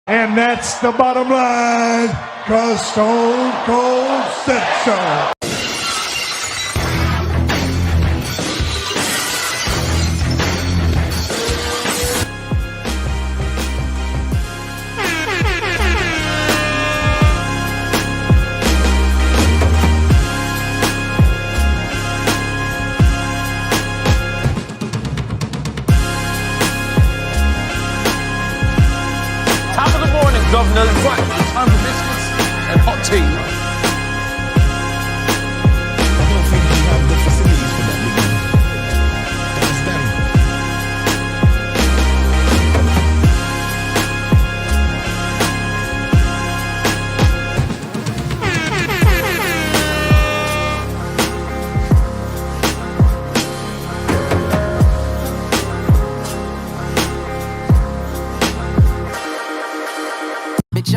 And that's the bottom line, 'cause Stone Cold said so. Governor, right, it's time for biscuits and hot tea. I don't think we have the facilities for that, nigga.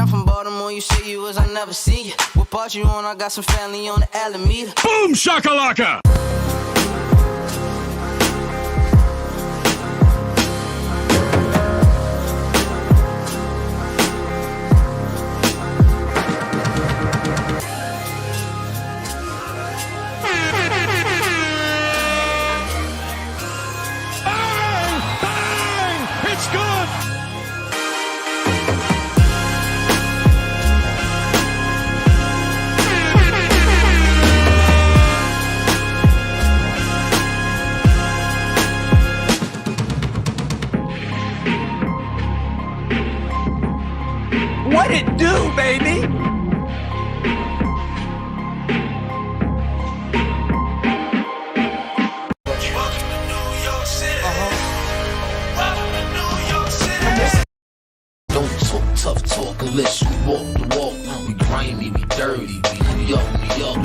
I'm from Baltimore, you say you was, I never see you. What part you on? I got some family on the Alameda. Boom shakalaka! Bang! Bang! It's good! What it do, baby? Welcome to New York City. Welcome to New York City. Don't talk tough talk unless you walk the walk. We grimy, we dirty, we New York, New York.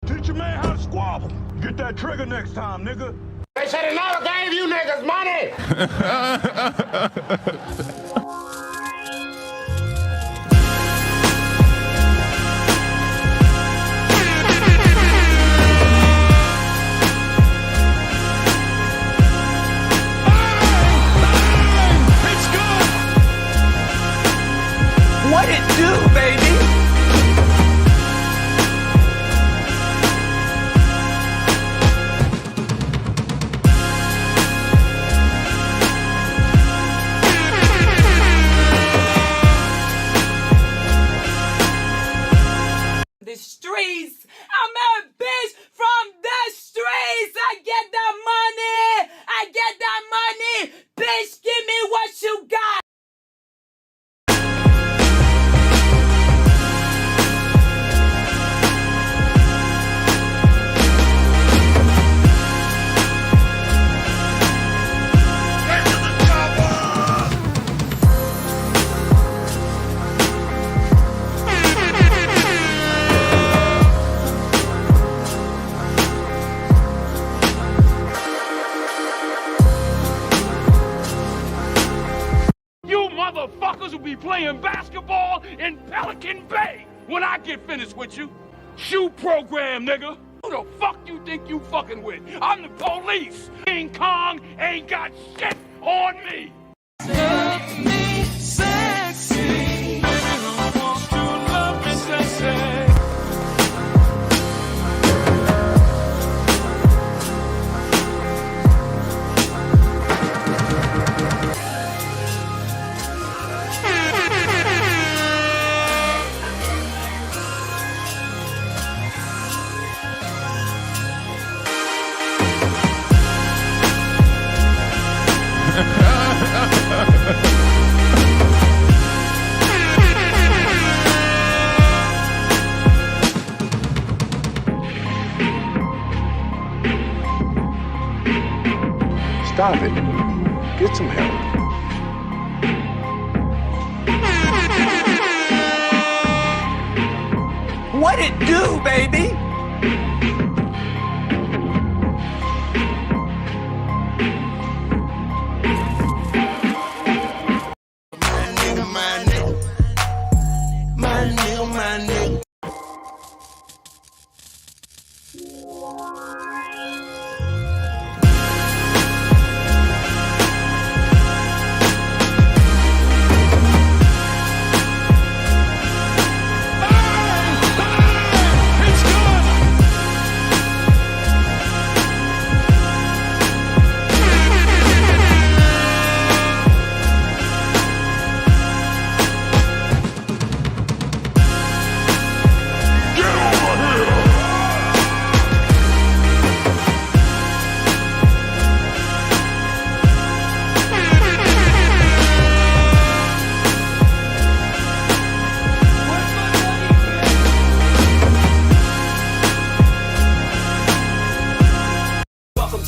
Teach your man how to squabble. Get that trigger next time, nigga. They said they never gave you niggas money. It's good! What it do, baby? The streets. I'm a bitch from the streets. I get that money. I get that money. Bitch, give me what you got. You motherfuckers will be playing basketball in Pelican Bay when I get finished with you. Shoe program, nigga. Who the fuck you think you fucking with? I'm the police. King Kong ain't got shit on me. Love me sexy. I want to love me sexy. Stop it. Get some help. What it do, baby? My nigga.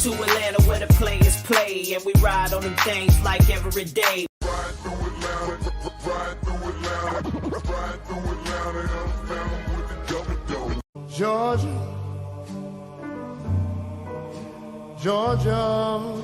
To Atlanta where the players play and we ride on them things like every day. Ride through Atlanta, ride through Atlanta, ride through Atlanta, and I'm found with the double. Georgia, Georgia.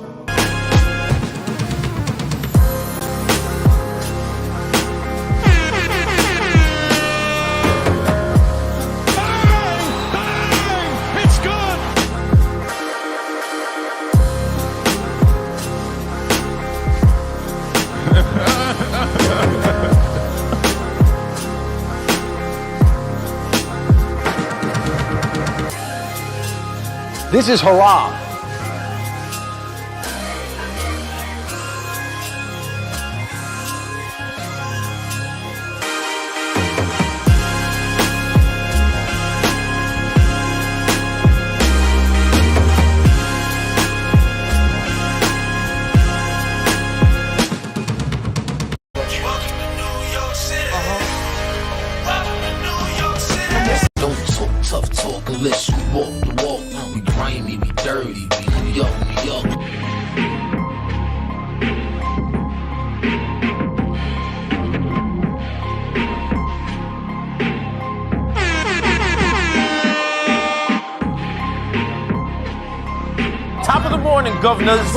This is haram. Don't talk tough talk unless you walk the walk. We grimy, we dirty, we New York, New York. Top of the morning, governors.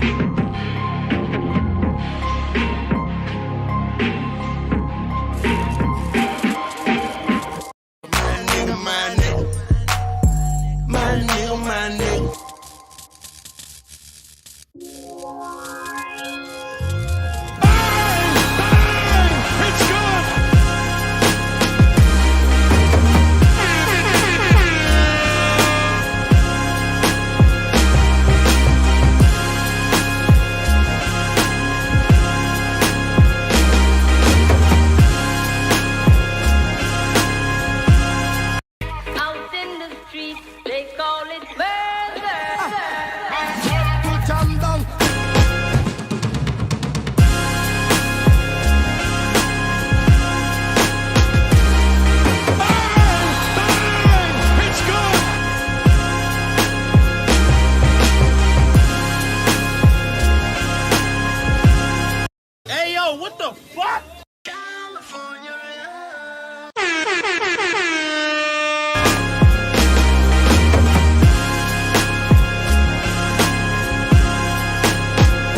What the fuck?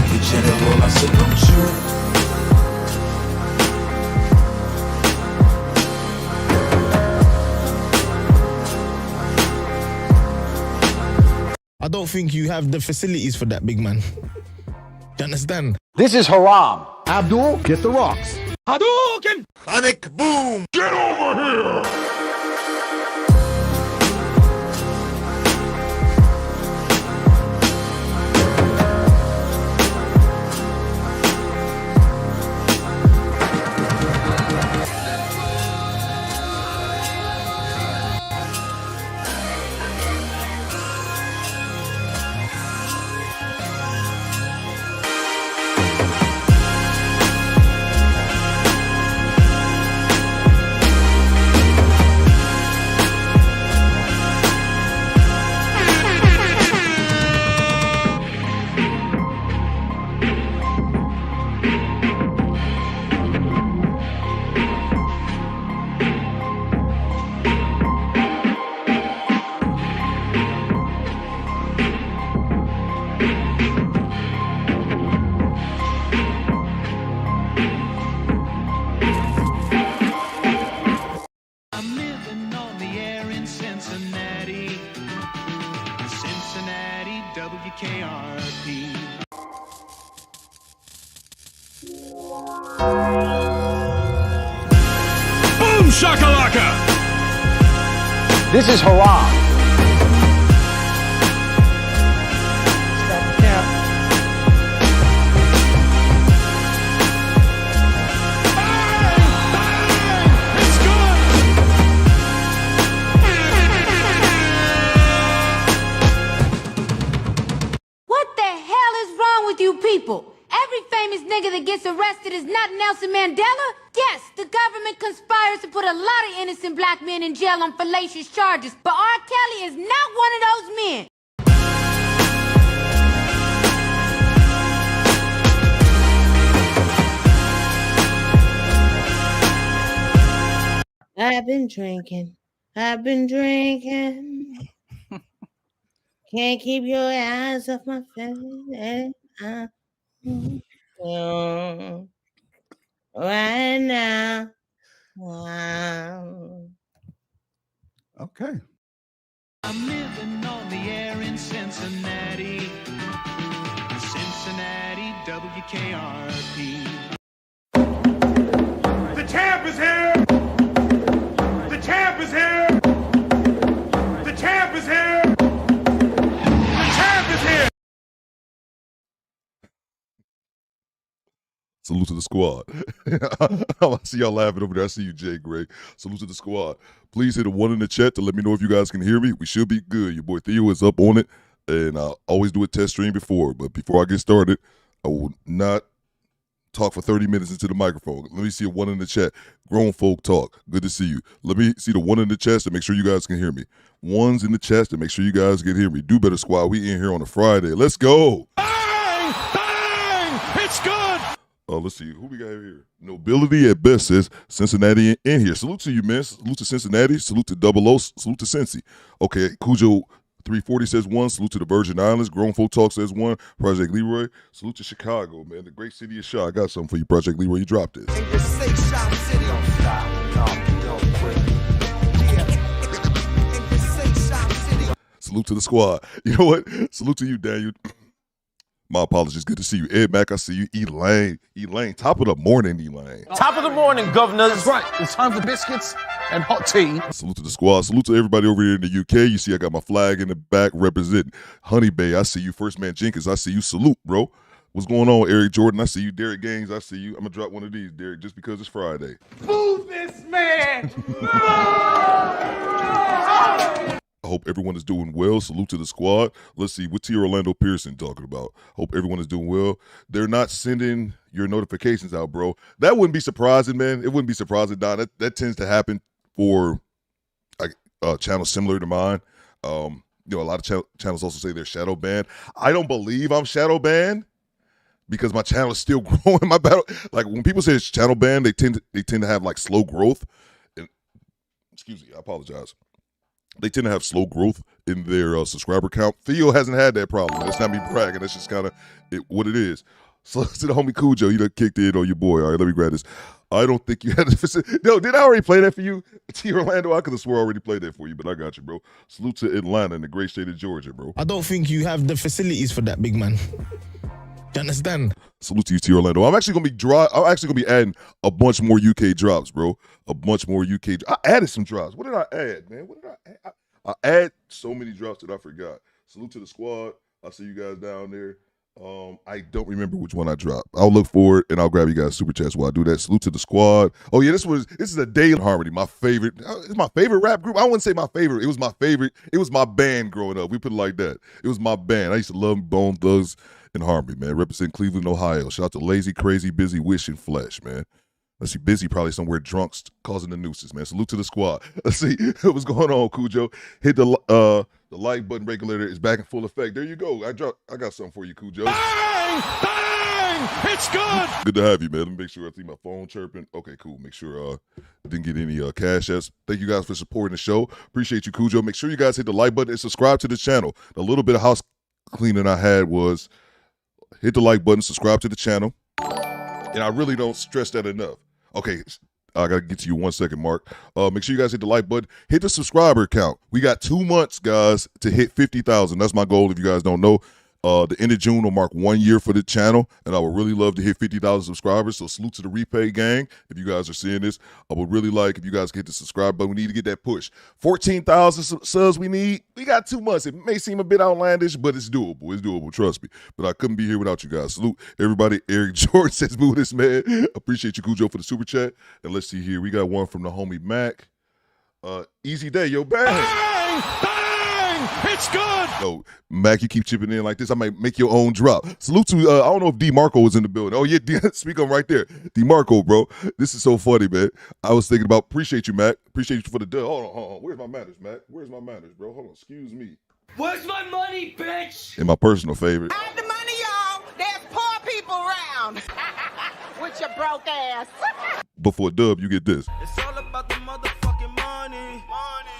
The general, I salute you. I don't think you have the facilities for that, big man. You understand? This is haram. Abdul, get the rocks. Hadouken! Sonic boom! Get over here! WKRP. Boom shakalaka! This is hurrah. What the hell is wrong with you people? Every famous nigga that gets arrested is not Nelson Mandela? Yes, the government conspires to put a lot of innocent black men in jail on fallacious charges, but R. Kelly is not one of those men. I've been drinking. Can't keep your eyes off my face. Right now. Wow. Okay. I'm living on the air in Cincinnati. Cincinnati, WKRP. The champ is here! The champ is here! The champ is here! The champ is here! Salute to the squad. I see y'all laughing over there. I see you, Jay Gray. Salute to the squad. Please hit a 1 in the chat to let me know if you guys can hear me. We should be good. Your boy Theo is up on it, and I always do a test stream before. But before I get started, I will not talk for 30 minutes into the microphone. Let me see a 1 in the chat. Grown folk talk. Good to see you. Let me see the 1 in the chat to make sure you guys can hear me. 1s in the chat to make sure you guys can hear me. Do Better Squad. We in here on a Friday. Let's go. Bang! Bang! It's good! Let's see who we got here. Nobility at best says Cincinnati in here. Salute to you, man. Salute to Cincinnati. Salute to Double O. Salute to Cincy. Okay, Cujo 340 says 1. Salute to the Virgin Islands. Grown Folk Talk says 1. Project Leroy. Salute to Chicago, man. The great city of Shaw. I got something for you, Project Leroy. You dropped it. Salute to the squad. You know what? Salute to you, Daniel. My apologies. Good to see you. Ed Mack, I see you. Elaine. Top of the morning, Elaine. Top of the morning, governor. That's right. It's time for biscuits and hot tea. Salute to the squad. Salute to everybody over here in the UK. You see I got my flag in the back representing Honey Bay. I see you. First Man Jenkins, I see you. Salute, bro. What's going on, Eric Jordan? I see you. Derek Gaines, I see you. I'm going to drop one of these, Derek, just because it's Friday. Move this man! I hope everyone is doing well. Salute to the squad. Let's see, what's T. Orlando Pearson talking about? Hope everyone is doing well. They're not sending your notifications out, bro. That wouldn't be surprising, man. It wouldn't be surprising, Don. That tends to happen for channels similar to mine. A lot of channels also say they're shadow banned. I don't believe I'm shadow banned because my channel is still growing. My battle, like when people say it's channel banned, they tend to have like slow growth. Excuse me, I apologize. They tend to have slow growth in their subscriber count. Theo hasn't had that problem. That's not me bragging. That's just kind of what it is. So to the homie Cujo, you done kicked in on your boy. All right, let me grab this. I don't think you had to. No, did I already play that for you? T. Orlando, I could have swore I already played that for you, but I got you, bro. Salute to Atlanta in the great state of Georgia, bro. I don't think you have the facilities for that, big man. Do you understand? Salute to you, T. Orlando. I'm actually gonna be adding a bunch more UK drops, bro. A bunch more UK. I added some drops. What did I add, man? What did I add? I add so many drops that I forgot. Salute to the squad. I see you guys down there. I don't remember which one I dropped. I'll look for it and I'll grab you guys super chats while I do that. Salute to the squad. Oh yeah, this is a day in harmony. My favorite. It's my favorite rap group. I wouldn't say my favorite. It was my favorite. It was my band growing up. We put it like that. It was my band. I used to love Bone Thugs and Harmony, man. Represent Cleveland, Ohio. Shout out to Lazy, Crazy, Busy, Wish, and Flesh, man. Let's see, Busy probably somewhere drunk causing the nuisance, man. Salute to the squad. Let's see what's going on, Cujo. Hit the like button regulator is back in full effect. There you go. I got something for you, Cujo. Bang! Bang! It's good! Good to have you, man. Let me make sure I see my phone chirping. Okay, cool. Make sure didn't get any cash apps. Thank you guys for supporting the show. Appreciate you, Cujo. Make sure you guys hit the like button and subscribe to the channel. A little bit of house cleaning I had was hit the like button, subscribe to the channel. And I really don't stress that enough. Okay, I got to get to you 1 second, Mark. Make sure you guys hit the like button. Hit the subscriber count. We got 2 months, guys, to hit 50,000. That's my goal if you guys don't know. The end of June will mark 1 year for the channel, and I would really love to hit 50,000 subscribers. So salute to the Repay gang. If you guys are seeing this, I would really like if you guys get the subscribe button. We need to get that push. 14,000 subs we need. We got 2 months. It may seem a bit outlandish, but it's doable. It's doable. Trust me. But I couldn't be here without you guys. Salute everybody. Eric George says, "Boo this man." Appreciate you, Cujo, for the super chat. And let's see here. We got one from the homie Mac. Easy day, yo, bang. It's good. Yo, Mac, you keep chipping in like this, I might make your own drop. Salute to, I don't know if DeMarco was in the building. Oh, yeah, speak on right there. DeMarco, bro. This is so funny, man. I was thinking about, appreciate you, Mac. Appreciate you for the dub. Hold on. Where's my manners, Mac? Where's my manners, bro? Hold on, excuse me. Where's my money, bitch? And my personal favorite. Hide the money, y'all. There's poor people around. With your broke ass. Before dub, you get this. It's all about the motherfucking money.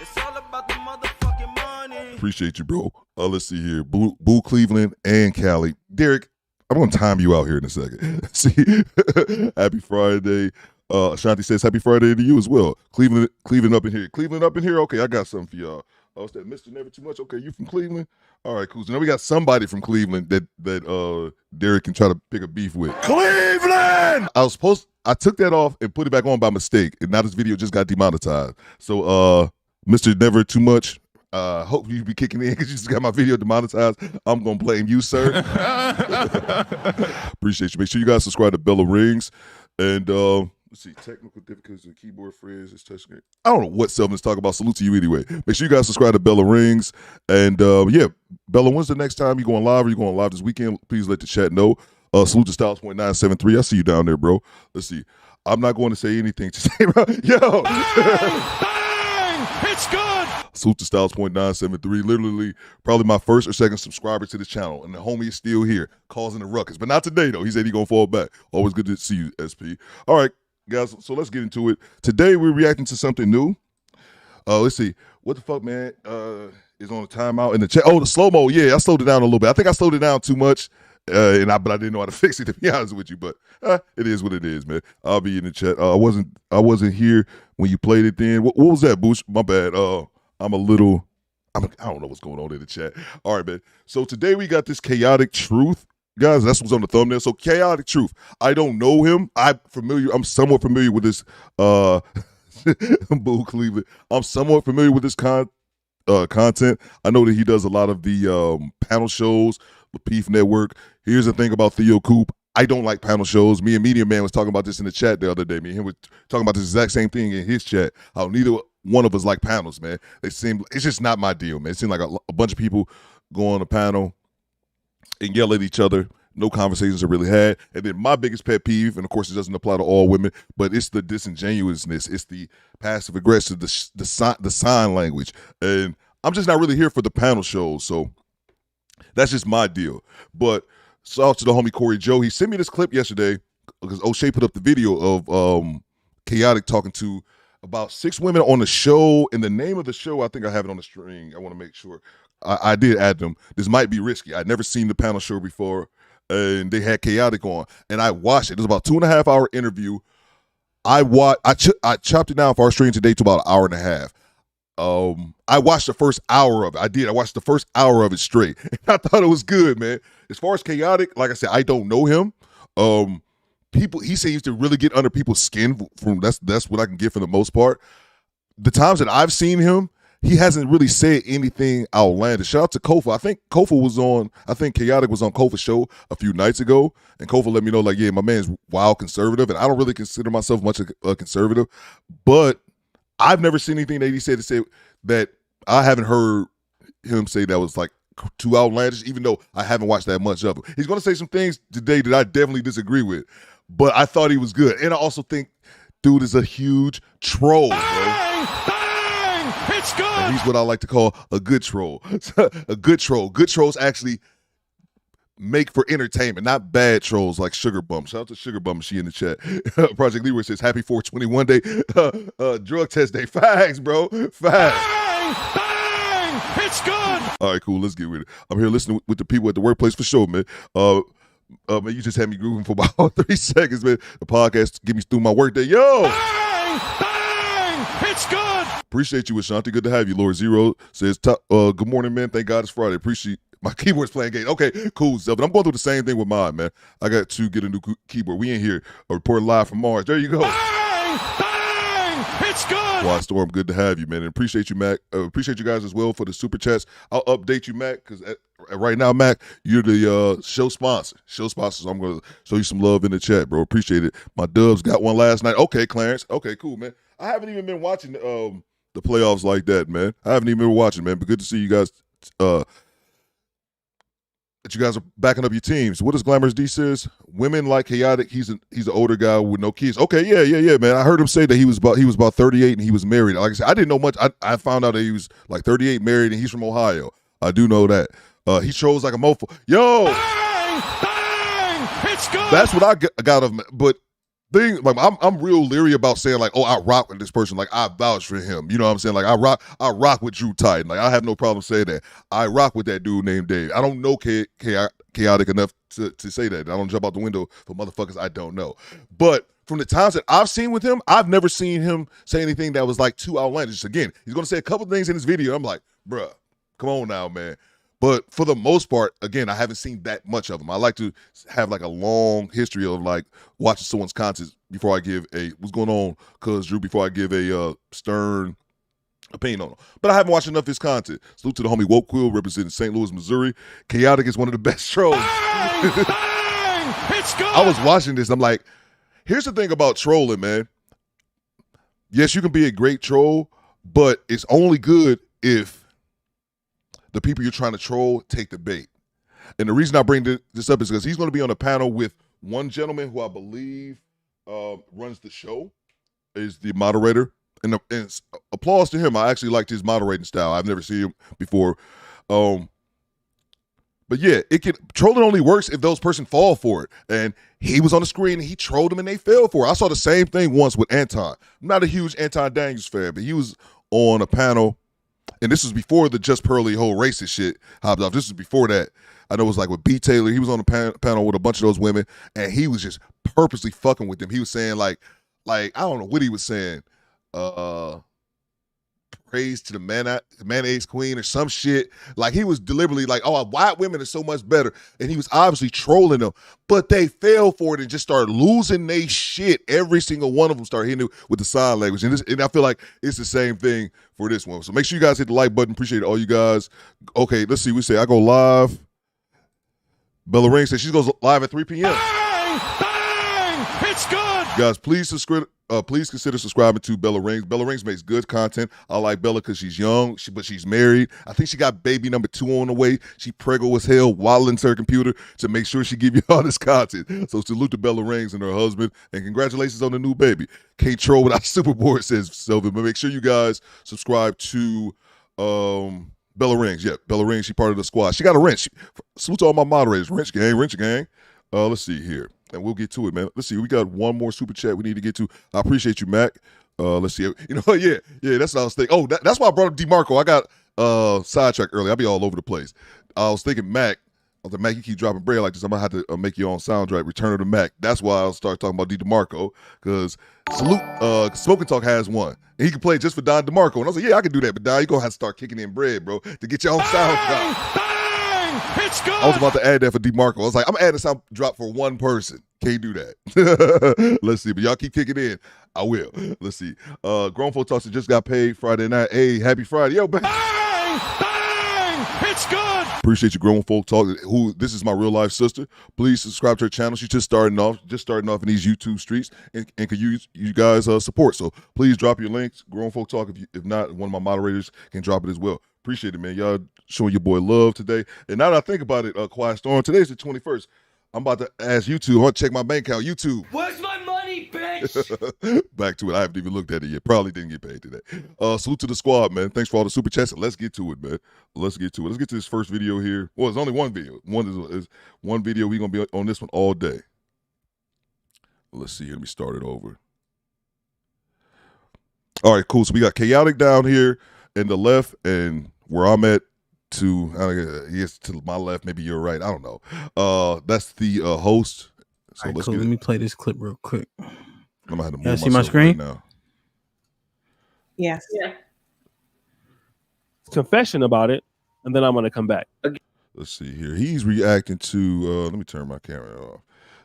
It's all about the motherfucking money. Appreciate you, bro. Let's see here. Boo Cleveland and Cali. Derek, I'm going to time you out here in a second. See, happy Friday. Shanti says happy Friday to you as well. Cleveland up in here. Cleveland up in here? Okay, I got something for y'all. Oh, it's that Mr. Never Too Much. Okay, you from Cleveland? All right, cool. So now we got somebody from Cleveland that Derek can try to pick a beef with. Cleveland! I took that off and put it back on by mistake, and now this video just got demonetized. So, Mr. Never Too Much, hope you be kicking in because you just got my video demonetized. I'm going to blame you, sir. Appreciate you. Make sure you guys subscribe to Bella Rings. And, let's see, technical difficulties with keyboard frizz, it's touchscreen. I don't know what Selvin's talking about. Salute to you anyway. Make sure you guys subscribe to Bella Rings. And, yeah, Bella, when's the next time you going live? Are you going live this weekend? Please let the chat know. Salute to Styles.973. I see you down there, bro. Let's see. I'm not going to say anything to say about yo. Bang! It's good. Salute to Styles.973. Literally, probably my first or second subscriber to this channel, and the homie is still here, causing a ruckus. But not today, though. He said he's gonna fall back. Always good to see you, SP. All right, guys. So let's get into it. Today we're reacting to something new. Let's see. What the fuck, man? Is on a timeout in the chat. Oh, the slow mo. Yeah, I slowed it down a little bit. I think I slowed it down too much. But I didn't know how to fix it, to be honest with you. But it is what it is, man. I'll be in the chat. I wasn't here when you played it then. What was that, Boosh? My bad. I don't know what's going on in the chat. All right, man. So today we got this Chaotic Truth. Guys, that's what's on the thumbnail. So Chaotic Truth. I don't know him. I'm somewhat familiar with this Boo Cleveland. I'm somewhat familiar with this content. I know that he does a lot of the panel shows, the Peef Network. Here's the thing about Theo Coop. I don't like panel shows. Me and Media Man was talking about this in the chat the other day. Me and him were talking about this exact same thing in his chat. How neither one of us like panels, man. It's just not my deal, man. It seemed like a bunch of people go on a panel and yell at each other. No conversations are really had. And then my biggest pet peeve, and of course it doesn't apply to all women, but it's the disingenuousness. It's the passive aggressive, the sign language. And I'm just not really here for the panel shows. So that's just my deal. But shout out to the homie Corey Joe. He sent me this clip yesterday because O'Shea put up the video of Chaotic talking to about 6 women on the show. And the name of the show, I think I have it on the string. I want to make sure. I did add them. This might be risky. I'd never seen the panel show before. And they had Chaotic on. And I watched it. It was about 2.5 hour interview. I chopped it down for our stream today to about an hour and a half. I watched the first hour of it. I watched the first hour of it straight. And I thought it was good, man. As far as Chaotic, like I said, I don't know him. He seems to really get under people's skin. That's what I can get for the most part. The times that I've seen him, he hasn't really said anything outlandish. Shout out to Kofa. I think Chaotic was on Kofa's show a few nights ago, and Kofa let me know, like, yeah, my man's wild conservative, and I don't really consider myself much a conservative, but I've never seen anything that he said to say that I haven't heard him say that was like too outlandish, even though I haven't watched that much of him. He's going to say some things today that I definitely disagree with, but I thought he was good. And I also think dude is a huge troll, bro. Bang! It's good. And he's what I like to call a good troll. A good troll. Good trolls actually make for entertainment, not bad trolls like Sugar Bum. Shout out to Sugar Bum. She in the chat. Project Leroy says, happy 421 day. Drug test day. Facts, bro. Facts. Bang! Bang! It's good. All right, cool. Let's get with it. I'm here listening with the people at the workplace for sure, man. Man, you just had me grooving for about 3 seconds, man. The podcast get me through my workday. Yo! Bang! Bang! It's good. Appreciate you, Ashanti. Good to have you. Lord Zero says, good morning, man. Thank God it's Friday. Appreciate My keyboard's playing games. Okay, cool, Zelvin. I'm going through the same thing with mine, man. I got to get a new keyboard. We in here. A report live from Mars. There you go. Bang! Bang! It's good. Why Storm, good to have you, man. And appreciate you, Mac. Appreciate you guys as well for the super chats. I'll update you, Mac, because right now, Mac, you're the show sponsor. So I'm going to show you some love in the chat, bro. Appreciate it. My Dubs got one last night. Okay, Clarence. Okay, cool, man. I haven't even been watching the playoffs like that, man. I haven't even been watching, man. But good to see you guys. That you guys are backing up your teams. What does Glamorous D says? Women like chaotic. He's an older guy with no kids. Okay, yeah, man. I heard him say that he was about 38 and he was married. Like I said, I didn't know much. I found out that he was like 38, married, and he's from Ohio. I do know that. He trolls like a mofo. Yo, Bang! Bang! It's good. that's what I got of him. But like I'm real leery about saying like, oh, I rock with this person. Like I vouch for him. You know what I'm saying? Like I rock with Drew Titan. Like I have no problem saying that. I rock with that dude named Dave. I don't know chaotic enough to say that. I don't jump out the window for motherfuckers I don't know. But from the times that I've seen with him, I've never seen him say anything that was like too outlandish. Again, he's gonna say a couple things in his video. I'm like, bruh, come on now, man. But for the most part, again, I haven't seen that much of him. I like to have like a long history of like watching someone's content before I give what's going on, cuz Drew, before I give a stern opinion on him. But I haven't watched enough of his content. Salute to the homie Woke Quill representing St. Louis, Missouri. Chaotic is one of the best trolls. Bang! Bang! It's good. I was watching this. I'm like, here's the thing about trolling, man. Yes, you can be a great troll, but it's only good if the people you're trying to troll take the bait. And the reason I bring this up is because he's going to be on a panel with one gentleman who I believe runs the show, is the moderator. And applause to him. I actually liked his moderating style. I've never seen him before. But yeah, trolling only works if those person fall for it. And he was on the screen and he trolled them and they fell for it. I saw the same thing once with Anton. I'm not a huge Anton Daniels fan, but he was on a panel. And this was before the Just Pearly whole racist shit hopped off. This was before that. I know it was like with B. Taylor. He was on a panel with a bunch of those women, and he was just purposely fucking with them. He was saying like I don't know what he was saying. Praise to the mayonnaise queen or some shit. Like he was deliberately like, oh, white women are so much better. And he was obviously trolling them, but they fell for it and just started losing their shit. Every single one of them started hitting it with the sign language. And I feel like it's the same thing for this one. So make sure you guys hit the like button. Appreciate all you guys. Okay, let's see. We say I go live. Bella Ring says she goes live at 3 p.m. Bang! Bang! It's good. Guys, please consider subscribing to Bella Rings. Bella Rings makes good content. I like Bella because she's young, but she's married. I think she got baby number 2 on the way. She preggo as hell, waddling to her computer to make sure she give you all this content. So salute to Bella Rings and her husband, and congratulations on the new baby. Can't troll without Superboard, says Sylvan. But make sure you guys subscribe to Bella Rings. Yeah, Bella Rings, she part of the squad. She got a wrench. Salute to all my moderators. Wrench gang. Let's see here. And we'll get to it, man. Let's see. We got one more super chat we need to get to. I appreciate you, Mac. Let's see. You know, yeah. That's what I was thinking. Oh, that's why I brought up DeMarco. I got sidetracked earlier. I'll be all over the place. I was thinking Mac. I was like, Mac, you keep dropping bread like this. I'm going to have to make your own soundtrack. Return of the Mac. That's why I'll start talking about DeMarco. Because Smoking Talk has one. And he can play just for Don DeMarco. And I was like, yeah, I can do that. But Don, you're going to have to start kicking in bread, bro, to get your own soundtrack. It's good. I was about to add that for DeMarco. I was like, I'm adding a sound drop for one person. Can't do that. Let's see. But y'all keep kicking in. I will. Let's see. Grown Folk Talks just got paid Friday night. Hey, happy Friday. Yo, bang. Bang! It's good. Appreciate you, Grown Folk Talk. This is my real life sister. Please subscribe to her channel. She's just starting off in these YouTube streets and can use you guys support. So please drop your links. Grown Folk Talk. If not, one of my moderators can drop it as well. Appreciate it, man. Y'all showing your boy love today. And now that I think about it, Quiet Storm, today's the 21st. I'm about to ask YouTube. I want to check my bank account. YouTube. Where's my money, bitch? Back to it. I haven't even looked at it yet. Probably didn't get paid today. Salute to the squad, man. Thanks for all the super chats. Let's get to it, man. Let's get to this first video here. Well, it's only one video. One video. We're going to be on this one all day. Let's see. Let me start it over. All right, cool. So we got Chaotic down here in the left, and where I'm at to my left, maybe you're right. I don't know. That's the host. So let's let me play this clip real quick. I'm gonna have to move see my screen right now. Yes. Yeah. Confession about it, and then I'm gonna come back. Let's see here. He's reacting to. Let me turn my camera off.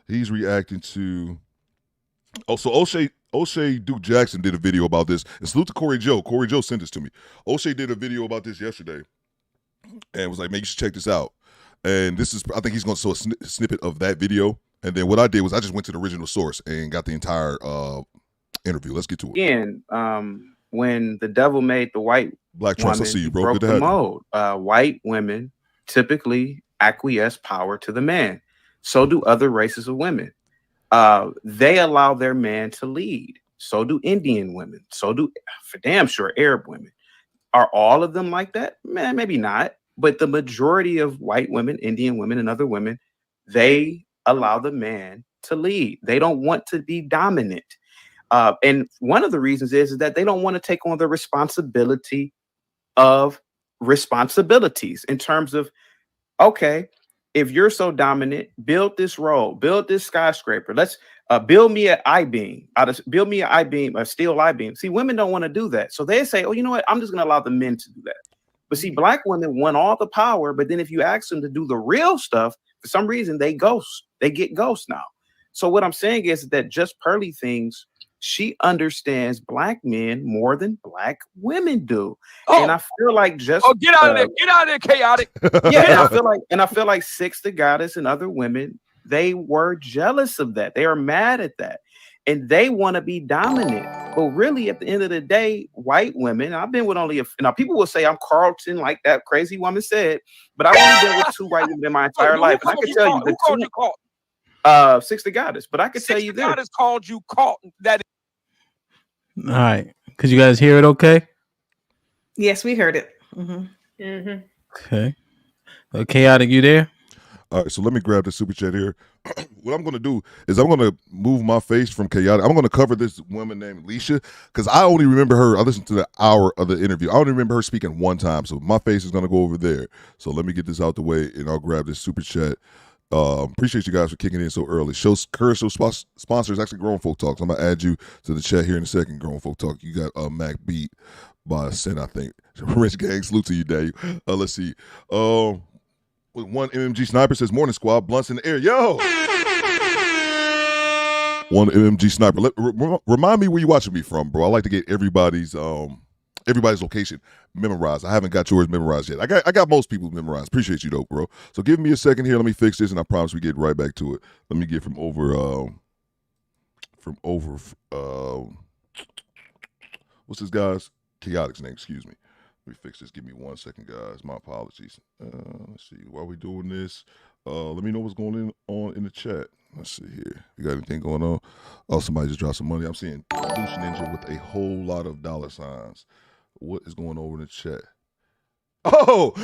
He's reacting to. Oh, so O'Shea Duke Jackson did a video about this. And salute to Corey Joe. Corey Joe sent this to me. O'Shea did a video about this yesterday, and was like, "Man, you should check this out." And this is, I think he's going to show a snippet of that video. And then what I did was I just went to the original source and got the entire interview. Let's get to it. Again, when the devil made the white Black Trust, I woman, see you, bro. broke Good to the have you. mold. White women typically acquiesce power to the man. So do other races of women. They allow their man to lead. So do Indian women. So do, for damn sure, Arab women. Are all of them like that? Man, maybe not. But the majority of white women, Indian women, and other women, they allow the man to lead. They don't want to be dominant. And one of the reasons is that they don't want to take on the responsibility of responsibilities in terms of, okay, if you're so dominant, build this road, build this skyscraper. Let's build me an I-beam, a steel I-beam. See, women don't want to do that. So they say, oh, you know what? I'm just going to allow the men to do that. But see, black women want all the power. But then if you ask them to do the real stuff, for some reason, they ghost. They get ghosts now. So what I'm saying is that Just Pearly Things, she understands black men more than black women do. Oh. And I feel like just get out of there. Get out of there, chaotic. yeah, and I feel like Six the Goddess and other women, they were jealous of that. They are mad at that. And they want to be dominant. But really, at the end of the day, white women, I've been with only now people will say I'm Carlton, like that crazy woman said, but I've only been with 2 white women in my entire life. And I can tell you the two, Six the Goddess, but I can tell you this. Goddess called you Carlton. That All right. Could you guys hear it okay? Yes, we heard it. Okay. Chaotic, you there? All right, so let me grab the super chat here. What I'm going to do is I'm going to move my face from Chaotic. I'm going to cover this woman named Alicia because I only remember her. I listened to the hour of the interview. I only remember her speaking one time, so my face is going to go over there. So let me get this out the way, and I'll grab this super chat. Appreciate you guys for kicking in so early. Current show sponsor is actually Grown Folk Talk. So I'm going to add you to the chat here in a second, Grown Folk Talk. You got Mac Beat by Sin, I think. Rich Gang, salute to you, Dave. Let's see. One MMG Sniper says, morning squad, blunts in the air. Yo! One MMG Sniper. Remind me where you watching me from, bro. I like to get everybody's location memorized. I haven't got yours memorized yet. I got most people memorized. Appreciate you though, bro. So give me a second here. Let me fix this, and I promise we get right back to it. Let me get from over what's this guy's Chaotic's name? Excuse me. Let me fix this. Give me 1 second, guys. My apologies. Let's see. While we doing this, let me know what's going on in the chat. Let's see here. You got anything going on? Oh, somebody just dropped some money. I'm seeing Douche Ninja with a whole lot of dollar signs. What is going on in the chat? Oh,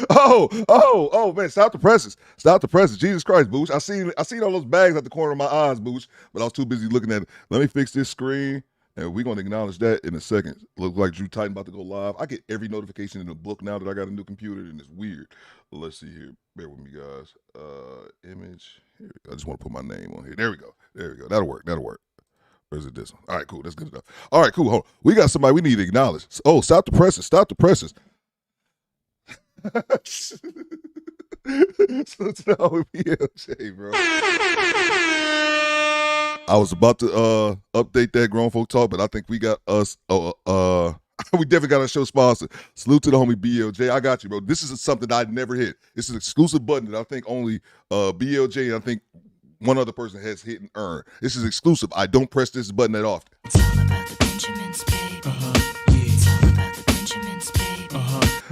man. Stop the presses. Stop the presses. Jesus Christ, Booch. I seen all those bags at the corner of my eyes, Booch, but I was too busy looking at it. Let me fix this screen. And we're going to acknowledge that in a second. Looks like Drew Titan about to go live. I get every notification in the book now that I got a new computer, and it's weird. Let's see here. Bear with me, guys. Image. Here we go. I just want to put my name on here. There we go. That'll work. Or is it this one? All right, cool. That's good enough. All right, cool. Hold on. We got somebody we need to acknowledge. Oh, stop the presses. So it's the OBLJ, bro. I was about to update that Grown Folk Talk, but I think we got us. We definitely got a show sponsor. Salute to the homie BLJ. I got you, bro. This is something I never hit. This is an exclusive button that I think only BLJ and I think one other person has hit and earned. This is exclusive. I don't press this button that often. It's all about the Benjamins, baby. It's all about the Benjamins, baby.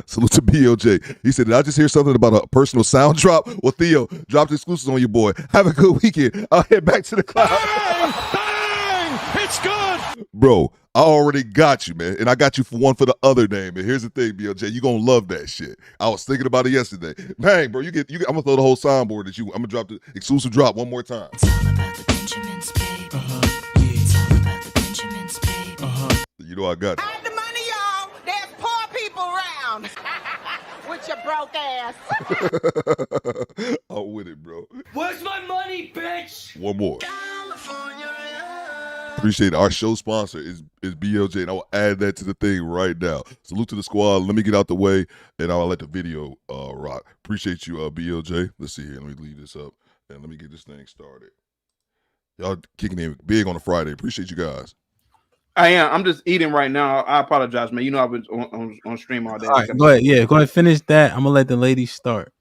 Salute to BLJ. He said, did I just hear something about a personal sound drop? Well, Theo, dropped exclusives on your boy. Have a good weekend. I'll head back to the cloud. Bang! It's good! Bro, I already got you, man. And I got you for one for the other name. And here's the thing, BLJ, you gonna love that shit. I was thinking about it yesterday. Bang, bro, I'm gonna throw the whole soundboard at you. I'm gonna drop the exclusive drop one more time. It's all about the Benjamins, baby. It's all about the Benjamins, baby. You know I got you. Hide the money, y'all. There's poor people around. With your broke ass. I'm with it, bro. Where's my money, bitch? One more. Appreciate it. Our show sponsor is BLJ, and I will add that to the thing right now. Salute to the squad. Let me get out the way, and I'll let the video rock. Appreciate you, BLJ. Let's see here. Let me leave this up, and let me get this thing started. Y'all kicking in big on a Friday. Appreciate you guys. I am. I'm just eating right now. I apologize, man. You know I've been on stream all day. All right, go ahead. Yeah, go ahead. Finish that. I'm gonna let the ladies start.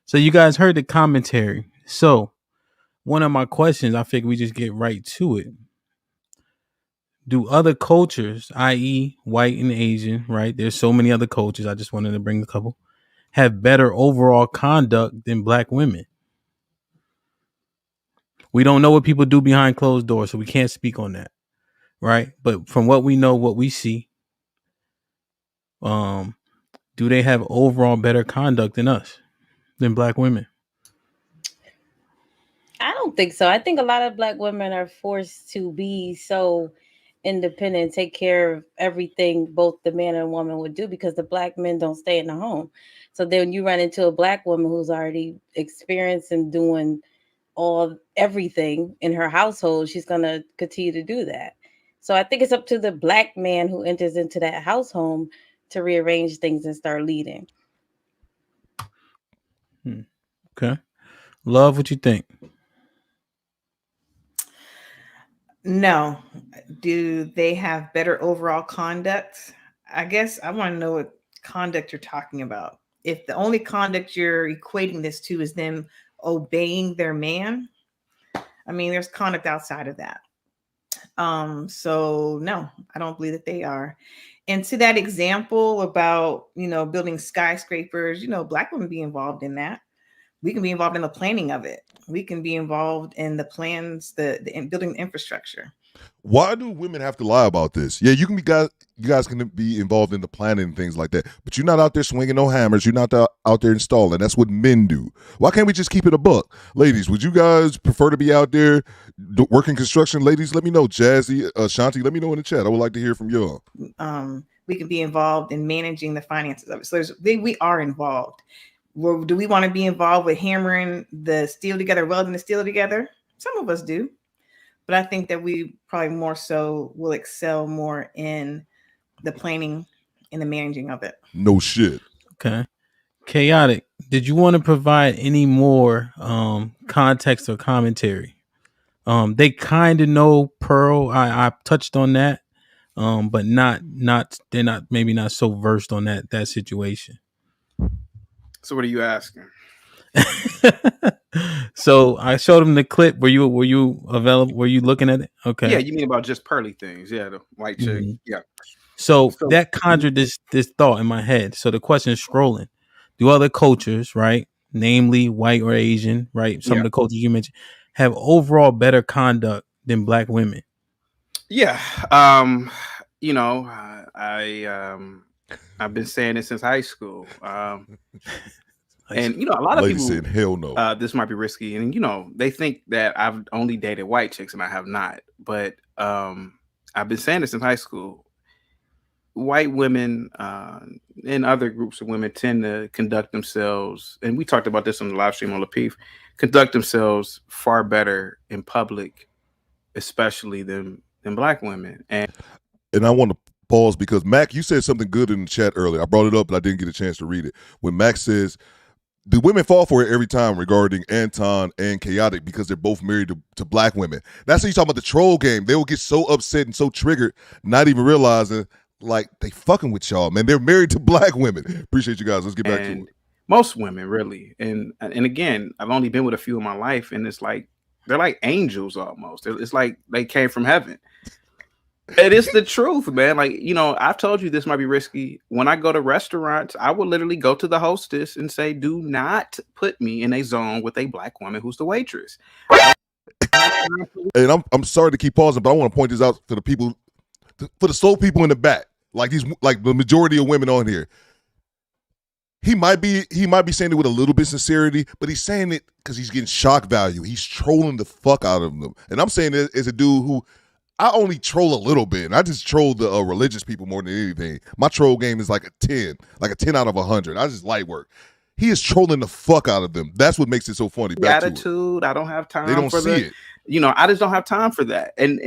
So you guys heard the commentary. So one of my questions, I figure we just get right to it. Do other cultures, i.e., white and Asian, right? There's so many other cultures. I just wanted to bring a couple. Have better overall conduct than black women? We don't know what people do behind closed doors, so we can't speak on that. Right, but from what we know, what we see, do they have overall better conduct than us, than black women? I don't think so. I think a lot of black women are forced to be so independent, take care of everything both the man and woman would do, because the black men don't stay in the home. So then you run into a black woman who's already experienced and doing everything in her household. She's gonna continue to do that. So I think it's up to the black man who enters into that household to rearrange things and start leading. Okay. Love, what you think? No. Do they have better overall conduct? I guess I want to know what conduct you're talking about. If the only conduct you're equating this to is them obeying their man, I mean, there's conduct outside of that. So no, I don't believe that they are. And to that example about, building skyscrapers, black women be involved in that. We can be involved in the planning of it. We can be involved in the plans, in building the infrastructure. Why do women have to lie about this? Yeah, you guys can be involved in the planning and things like that, but you're not out there swinging no hammers. You're not out there installing. That's what men do. Why can't we just keep it a buck? Ladies, would you guys prefer to be out there working construction? Ladies, let me know. Jazzy, Shanti, let me know in the chat. I would like to hear from y'all. We can be involved in managing the finances of it. So we are involved. Well, do we want to be involved with hammering the steel together, welding the steel together? Some of us do. But I think that we probably more so will excel more in the planning and the managing of it. No shit. Okay. Chaotic, did you want to provide any more context or commentary? They kind of know Pearl. I touched on that, but they're not maybe not so versed on that situation. So what are you asking? So I showed them the clip. Were you available? Were you looking at it? Okay. Yeah, you mean about just pearly things? Yeah, the white chick. Mm-hmm. Yeah. So that conjured this thought in my head. So the question is scrolling. Do other cultures, right, namely white or Asian, right, some of the cultures you mentioned, have overall better conduct than black women? Yeah. I've been saying it since high school. And a lot of people said, "Hell no." This might be risky, and they think that I've only dated white chicks, and I have not. But I've been saying this since high school. White women and other groups of women tend to conduct themselves, and we talked about this on the live stream on Lapeef, conduct themselves far better in public, especially than black women. And I want to pause because Mac, you said something good in the chat earlier. I brought it up, but I didn't get a chance to read it. When Mac says, the women fall for it every time regarding Anton and Chaotic because they're both married to black women. That's how you talking about the troll game. They will get so upset and so triggered, not even realizing like they fucking with y'all, man. They're married to black women. Appreciate you guys. Let's get back to it. Most women, really. And again, I've only been with a few in my life, and it's like they're like angels almost. It's like they came from heaven. It is the truth, man. Like, I've told you this might be risky. When I go to restaurants, I will literally go to the hostess and say, do not put me in a zone with a black woman who's the waitress. And I'm sorry to keep pausing, but I want to point this out for the people, for the soul people in the back, like the majority of women on here. He might be saying it with a little bit of sincerity, but he's saying it because he's getting shock value. He's trolling the fuck out of them. And I'm saying it as a dude who, I only troll a little bit, and I just troll the religious people more than anything. My troll game is like a 10 out of 100. I just light work. he is trolling the fuck out of them. That's what makes it so funny. The Back to it. attitude. I don't have time. They don't for see it. You know, I just don't have time for that. And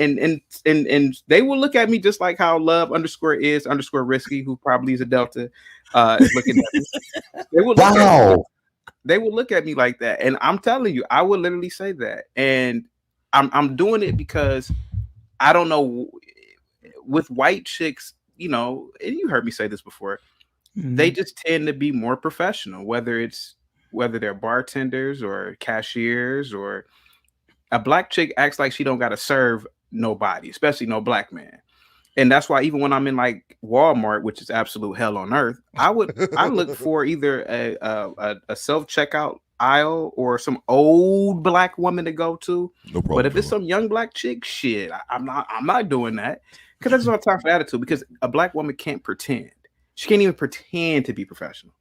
they will look at me just like how love_is_risky, who probably is a Delta, is looking at me. They will look at me like that. And I'm telling you, I would literally say that. And I'm doing it because I don't know, with white chicks, you know, and you heard me say this before, they just tend to be more professional, whether they're bartenders or cashiers, or a black chick acts like she don't got to serve nobody, especially no black man. And that's why even when I'm in like Walmart, which is absolute hell on earth, I look for either a self-checkout aisle or some old black woman to go to. No problem. But if it's some young black chick, shit, I'm not doing that, because I just don't have time for attitude. Because a black woman can't pretend. She can't even pretend to be professional.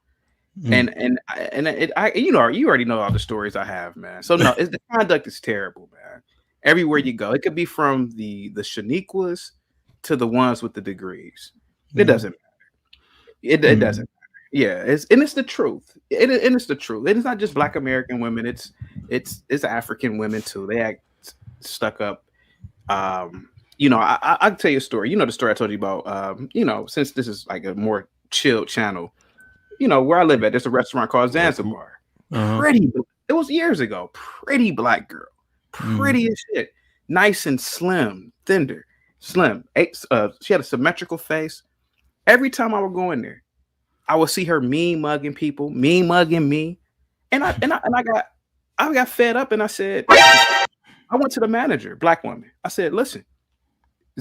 And you already know all the stories I have, man. So no, the conduct is terrible, man. Everywhere you go, it could be from the Shaniquas to the ones with the degrees. It doesn't matter. It doesn't matter. Yeah, it's the truth. It's the truth. It's not just Black American women. It's African women too. They act stuck up. You know, I'll tell you a story. You know the story I told you about. You know, since this is like a more chilled channel. You know, where I live at, there's a restaurant called Zanzibar. Pretty, it was years ago. Pretty black girl, pretty as shit, nice and slim, slim. She had a symmetrical face. Every time I would go in there, I would see her mean mugging people, mean mugging me, and I got fed up, and I said, I went to the manager, black woman. I said, listen,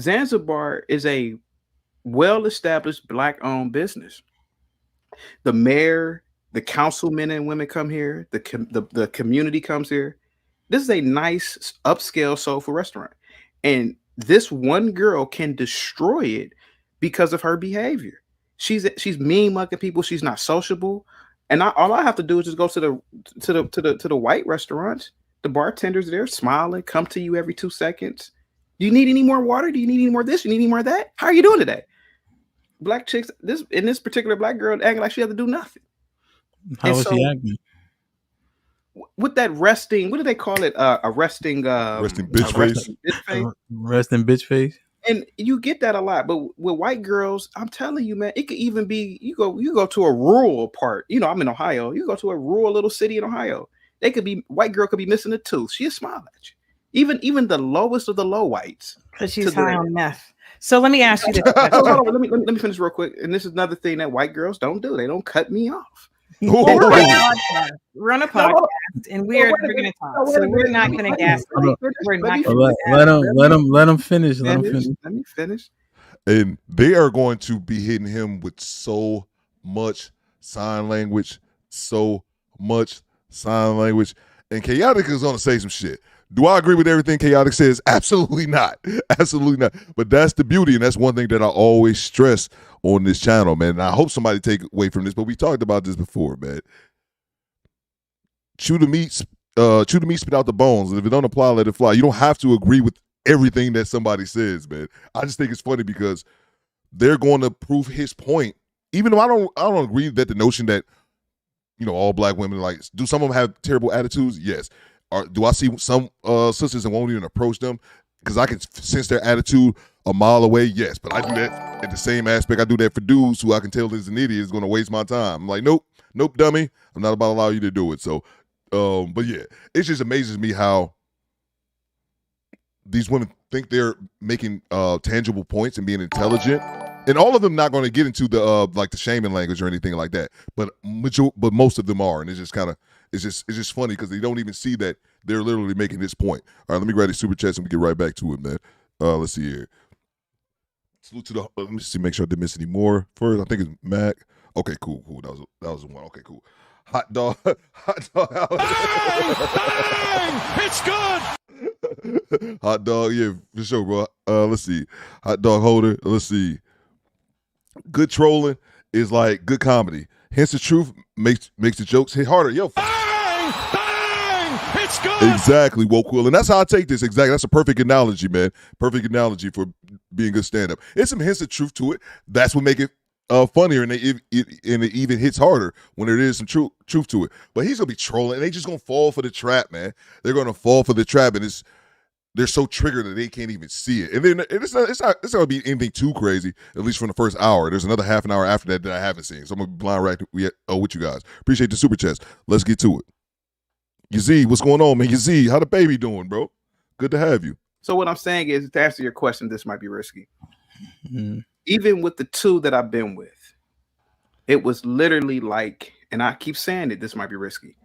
Zanzibar is a well-established black-owned business. The mayor, the councilmen and women come here. The community comes here. This is a nice upscale soulful restaurant, and this one girl can destroy it because of her behavior. She's mean mugging people. She's not sociable, and all I have to do is just go to the white restaurants. The bartenders there smiling, come to you every 2 seconds. Do you need any more water? Do you need any more this? You need any more of that? How are you doing today? Black chicks, this particular black girl acting like she had to do nothing. How was she acting? With that resting, what do they call it? A resting bitch face. Resting bitch face. And you get that a lot, but with white girls, I'm telling you, man, it could even be you go to a rural part. You know, I'm in Ohio. You go to a rural little city in Ohio. White girl could be missing a tooth. She'll smile at you. Even the lowest of the low whites. Because she's high on meth. So let me ask you this question. Hold on, let me finish real quick. And this is another thing that white girls don't do. They don't cut me off. We're on a podcast, and we're going to talk. So we're not going to gas. Let him finish. Let me finish. And they are going to be hitting him with so much sign language, and Chaotic is going to say some shit. Do I agree with everything Chaotic says? Absolutely not. Absolutely not. But that's the beauty, and that's one thing that I always stress on this channel, man. And I hope somebody take away from this, but we talked about this before, man. Chew the meat, spit out the bones. And if it don't apply, let it fly. You don't have to agree with everything that somebody says, man. I just think it's funny because they're going to prove his point. Even though I don't agree that the notion that, you know, all black women, like, do some of them have terrible attitudes? Yes. Do I see some sisters and won't even approach them because I can sense their attitude a mile away? Yes, but I do that at the same aspect. I do that for dudes who I can tell is an idiot is going to waste my time. I'm like, nope, dummy. I'm not about to allow you to do it. So, but yeah, it just amazes me how these women think they're making tangible points and being intelligent. And all of them not going to get into the like the shaming language or anything like that, but most of them are, and it's just funny because they don't even see that they're literally making this point. All right, let me grab the super chats and we get right back to it, man. Let's see here. Salute to the. Let me see, make sure I didn't miss any more. First, I think it's Mac. Okay, cool. That was the one. Okay, cool. Hot dog. It's good. Hot dog, yeah, for sure, bro. Let's see. Hot dog holder. Let's see. Good trolling is like good comedy. Hence the truth makes the jokes hit harder. Yo, it's good. Exactly, woke will, and that's how I take this. Exactly, that's a perfect analogy, man. Perfect analogy for being good stand-up. It's some hints of truth to it. That's what make it funnier, and it even hits harder when there is some truth to it. But he's gonna be trolling, and they just gonna fall for the trap, man. They're gonna fall for the trap, and they're so triggered that they can't even see it. And then it's not gonna be anything too crazy, at least from the first hour. There's another half an hour after that I haven't seen. So I'm gonna be blind right with you guys. Appreciate the super chats. Let's get to it. Yazid, what's going on, man? Yazid, how the baby doing, bro? Good to have you. So what I'm saying is, to answer your question, this might be risky. Mm-hmm. Even with the two that I've been with, it was literally like, and I keep saying it, this might be risky.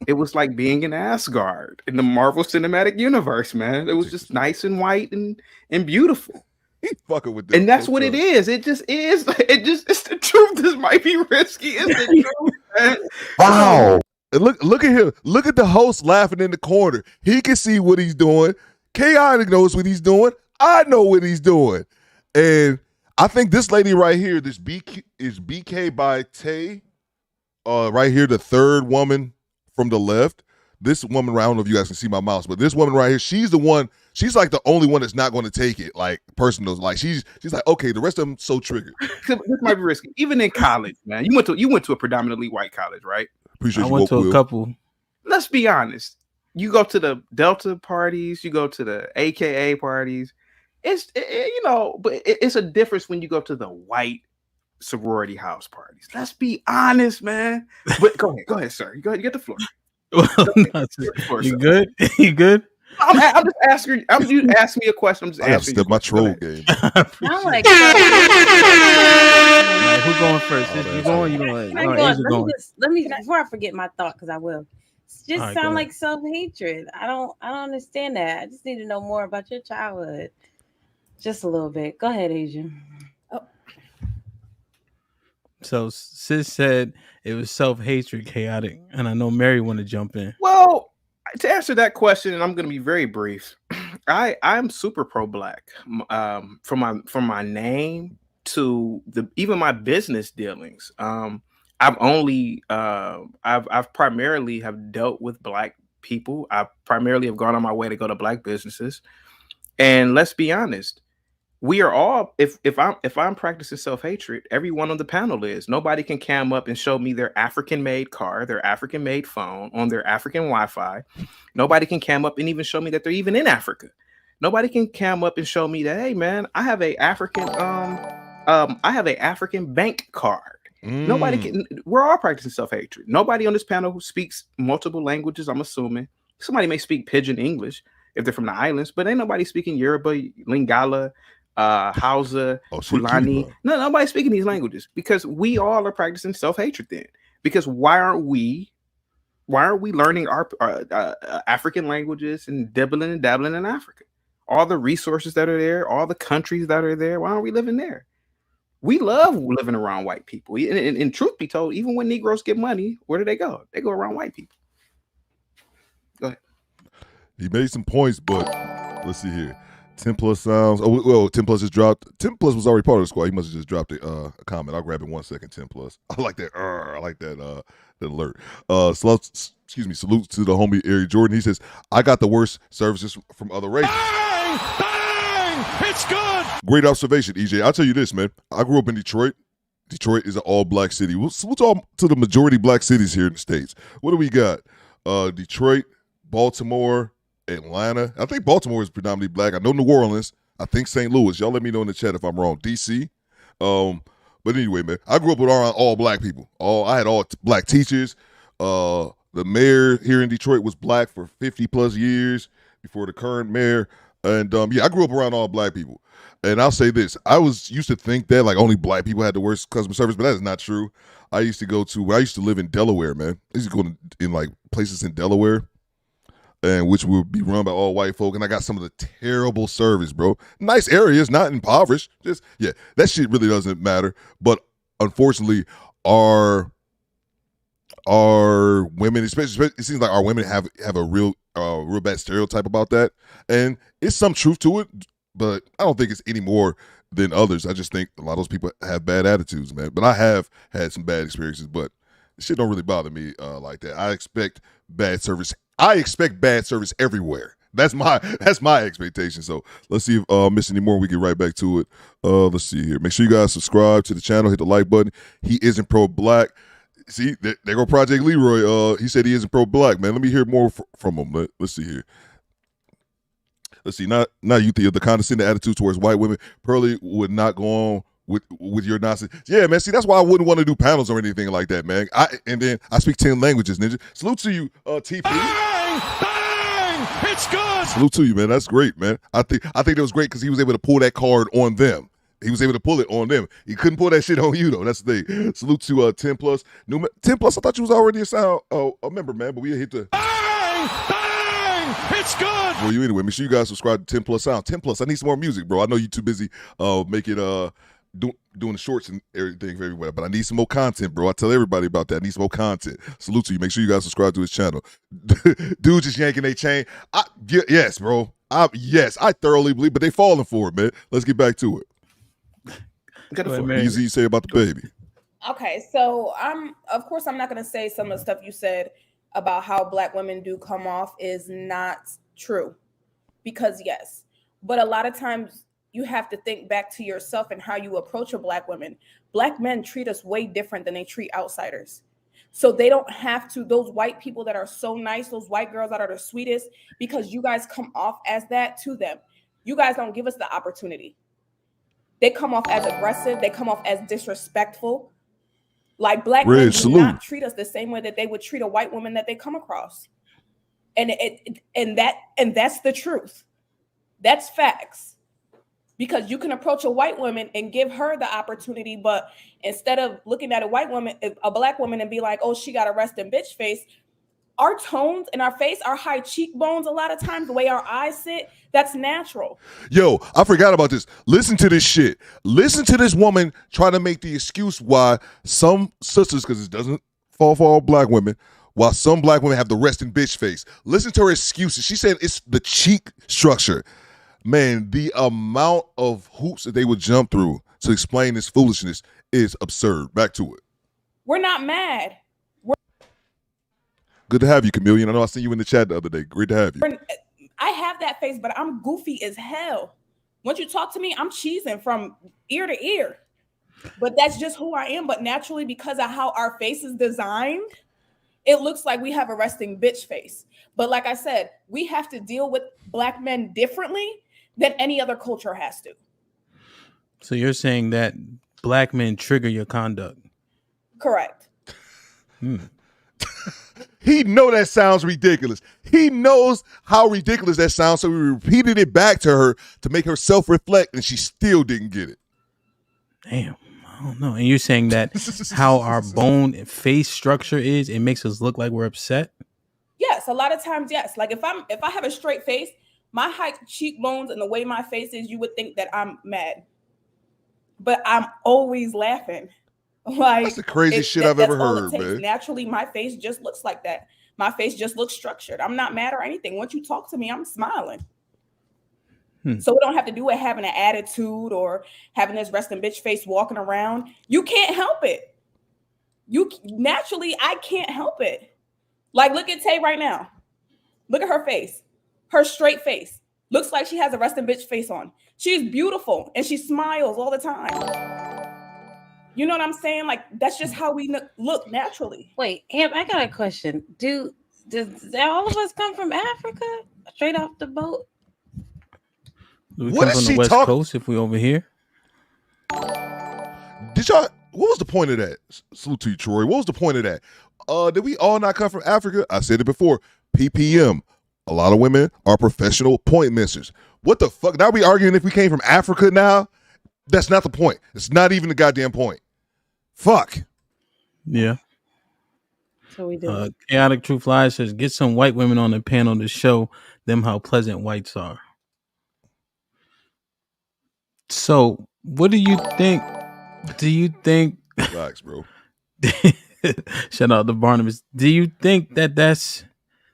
It was like being in Asgard in the Marvel Cinematic Universe, man. It was just nice and white and beautiful. He's fucking with them. And that's what it is. It just is. It's the truth. This might be risky. It's the truth, man. Wow. And look at him. Look at the host laughing in the corner. He can see what he's doing. Chaotic knows what he's doing. I know what he's doing. And I think this lady right here, this BK by Tay, right here, the third woman from the left. This woman, I don't know if you guys can see my mouse, but this woman right here, she's the one. She's like the only one that's not going to take it. Like personal, like she's like, okay, the rest of them so triggered. This might be risky. Even in college, man, you went to a predominantly white college, right? Appreciate I you. went to a couple. Let's be honest. You go to the Delta parties, you go to the AKA parties. It's but it's a difference when you go to the white sorority house parties. Let's be honest, man. But go ahead, sir. You go ahead, get the floor. You good? You good? I'm just asking. You ask me a question. I'm just I gotta asking. step my troll game. I'm like, who going first? You going? You going? Let me before I forget my thought, because I will. Just right, sound like self-hatred. I don't understand that. I just need to know more about your childhood. Just a little bit. Go ahead, Asian. So sis said it was self-hatred, chaotic, and I know Mary want to jump in. Well, to answer that question, and I'm going to be very brief. I'm super pro-black. From my name to even my business dealings. I've primarily have dealt with black people. I primarily have gone on my way to go to black businesses. And let's be honest, we are all, if I'm practicing self-hatred, everyone on the panel is. Nobody can cam up and show me their African-made car, their African-made phone on their African Wi-Fi. Nobody can cam up and even show me that they're even in Africa. Nobody can cam up and show me that, hey man, I have a African bank card. Nobody can. We're all practicing self-hatred. Nobody on this panel who speaks multiple languages, I'm assuming. Somebody may speak Pidgin English if they're from the islands, but ain't nobody speaking Yoruba, Lingala, Hausa, Fulani. No, nobody's speaking these languages, because we all are practicing self-hatred then. Because why aren't we learning our African languages and dibbling and dabbling in Africa? All the resources that are there, all the countries that are there, why aren't we living there? We love living around white people. And truth be told, even when Negroes get money, where do they go? They go around white people. Go ahead. He made some points, but let's see here. 10 Plus sounds. Oh, well, 10 Plus just dropped. 10 Plus was already part of the squad. He must have just dropped a comment. I'll grab it 1 second. 10 Plus. I like that. I like that. That alert. Salute to the homie Ari Jordan. He says, "I got the worst services from other races." Bang! Bang! It's good. Great observation, EJ. I'll tell you this, man. I grew up in Detroit. Detroit is an all-black city. We'll talk to the majority black cities here in the States. What do we got? Detroit, Baltimore, Atlanta. I think Baltimore is predominantly black. I know New Orleans. I think St. Louis. Y'all let me know in the chat if I'm wrong. DC. But anyway, man, I grew up with all black people. I had all black teachers. The mayor here in Detroit was black for 50 plus years before the current mayor. And I grew up around all black people. And I'll say this, I used to think that like only black people had the worst customer service, but that is not true. I used to live in Delaware, man. I used to go in like places in Delaware, and which would be run by all white folk, and I got some of the terrible service, bro. Nice areas, not impoverished. That shit really doesn't matter. But unfortunately, our women, especially it seems like our women have a real bad stereotype about that, and it's some truth to it. But I don't think it's any more than others. I just think a lot of those people have bad attitudes, man. But I have had some bad experiences, but shit don't really bother me like that. I expect bad service everywhere. That's my expectation. So let's see if miss any more. We get right back to it. Let's see here. Make sure you guys subscribe to the channel. Hit the like button. He isn't pro-black. See, there go Project Leroy. He said he isn't pro-black, man. Let me hear more from him. Let's see here. Let's see. Not you, Thea. The condescending attitude towards white women. Pearly would not go on with your nonsense. Yeah, man. See, that's why I wouldn't want to do panels or anything like that, man. And then I speak 10 languages, ninja. Salute to you, TP. Bang! It's good. Salute to you, man. That's great, man. I think it was great because he was able to pull that card on them. He was able to pull it on them. He couldn't pull that shit on you, though. That's the thing. Salute to 10 plus. 10 plus, I thought you was already a member, man, but we hit the... Bang! Bang! It's good. Well, you anyway. Make sure you guys subscribe to 10 plus sound. 10 plus, I need some more music, bro. I know you're too busy making doing the shorts and everything for everywhere, but I need some more content, bro. I tell everybody about that. I need some more content. Salute to you. Make sure you guys subscribe to his channel. Dude just yanking their chain. Yes, bro. I thoroughly believe, but they falling for it, man. Let's get back to it. Easy you say about the baby. Okay, so of course I'm not gonna say some of the stuff you said about how black women do come off is not true, because yes, but a lot of times you have to think back to yourself and how you approach a black woman. Black men treat us way different than they treat outsiders. So they don't have to, those white people that are so nice, those white girls that are the sweetest, because you guys come off as that to them. You guys don't give us the opportunity. They come off as aggressive. They come off as disrespectful. Like black men do not treat us the same way that they would treat a white woman that they come across. And that's the truth. That's facts. Because you can approach a white woman and give her the opportunity, but instead of looking at a white woman, a black woman, and be like, oh, she got a resting bitch face, our tones in our face, our high cheekbones, a lot of times, the way our eyes sit, that's natural. Yo, I forgot about this. Listen to this shit. Listen to this woman trying to make the excuse why some sisters, because it doesn't fall for all black women, while some black women have the resting bitch face. Listen to her excuses. She said it's the cheek structure. Man, the amount of hoops that they would jump through to explain this foolishness is absurd. Back to it. We're not mad. Good to have you, Chameleon. I know I seen you in the chat the other day. Great to have you. I have that face, but I'm goofy as hell. Once you talk to me, I'm cheesing from ear to ear. But that's just who I am. But naturally, because of how our face is designed, it looks like we have a resting bitch face. But like I said, we have to deal with black men differently than any other culture has to. So you're saying that black men trigger your conduct? Correct. He know that sounds ridiculous. He knows how ridiculous that sounds, so he repeated it back to her to make her self-reflect, and she still didn't get it. Damn, I don't know. And you're saying that how our bone and face structure is, it makes us look like we're upset? Yes, a lot of times, yes. Like if I have a straight face, my high cheekbones and the way my face is, you would think that I'm mad. But I'm always laughing. Like that's the craziest shit I've ever heard, man. Naturally, my face just looks like that. My face just looks structured. I'm not mad or anything. Once you talk to me, I'm smiling. So we don't have to do it having an attitude or having this resting bitch face walking around. You can't help it. I can't help it. Like, look at Tay right now. Look at her face. Her straight face. Looks like she has a resting bitch face on. She's beautiful and she smiles all the time. You know what I'm saying? Like, that's just how we look naturally. Wait, Ham, I got a question. Does all of us come from Africa? Straight off the boat? Do we come from the West Coast if we over here? Did y'all? What was the point of that? Salute to you, Troy. What was the point of that? Did we all not come from Africa? I said it before. PPM. A lot of women are professional point missers. What the fuck? Now we arguing if we came from Africa now? That's not the point. It's not even the goddamn point. Fuck. Yeah. So we do. Chaotic Truth Live says, get some white women on the panel to show them how pleasant whites are. So, what do you think? Do you think? Relax, bro. Shout out to Barnabas. Do you think that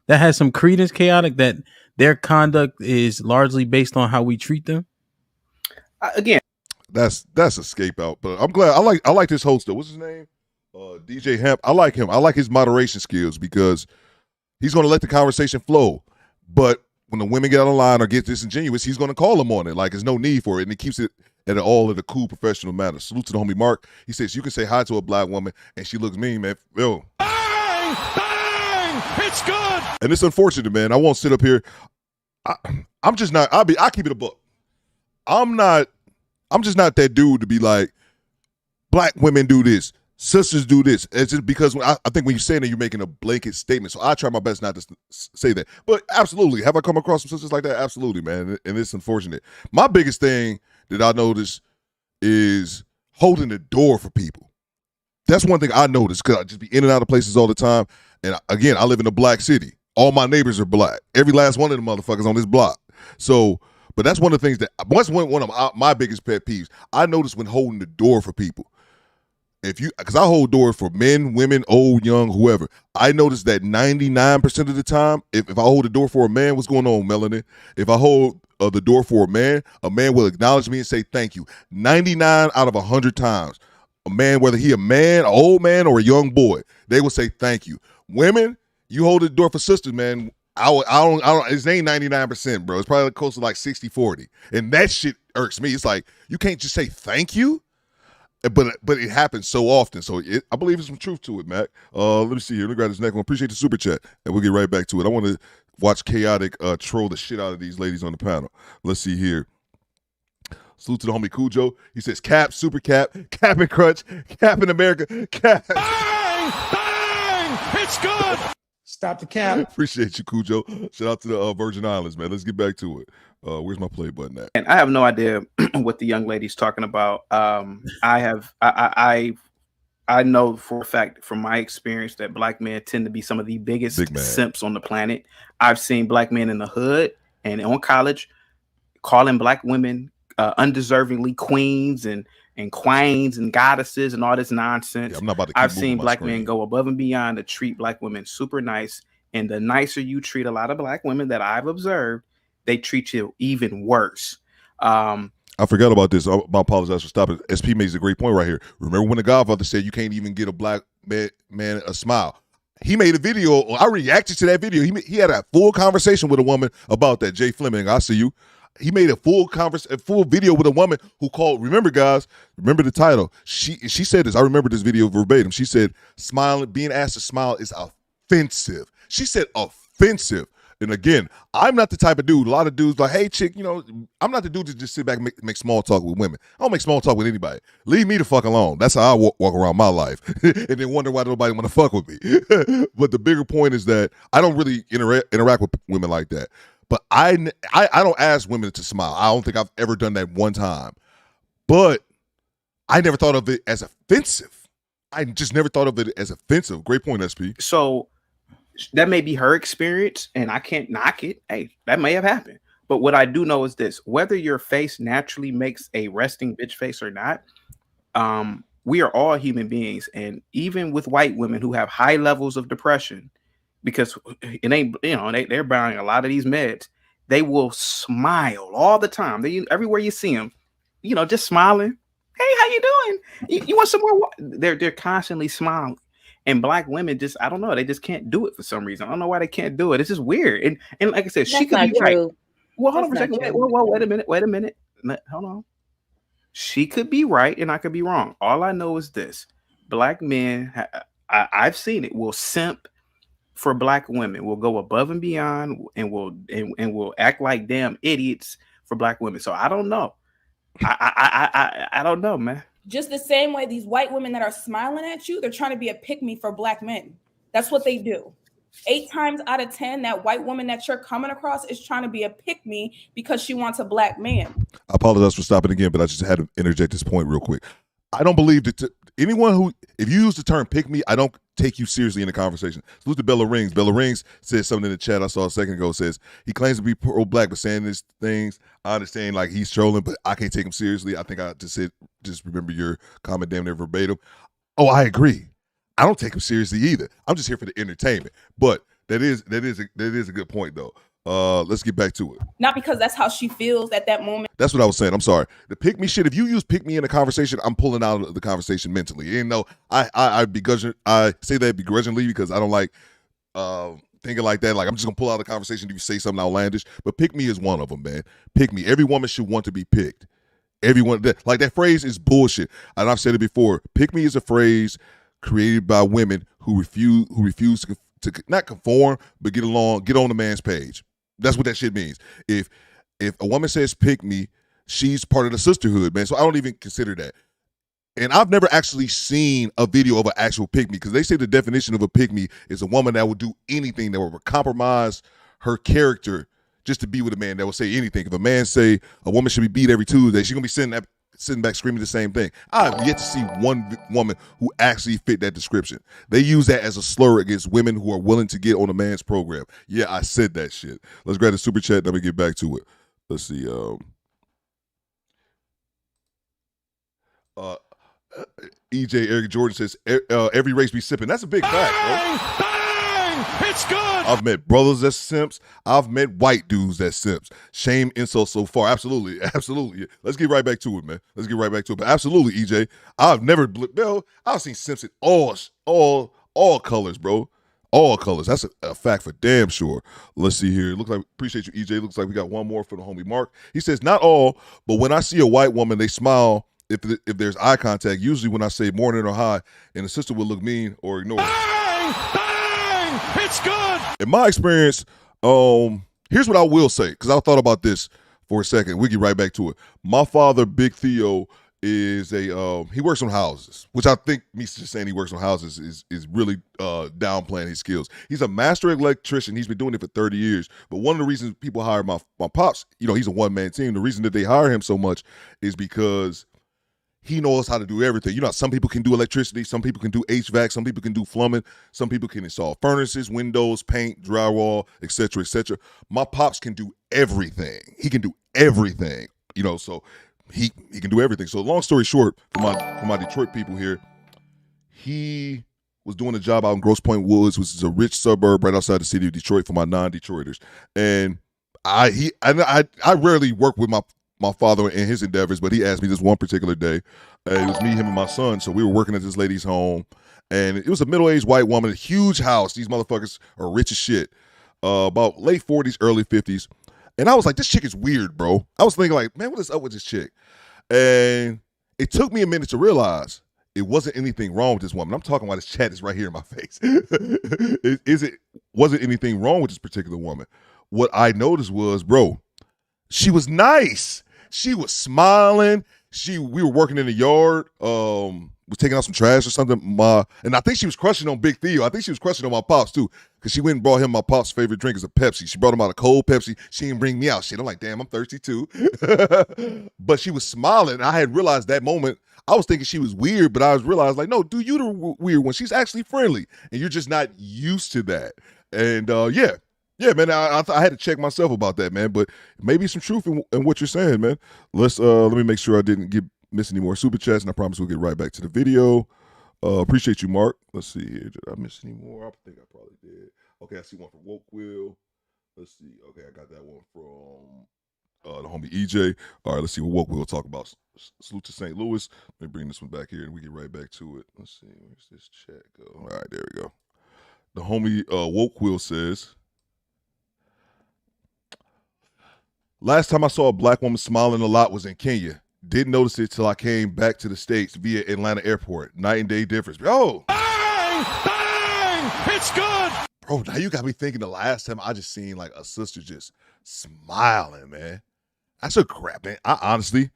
has some credence, Chaotic, that their conduct is largely based on how we treat them? Again, that's a scapegoat. But I'm glad. I like this host though. What's his name? DJ Hemp. I like him. I like his moderation skills because he's going to let the conversation flow. But when the women get out of line or get disingenuous, he's going to call them on it. Like, there's no need for it. And he keeps it at all in a cool, professional manner. Salute to the homie Mark. He says, you can say hi to a black woman and she looks mean, man. Yo. Bang! Bang! It's good! And it's unfortunate, man. I won't sit up here. I'm just not, I keep it a book. I'm just not that dude to be like, black women do this, sisters do this. It's just because I think when you're saying that, you're making a blanket statement. So I try my best not to say that. But absolutely, have I come across some sisters like that? Absolutely, man. And it's unfortunate. My biggest thing that I notice is holding the door for people. That's one thing I notice because I just be in and out of places all the time. And again, I live in a black city. All my neighbors are black. Every last one of them motherfuckers on this block. So, but that's one of the things that, that's one of my biggest pet peeves. I notice when holding the door for people. Because I hold doors for men, women, old, young, whoever. I notice that 99% of the time, if I hold the door for a man, what's going on, Melanie? If I hold the door for a man will acknowledge me and say thank you. 99 out of 100 times, a man, whether he a man, an old man, or a young boy, they will say thank you. Women, you hold the door for sisters, man. I don't. It ain't 99%, bro. It's probably close to like 60-40, and that shit irks me. It's like you can't just say thank you. But it happens so often. So I believe there's some truth to it, Mac. Let me see here. Let me grab this next one. Appreciate the super chat. And we'll get right back to it. I want to watch Chaotic troll the shit out of these ladies on the panel. Let's see here. Salute to the homie Cujo. He says, Cap, Super Cap, Cap and Crutch, Cap in America, Cap. Bang! Bang! It's good! Stop the cap. Appreciate you, Cujo. Shout out to the Virgin Islands, man. Let's get back to it. Where's my play button at? And I have no idea what the young lady's talking about. I know for a fact from my experience that black men tend to be some of the biggest simps on the planet. I've seen black men in the hood and on college calling black women undeservingly queens and queens and goddesses and all this nonsense. Yeah, I'm not about to I've seen black men go above and beyond to treat black women super nice. And the nicer you treat a lot of black women that I've observed, they treat you even worse. I forgot about this. I apologize for stopping. SP makes a great point right here. Remember when the Godfather said you can't even get a black man a smile? He made a video. I reacted to that video. He had a full conversation with a woman about that. Jay Fleming, I see you. He made a full video with a woman who called. Remember, guys. Remember the title. She said this. I remember this video verbatim. She said, being asked to smile is offensive. She said offensive. And again, I'm not the type of dude. A lot of dudes like, hey, chick, I'm not the dude to just sit back and make small talk with women. I don't make small talk with anybody. Leave me the fuck alone. That's how I walk around my life. And then wonder why nobody want to fuck with me. But the bigger point is that I don't really interact with women like that. But I don't ask women to smile. I don't think I've ever done that one time. But I never thought of it as offensive. I just never thought of it as offensive. Great point, SP. So that may be her experience, and I can't knock it. Hey, that may have happened. But what I do know is this: whether your face naturally makes a resting bitch face or not, we are all human beings. And even with white women who have high levels of depression, because it ain't, they're buying a lot of these meds, they will smile all the time. Everywhere you see them, just smiling. Hey, how you doing? You want some more? They're constantly smiling. And black women just, I don't know, they just can't do it for some reason. I don't know why they can't do it. It's just weird. And like I said, she could be right. Well, hold on for a second. Wait a minute. Hold on. She could be right and I could be wrong. All I know is this: black men, I've seen it, will simp for black women, will go above and beyond and will act like damn idiots for black women. So I don't know. I don't know, man. Just the same way these white women that are smiling at you, they're trying to be a pick-me for black men. That's what they do. 8 times out of 10, that white woman that you're coming across is trying to be a pick-me because she wants a black man. I apologize for stopping again, but I just had to interject this point real quick. I don't believe that anyone who, if you use the term pick me, I don't take you seriously in the conversation. Salute to Bella Rings. Bella Rings says something in the chat I saw a second ago. Says he claims to be pro-black, but saying these things, I understand like he's trolling, but I can't take him seriously. I think I just remember your comment damn near verbatim. Oh, I agree. I don't take him seriously either. I'm just here for the entertainment. But that is a good point though. Let's get back to it. Not because that's how she feels at that moment. That's what I was saying. I'm sorry. The pick me shit. If you use pick me in a conversation, I'm pulling out of the conversation mentally. I say that begrudgingly because I don't like thinking like that. Like, I'm just gonna pull out a conversation if you say something outlandish. But pick me is one of them, man. Pick me. Every woman should want to be picked. Everyone that phrase is bullshit. And I've said it before. Pick me is a phrase created by women who refuse to not conform, but get along, get on the man's page. That's what that shit means. If a woman says pick me, she's part of the sisterhood, man. So I don't even consider that. And I've never actually seen a video of an actual pick me, because they say the definition of a pick me is a woman that will do anything that will compromise her character just to be with a man that will say anything. If a man say a woman should be beat every Tuesday, she's gonna be sitting back screaming the same thing. I've yet to see one woman who actually fit that description. They use that as a slur against women who are willing to get on a man's program. Yeah, I said that shit. Let's grab the super chat. Let me get back to it. Let's see. EJ Eric Jordan says every race be sipping. That's a big fact, bro. It's good. I've met brothers that's simps. I've met white dudes that's simps. Shame insult so far. Absolutely. Absolutely. Let's get right back to it, man. Let's get right back to it. But absolutely, EJ, I've seen simps in all colors, bro. All colors. That's a fact for damn sure. Let's see here. Looks like, appreciate you, EJ. Looks like we got one more for the homie Mark. He says, not all, but when I see a white woman, they smile if there's eye contact. Usually when I say morning or hi, and the sister will look mean or ignore it. Bang! It's good. In my experience, here's what I will say, because I thought about this for a second. We get right back to it. My father, Big Theo, is he works on houses, which I think me just saying he works on houses is really downplaying his skills. He's a master electrician. He's been doing it for 30 years. But one of the reasons people hire my pops, he's a one-man team. The reason that they hire him so much is because he knows how to do everything. Some people can do electricity, some people can do HVAC, some people can do plumbing, some people can install furnaces, windows, paint, drywall, etc., etc. My pops can do everything. He can do everything. So he can do everything. So long story short, for my Detroit people here, he was doing a job out in Grosse Pointe Woods, which is a rich suburb right outside the city of Detroit for my non-Detroiters. And I rarely work with my father in his endeavors, but he asked me this one particular day. It was me, him, and my son. So we were working at this lady's home, and it was a middle-aged white woman, a huge house. These motherfuckers are rich as shit. About late 40s, early 50s. And I was like, this chick is weird, bro. I was thinking like, man, what is up with this chick? And it took me a minute to realize it wasn't anything wrong with this woman. I'm talking about this chat is right here in my face. Wasn't anything wrong with this particular woman. What I noticed was, bro, she was nice. She was smiling. We were working in the yard, was taking out some trash or something. And I think she was crushing on Big Theo. I think she was crushing on my pops too, because she went and brought him my pops' favorite drink is a Pepsi. She brought him out a cold Pepsi. She didn't bring me out shit. I'm like, damn, I'm thirsty too. But she was smiling. I had realized that moment. I was thinking she was weird, but I realized like, no, dude, you the weird one. She's actually friendly, and you're just not used to that. And yeah, man, I had to check myself about that, man. But maybe some truth in what you're saying, man. Let me make sure I didn't miss any more super chats, and I promise we'll get right back to the video. Appreciate you, Mark. Let's see here. Did I miss any more? I think I probably did. Okay, I see one from Woke Will. Let's see. Okay, I got that one from the homie EJ. All right, let's see what Woke Will talk about. Salute to St. Louis. Let me bring this one back here, and we get right back to it. Let's see. Where's this chat go? All right, there we go. The homie Woke Will says, last time I saw a black woman smiling a lot was in Kenya. Didn't notice it till I came back to the States via Atlanta airport. Night and day difference. Oh! Bang! Bang! It's good! Bro, now you got me thinking the last time I just seen like a sister just smiling, man. That's a crap, man. I honestly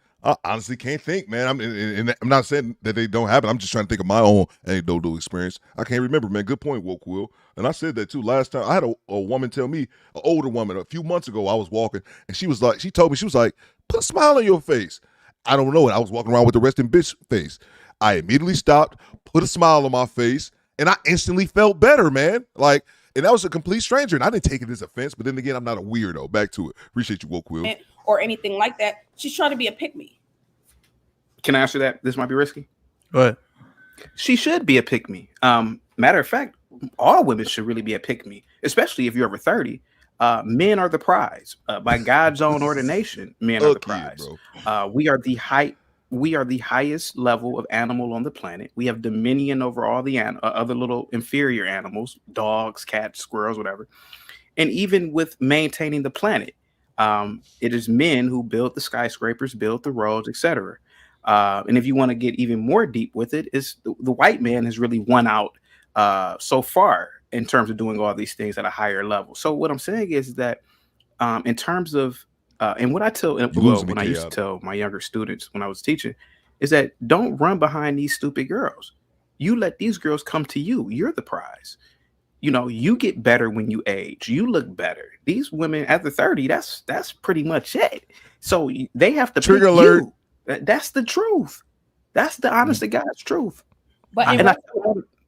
can't think, man. I'm not saying that they don't happen. I'm just trying to think of my own anecdotal experience. I can't remember, man. Good point, Woke Will. And I said that too last time. I had a woman tell me, an older woman, a few months ago, I was walking, and she told me, she was like, put a smile on your face. I don't know it. I was walking around with the resting bitch face. I immediately stopped, put a smile on my face, and I instantly felt better, man. Like, and that was a complete stranger, and I didn't take it as offense, but then again, I'm not a weirdo. Back to it. Appreciate you, Woke Will. Or anything like that. She's trying to be a pick-me. Can I answer that? This might be risky. Go ahead. She should be a pick-me. Matter of fact, all women should really be a pick-me, especially if you're over 30. Men are the prize. By God's own ordination, men are the prize. We are the height we are the highest level of animal on the planet. We have dominion over all the other little inferior animals, dogs, cats, squirrels, whatever. And even with maintaining the planet, it is men who build the skyscrapers, build the roads, etc. And if you want to get even more deep with it, is the white man has really won out so far in terms of doing all these things at a higher level. So what I'm saying is that in terms of and what I tell when I used to tell my younger students when I was teaching is that don't run behind these stupid girls. You let these girls come to you. You're the prize. You know, you get better when you age. You look better. These women after 30, that's pretty much it. So they have to Trigger pick alert. you. That's the truth. That's the honest to God's truth. But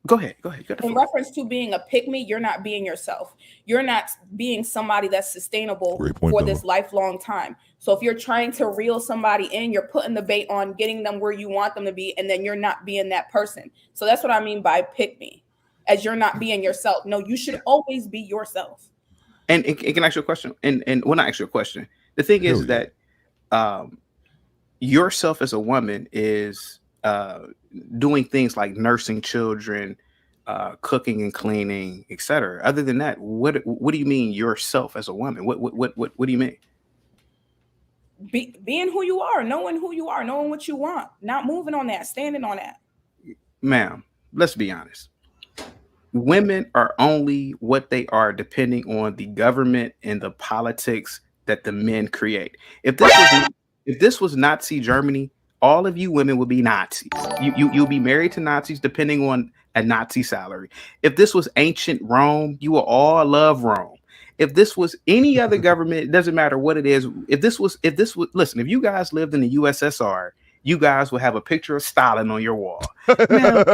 Go ahead. You got the in floor. reference to being a pick-me, you're not being yourself. You're not being somebody that's sustainable for this lifelong time. So if you're trying to reel somebody in, you're putting the bait on getting them where you want them to be, and then you're not being that person. So that's what I mean by pick-me, as you're not being yourself. No, you should always be yourself. And it can ask you a question. And well, not ask you a question. The thing is that yourself as a woman is doing things like nursing children, cooking and cleaning, etc. Other than that, what do you mean yourself as a woman? What do you mean? Being who you are, knowing who you are, knowing what you want, not moving on that, standing on that. Ma'am, let's be honest. Women are only what they are depending on the government and the politics that the men create. If this was Nazi Germany, all of you women would be Nazis. You'll be married to Nazis depending on a Nazi salary. If this was ancient Rome, you will all love Rome. If this was any other government, it doesn't matter what it is. If this was, listen, if you guys lived in the USSR, you guys will have a picture of Stalin on your wall. Now,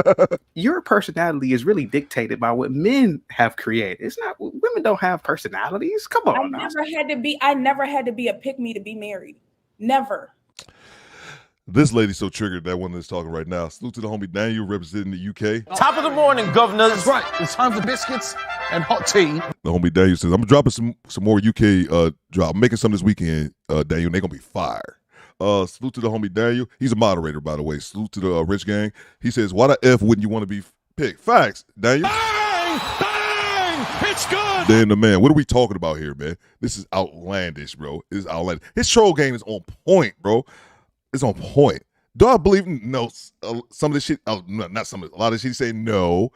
your personality is really dictated by what men have created. It's not, women don't have personalities. Come on. I never had to be a pick-me to be married. Never. This lady's so triggered that one that's talking right now. Salute to the homie Daniel representing the UK. Top of the morning, governor. That's right. It's time for biscuits and hot tea. The homie Daniel says, I'm dropping some more UK drop. I'm making some this weekend, Daniel, and they're going to be fire. Salute to the homie Daniel. He's a moderator, by the way. Salute to the Rich Gang. He says, why the F wouldn't you want to be picked? Facts, Daniel. Bang! Bang! It's good! Dan the man. What are we talking about here, man? This is outlandish, bro. This is outlandish. His troll game is on point, bro. It's on point. Do I believe him? No. Some of the shit, not some of it. A lot of shit he's saying no.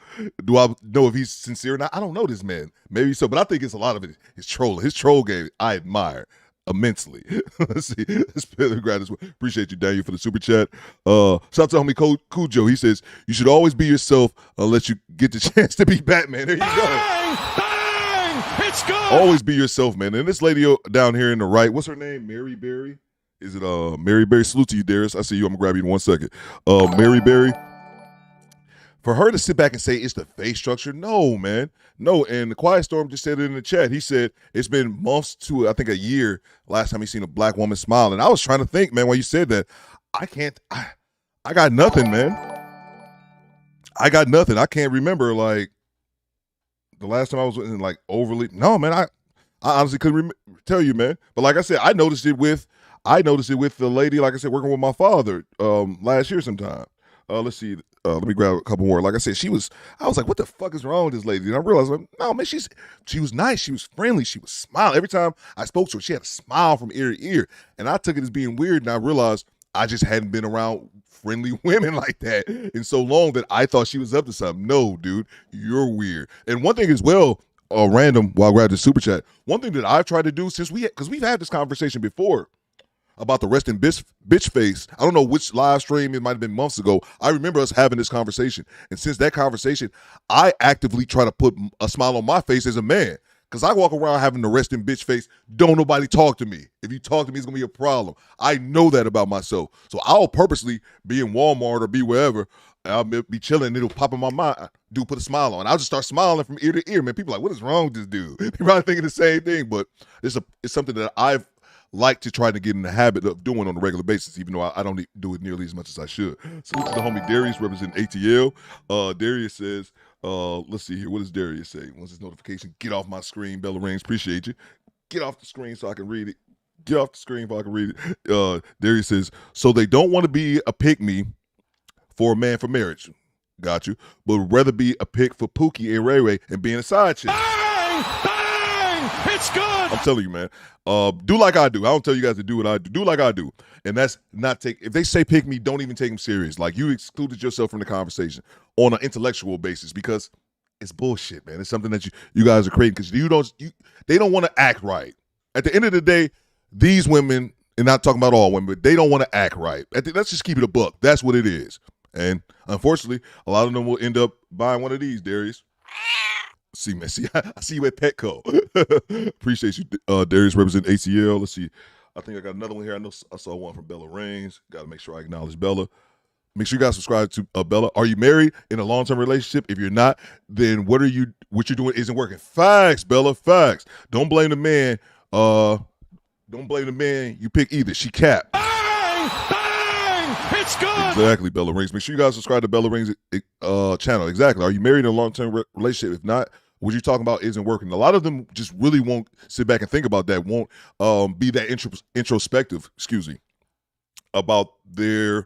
Do I know if he's sincere or not? I don't know this man. Maybe so, but I think it's a lot of it. His troll game, I admire immensely. Let's see. Let's grab this one. Appreciate you, Daniel, for the super chat. Shout out to homie Cujo. He says, you should always be yourself unless you get the chance to be Batman. There you go. Bang! It's good! Always be yourself, man. And this lady down here in the right, what's her name? Mary Berry? Is it Mary Berry? Salute to you, Darius. I see you. I'm gonna grab you in 1 second. Mary Berry. For her to sit back and say it's the face structure, no, man. No, and the Quiet Storm just said it in the chat. He said it's been months to, I think, a year last time he seen a black woman smile. And I was trying to think, man, while you said that, I got nothing, man. I got nothing. I can't remember, like, the last time I was in, like, overly. No, man, I honestly couldn't tell you, man. But like I said, I noticed it with the lady, like I said, working with my father last year sometime. Let's see. Let me grab a couple more. Like I said, I was like, what the fuck is wrong with this lady? And I realized, like, no, man, she was nice. She was friendly. She was smiling. Every time I spoke to her, she had a smile from ear to ear. And I took it as being weird. And I realized I just hadn't been around friendly women like that in so long that I thought she was up to something. No, dude, you're weird. And one thing as well, random, while I grabbed the super chat, one thing that I've tried to do because we've had this conversation before, about the resting bitch face. I don't know which live stream, it might have been months ago. I remember us having this conversation. And since that conversation, I actively try to put a smile on my face as a man. Because I walk around having the resting bitch face. Don't nobody talk to me. If you talk to me, it's going to be a problem. I know that about myself. So I'll purposely be in Walmart or be wherever. I'll be chilling and it'll pop in my mind. Dude, put a smile on. I'll just start smiling from ear to ear, man. People are like, what is wrong with this dude? They're probably thinking the same thing. But it's something that I've like to try to get in the habit of doing on a regular basis, even though I don't do it nearly as much as I should. Salute to the homie Darius representing ATL. Darius says, let's see here. What does Darius say? Once his notification, get off my screen, bell rings. Appreciate you. Get off the screen so I can read it. Get off the screen if I can read it. Darius says, so they don't want to be a pick-me for a man for marriage. Got you. But would rather be a pick for Pookie and Ray Ray and being a side chick. Bang! Bang! It's good. I'm telling you, man. Do like I do. I don't tell you guys to do what I do. Do like I do. And that's not take. If they say pick me, don't even take them serious. Like, you excluded yourself from the conversation on an intellectual basis because it's bullshit, man. It's something that you guys are creating because they don't want to act right. At the end of the day, these women, and not talking about all women, but they don't want to act right. Let's just keep it a buck. That's what it is. And unfortunately, a lot of them will end up buying one of these, Darius. See, man. See, I see you at Petco. Appreciate you, Darius, represent ACL. Let's see. I think I got another one here. I know I saw one from Bella Reigns. Got to make sure I acknowledge Bella. Make sure you guys subscribe to Bella. Are you married in a long-term relationship? If you're not, then what you're doing isn't working. Facts, Bella. Facts. Don't blame the man. Don't blame the man you pick either. She capped. Bang! Bang! It's good. Exactly, Bella Rings. Make sure you guys subscribe to Bella Rings channel. Exactly. Are you married in a long-term relationship? If not, what you're talking about isn't working. A lot of them just really won't sit back and think about that. Won't be that introspective. Excuse me, about their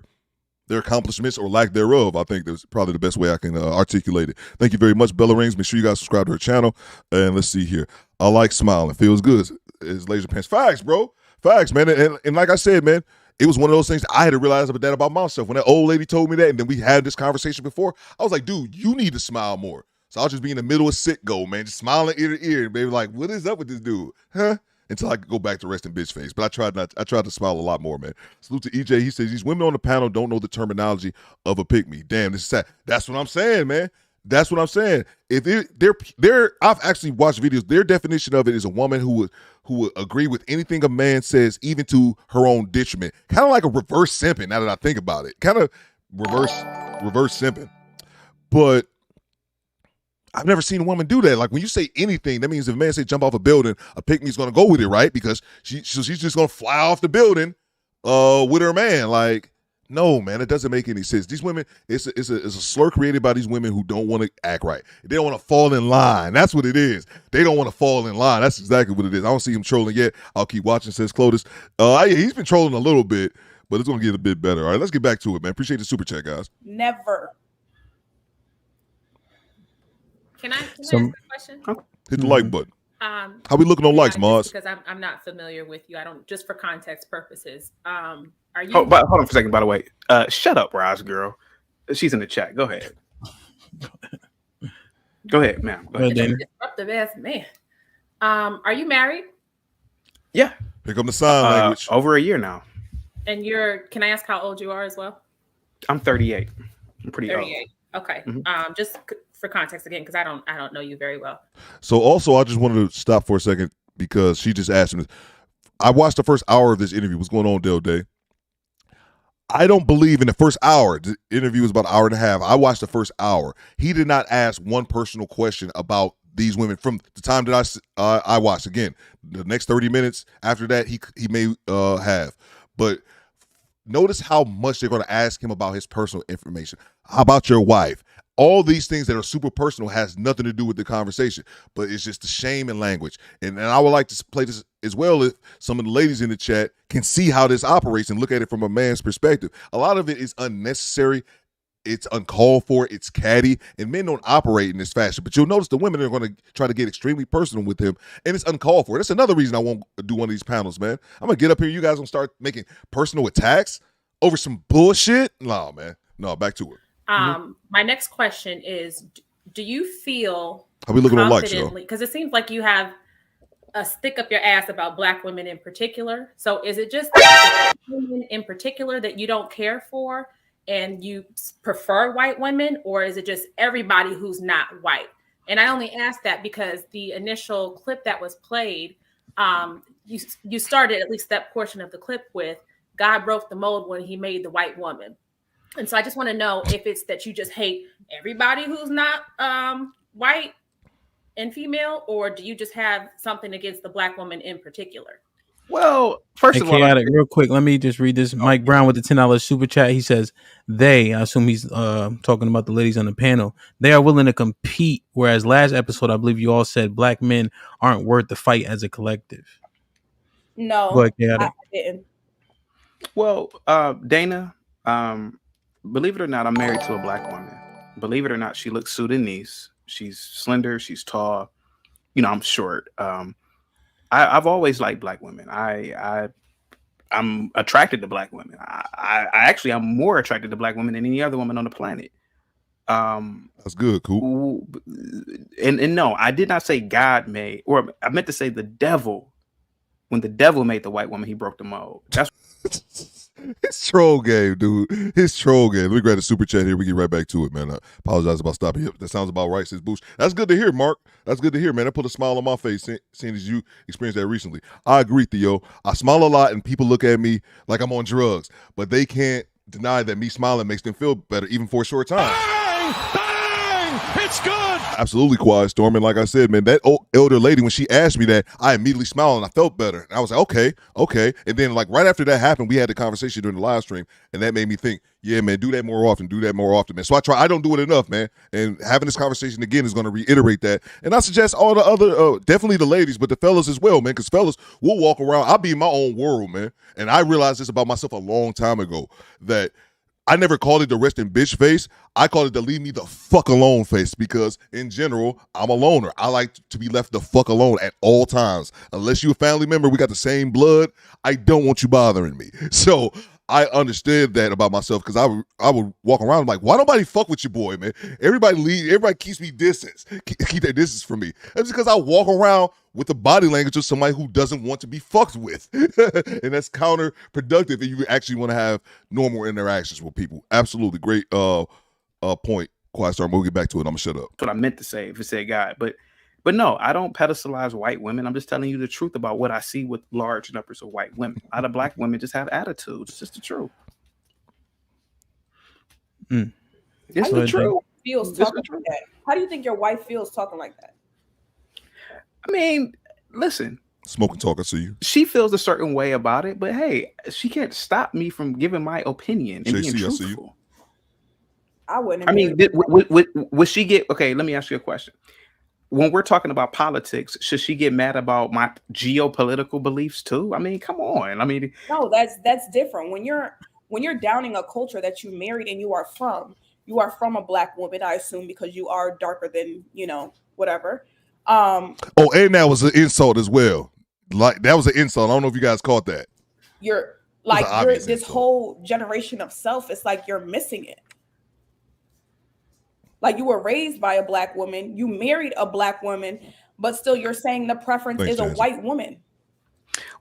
accomplishments or lack thereof. I think that's probably the best way I can articulate it. Thank you very much, Bella Rings. Make sure you guys subscribe to her channel. And let's see here. I like smiling. Feels good. It's laser pants. Facts, bro. Facts, man. And like I said, man, it was one of those things I had to realize about myself. When that old lady told me that, and then we had this conversation before, I was like, dude, you need to smile more. So I'll just be in the middle of sitgo, man, just smiling ear to ear. And baby, like, what is up with this dude? Huh? Until I could go back to resting bitch face. But I tried to smile a lot more, man. Salute to EJ. He says, these women on the panel don't know the terminology of a pick-me. Damn, this is sad. That's what I'm saying, man. That's what I'm saying. If I've actually watched videos. Their definition of it is a woman who would agree with anything a man says, even to her own detriment. Kind of like a reverse simping, now that I think about it. Kind of reverse simping. But I've never seen a woman do that. Like, when you say anything, that means if a man say jump off a building, a pick-me's going to go with it, right? Because she's just going to fly off the building with her man. Like, no, man, it doesn't make any sense. These women, it's a slur created by these women who don't want to act right. They don't want to fall in line. That's what it is. They don't want to fall in line. That's exactly what it is. I don't see him trolling yet. I'll keep watching, says Clotus. He's been trolling a little bit, but it's going to get a bit better. All right, let's get back to it, man. Appreciate the super chat, guys. Never. Can I ask a question? Hit the like button. How we looking on likes, Moz? Because I'm not familiar with you. I don't, just for context purposes. Are you? Hold on for a second, by the way. Shut up, Roz girl. She's in the chat. Go ahead. Go ahead, ma'am. Go ahead. Disruptive ass man. Are you married? Yeah. Pick up the sign language. Over a year now. And can I ask how old you are as well? I'm 38. I'm pretty 38. old. Okay. Mm-hmm. Just for context again, because I don't know you very well. So also, I just wanted to stop for a second because she just asked me. I watched the first hour of this interview. What's going on, Del Day? I don't believe in the first hour. The interview was about an hour and a half. I watched the first hour. He did not ask one personal question about these women from the time that I watched. Again, the next 30 minutes after that, he may have. But notice how much they're going to ask him about his personal information. How about your wife? All these things that are super personal has nothing to do with the conversation, but it's just the shame and language. And I would like to play this as well if some of the ladies in the chat can see how this operates and look at it from a man's perspective. A lot of it is unnecessary. It's uncalled for. It's catty. And men don't operate in this fashion. But you'll notice the women are going to try to get extremely personal with him, and it's uncalled for. That's another reason I won't do one of these panels, man. I'm going to get up here. You guys going to start making personal attacks over some bullshit? No, man. No, back to it. My next question is, do you feel how we looking on likes, yo? Because it seems like you have a stick up your ass about Black women in particular. So is it just women in particular that you don't care for and you prefer white women, or is it just everybody who's not white? And I only ask that because the initial clip that was played, you started at least that portion of the clip with God broke the mold when he made the white woman. And so I just want to know if it's that you just hate everybody who's not white and female, or do you just have something against the Black woman in particular? Well, first of all, chaotic, real quick, let me just read this. Mike Brown with the $10 super chat. He says, I assume he's talking about the ladies on the panel, they are willing to compete, whereas last episode, I believe you all said Black men aren't worth the fight as a collective. No, Go ahead, Chaotic. I didn't. Well, Dana, believe it or not, I'm married to a black woman. Believe it or not, she looks Sudanese. She's slender. She's tall. You know, I'm short. I've always liked black women. I'm attracted to black women. I actually I'm more attracted to black women than any other woman on the planet. That's good, cool. And no, I did not say God made, or I meant to say the devil. When the devil made the white woman, he broke the mold. That's His troll game, dude. His troll game. Let me grab the super chat here. We get right back to it, man. I apologize about stopping you. That sounds about right, says Boosh. That's good to hear, Mark. That's good to hear, man. That put a smile on my face, seeing as you experienced that recently. I agree, Theo. I smile a lot, and people look at me like I'm on drugs, but they can't deny that me smiling makes them feel better, even for a short time. It's good. Absolutely, Quiet Storm. And like I said, man, that old elder lady, when she asked me that, I immediately smiled and I felt better. And I was like, okay. And then like right after that happened, we had the conversation during the live stream, and that made me think, yeah, man, do that more often, man. So I don't do it enough, man. And having this conversation again is going to reiterate that. And I suggest all the other, definitely the ladies, but the fellas as well, man, because fellas, we'll walk around. I'll be in my own world, man. And I realized this about myself a long time ago, that I never called it the rest in bitch face. I called it the leave me the fuck alone face, because in general, I'm a loner. I like to be left the fuck alone at all times. Unless you're a family member, we got the same blood, I don't want you bothering me. So I understood that about myself, because I would walk around like, why nobody fuck with your boy, man? Everybody keeps me distance. Keep their distance from me. That's because I walk around with the body language of somebody who doesn't want to be fucked with. And that's counterproductive if you actually want to have normal interactions with people. Absolutely. Great point. Quiet Storm, we'll get back to it. I'm going to shut up. what I meant to say if it said God. But no, I don't pedestalize white women. I'm just telling you the truth about what I see with large numbers of white women. A lot of black women just have attitudes. It's just the truth. It's the truth. Feels talking like that. How do you think your wife feels talking like that? I mean, listen. Smoking talk, I see you. She feels a certain way about it, but hey, she can't stop me from giving my opinion and being JC, truthful. I see you. I wouldn't. I mean, would she get, okay, let me ask you a question. When we're talking about politics, should she get mad about my geopolitical beliefs too? I mean, come on. I mean, no, that's different. When you're downing a culture that you married and you are from a black woman, I assume, because you are darker than, whatever. And that was an insult as well. Like, that was an insult. I don't know if you guys caught that. You're this whole generation of self. It's like you're missing it. Like, you were raised by a black woman, you married a black woman, but still you're saying the preference is a white woman.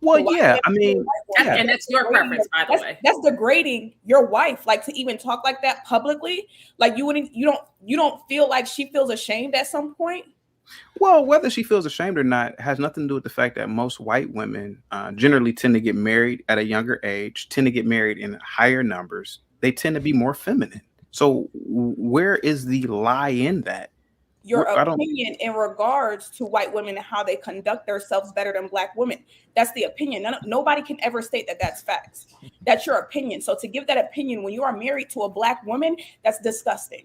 Well, yeah, I mean, and that's your preference, by the way. That's degrading your wife, like, to even talk like that publicly. Like, you don't feel like she feels ashamed at some point? Well, whether she feels ashamed or not has nothing to do with the fact that most white women generally tend to get married at a younger age, tend to get married in higher numbers. They tend to be more feminine. So where is the lie in that? Your opinion in regards to white women and how they conduct themselves better than black women. That's the opinion. Nobody can ever state that that's facts. That's your opinion. So to give that opinion when you are married to a black woman, that's disgusting.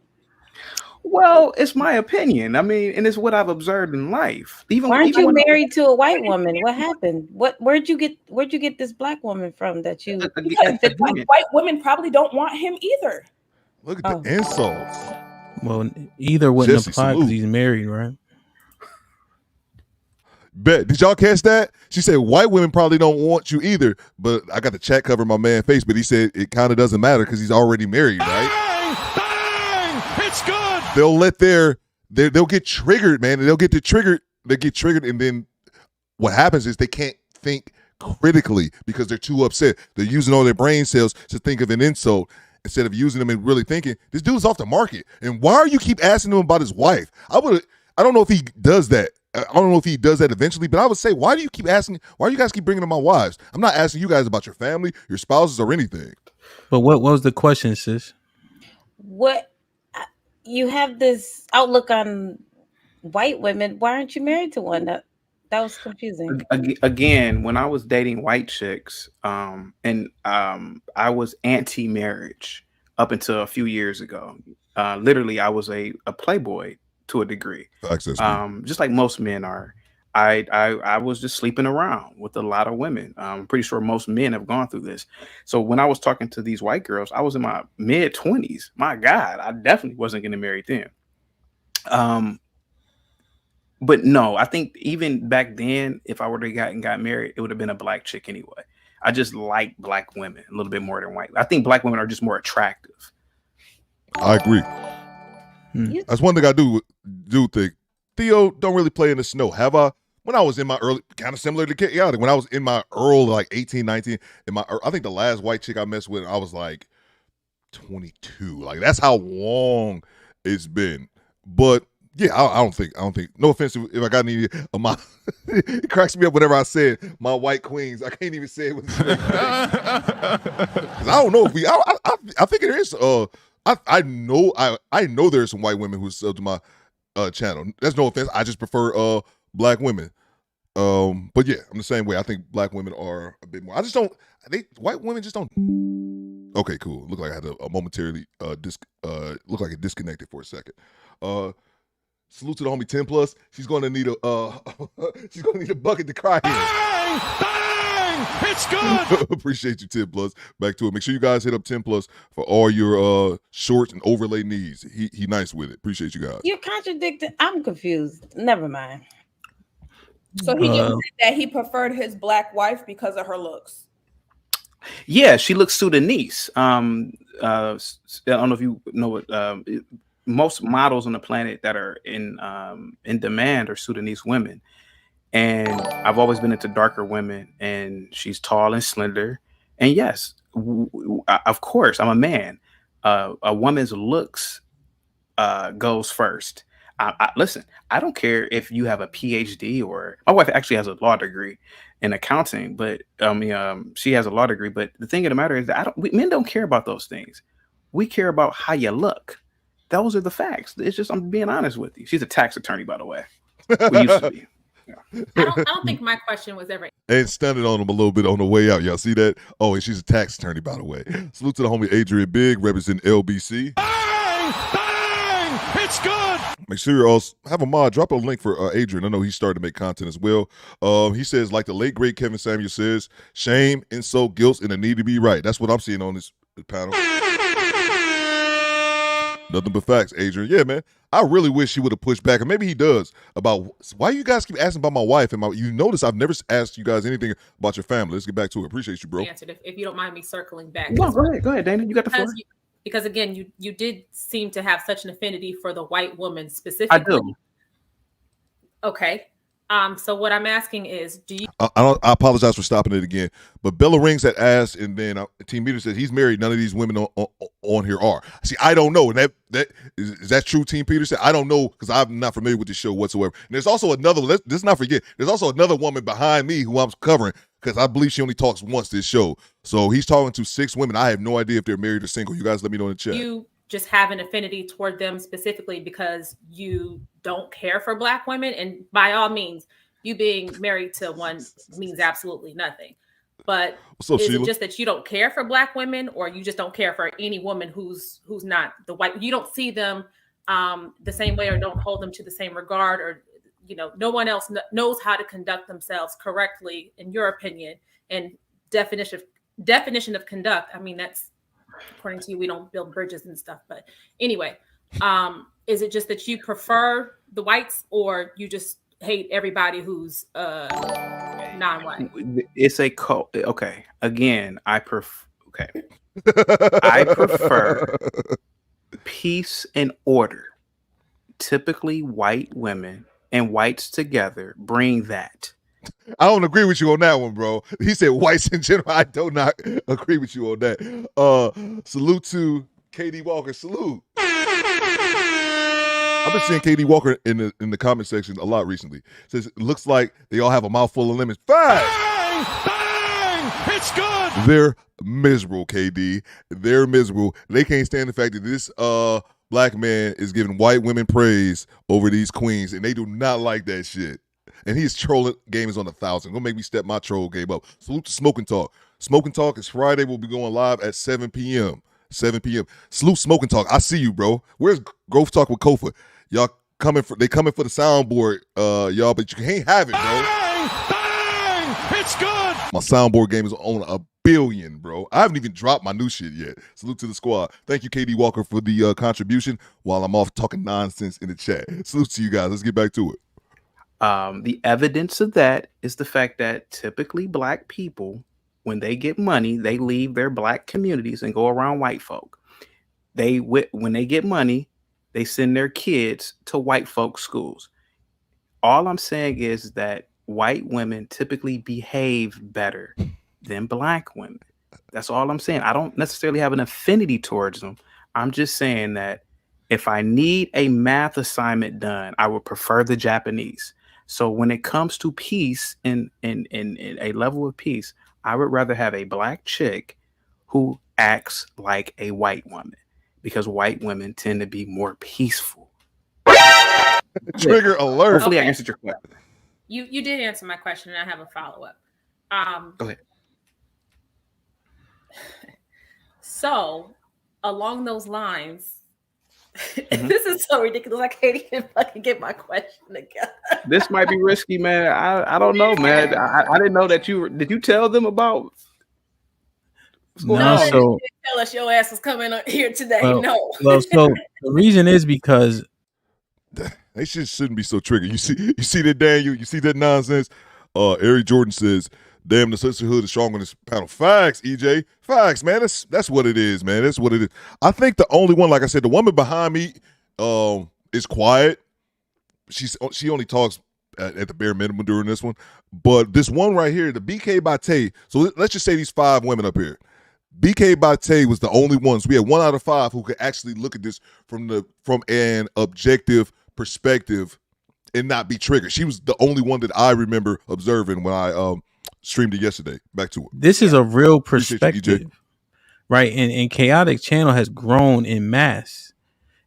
Well, it's my opinion. I mean, and it's what I've observed in life. Why aren't you married to a white woman? What happened? Where'd you get this black woman from that you? Because white women probably don't want him either. Look at the insults. Well, either wouldn't Jesse, apply because salute. he's married, right? Bet. Did y'all catch that? She said white women probably don't want you either, but I got the chat covering my man's face, but he said it kind of doesn't matter because he's already married, right? Bang! It's good. They'll get triggered, man. They get triggered, and then what happens is they can't think critically because they're too upset. They're using all their brain cells to think of an insult instead of using them and really thinking, this dude's off the market. And why are you keep asking him about his wife? I don't know if he does that. I don't know if he does that eventually, but I would say, why do you guys keep bringing up my wives? I'm not asking you guys about your family, your spouses, or anything. But what was the question, sis? What you have this outlook on white women? Why aren't you married to one? That was confusing. Again, when I was dating white chicks, and I was anti-marriage up until a few years ago. Literally, I was a playboy to a degree, just like most men are. I was just sleeping around with a lot of women. I'm pretty sure most men have gone through this. So when I was talking to these white girls, I was in my mid-20s. My God, I definitely wasn't getting married then. But no, I think even back then, if I would have got married, it would have been a black chick anyway. I just like black women a little bit more than white. I think black women are just more attractive. I agree. That's one thing I do think. Theo don't really play in the snow. Have I? When I was in my early, kind of similar to Chaotic, when I was in my early, like 18, 19, I think the last white chick I messed with, I was like 22. Like, that's how long it's been. But yeah, I don't think, no offense if I got any of my, it cracks me up whenever I said my white queens. I can't even say it with straight face. 'Cause I don't know if I think there is, I know there's some white women who sub to my channel. There's no offense. I just prefer black women. But yeah, I'm the same way. I think black women are a bit more. White women just don't. Okay, cool. Look like I had a momentarily look like it disconnected for a second. Salute to the homie 10 Plus. She's gonna need a bucket to cry in. Bang! It's good. Appreciate you, 10 Plus. Back to it. Make sure you guys hit up 10 Plus for all your shorts and overlay needs. He nice with it. Appreciate you guys. You're contradicting. I'm confused. Never mind. So he just said that he preferred his black wife because of her looks. Yeah, she looks Sudanese. I don't know if you know what. Most models on the planet that are in demand are Sudanese women, and I've always been into darker women. And she's tall and slender. And yes, of course, I'm a man. A woman's looks goes first. Listen, I don't care if you have a PhD or my wife actually has a law degree in accounting, but she has a law degree. But the thing of the matter is that men don't care about those things. We care about how you look. Those are the facts. It's just, I'm being honest with you. She's a tax attorney, by the way. We used to be. I don't think my question was ever. And stunted on him a little bit on the way out. Y'all see that? Oh, and she's a tax attorney, by the way. Salute to the homie Adrian Big, representing LBC. Bang! Bang! It's good. Make sure you also have a mod. Drop a link for Adrian. I know he's starting to make content as well. He says, like the late, great Kevin Samuel says, shame, insult, guilt, and the need to be right. That's what I'm seeing on this panel. Nothing but facts, Adrian. Yeah, man. I really wish he would have pushed back, and maybe he does, about why you guys keep asking about my wife. And you notice I've never asked you guys anything about your family. Let's get back to it. Appreciate you, bro. Answered if you don't mind me circling back. No, go ahead, Dana. You got the floor. Because again, you did seem to have such an affinity for the white woman specifically. I do. Okay. So what I'm asking is, do you? I apologize for stopping it again, but Bella Rings had asked, and then Team Meter said he's married. None of these women on here are. See, I don't know, and that is that true. Team Peter said I don't know because I'm not familiar with the show whatsoever. And there's also another. Let's not forget. There's also another woman behind me who I'm covering because I believe she only talks once this show. So he's talking to 6 women. I have no idea if they're married or single. You guys let me know in the chat. You just have an affinity toward them specifically because you don't care for black women, and by all means. You being married to one means absolutely nothing. But What's up, is Sheila? it just that you don't care for black women, or you just don't care for any woman who's not the white? You don't see them the same way, or don't hold them to the same regard, or no one else knows how to conduct themselves correctly, in your opinion. And definition of conduct. I mean, that's according to you. We don't build bridges and stuff. But anyway, is it just that you prefer the whites, or you just hate everybody who's non-white? It's a okay. Again, I prefer peace and order. Typically, white women and whites together bring that. I don't agree with you on that one, bro. He said whites in general. I do not agree with you on that. Salute to KD Walker. Salute. I've been seeing KD Walker in the comment section a lot recently. Says it looks like they all have a mouthful of lemons. Bang! Bang! It's good. They're miserable, KD. They're miserable. They can't stand the fact that this black man is giving white women praise over these queens, and they do not like that shit. And his trolling game is on 1,000. Gonna make me step my troll game up. Salute to Smoking Talk. Smoking Talk is Friday. We'll be going live at 7 p.m. 7 p.m. Salute Smoking Talk. I see you, bro. Where's Growth Talk with Kofa? Y'all coming for the soundboard, y'all, but you can't have it, bro. Bang! It's good. My soundboard game is on 1 billion, bro. I haven't even dropped my new shit yet. Salute to the squad. Thank you, KD Walker, for the contribution while I'm off talking nonsense in the chat. Salute to you guys. Let's get back to it. The evidence of that is the fact that typically black people, when they get money, they leave their black communities and go around white folk. When they get money, they send their kids to white folk schools. All I'm saying is that white women typically behave better than black women. That's all I'm saying. I don't necessarily have an affinity towards them. I'm just saying that if I need a math assignment done, I would prefer the Japanese. So when it comes to peace in a level of peace, I would rather have a black chick who acts like a white woman, because white women tend to be more peaceful. Trigger alert. Hopefully I answered your question. You did answer my question, and I have a follow-up. Go ahead. So along those lines, this is so ridiculous. I can't even fucking get my question together. This might be risky, man. I don't know, man. I didn't know that did you tell them about No, so you didn't tell us your ass was coming on here today. No. Well, so the reason is because they shouldn't be so triggered. You see that, Daniel? You see that nonsense? Eric Jordan says, "Damn, the sisterhood is strong on this panel." Facts, EJ. Facts, man. That's what it is, man. That's what it is. I think the only one, like I said, the woman behind me is quiet. She only talks at the bare minimum during this one. But this one right here, the BK Bate. So let's just say these 5 women up here. BK Bate was the only ones. We had 1 out of 5 who could actually look at this from an objective perspective and not be triggered. She was the only one that I remember observing when I streamed it yesterday. Back to it. This is a real Appreciate perspective, you, EJ. right? And Chaotic Channel has grown in mass,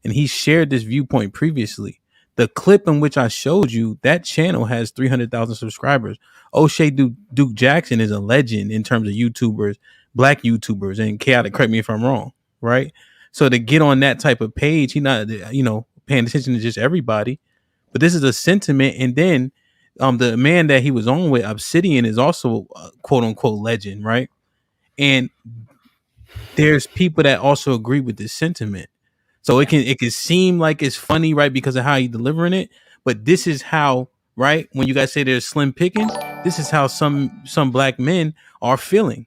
and he shared this viewpoint previously. The clip in which I showed you, that channel has 300,000 subscribers. O'Shea Duke Jackson is a legend in terms of YouTubers, black YouTubers, and Chaotic, correct me if I'm wrong, right? So to get on that type of page, he's not, paying attention to just everybody, but this is a sentiment. And then the man that he was on with, Obsidian, is also a quote unquote legend, right? And there's people that also agree with this sentiment. So it can seem like it's funny, right, because of how he's delivering it. But this is how, right, when you guys say there's slim picking, this is how some black men are feeling.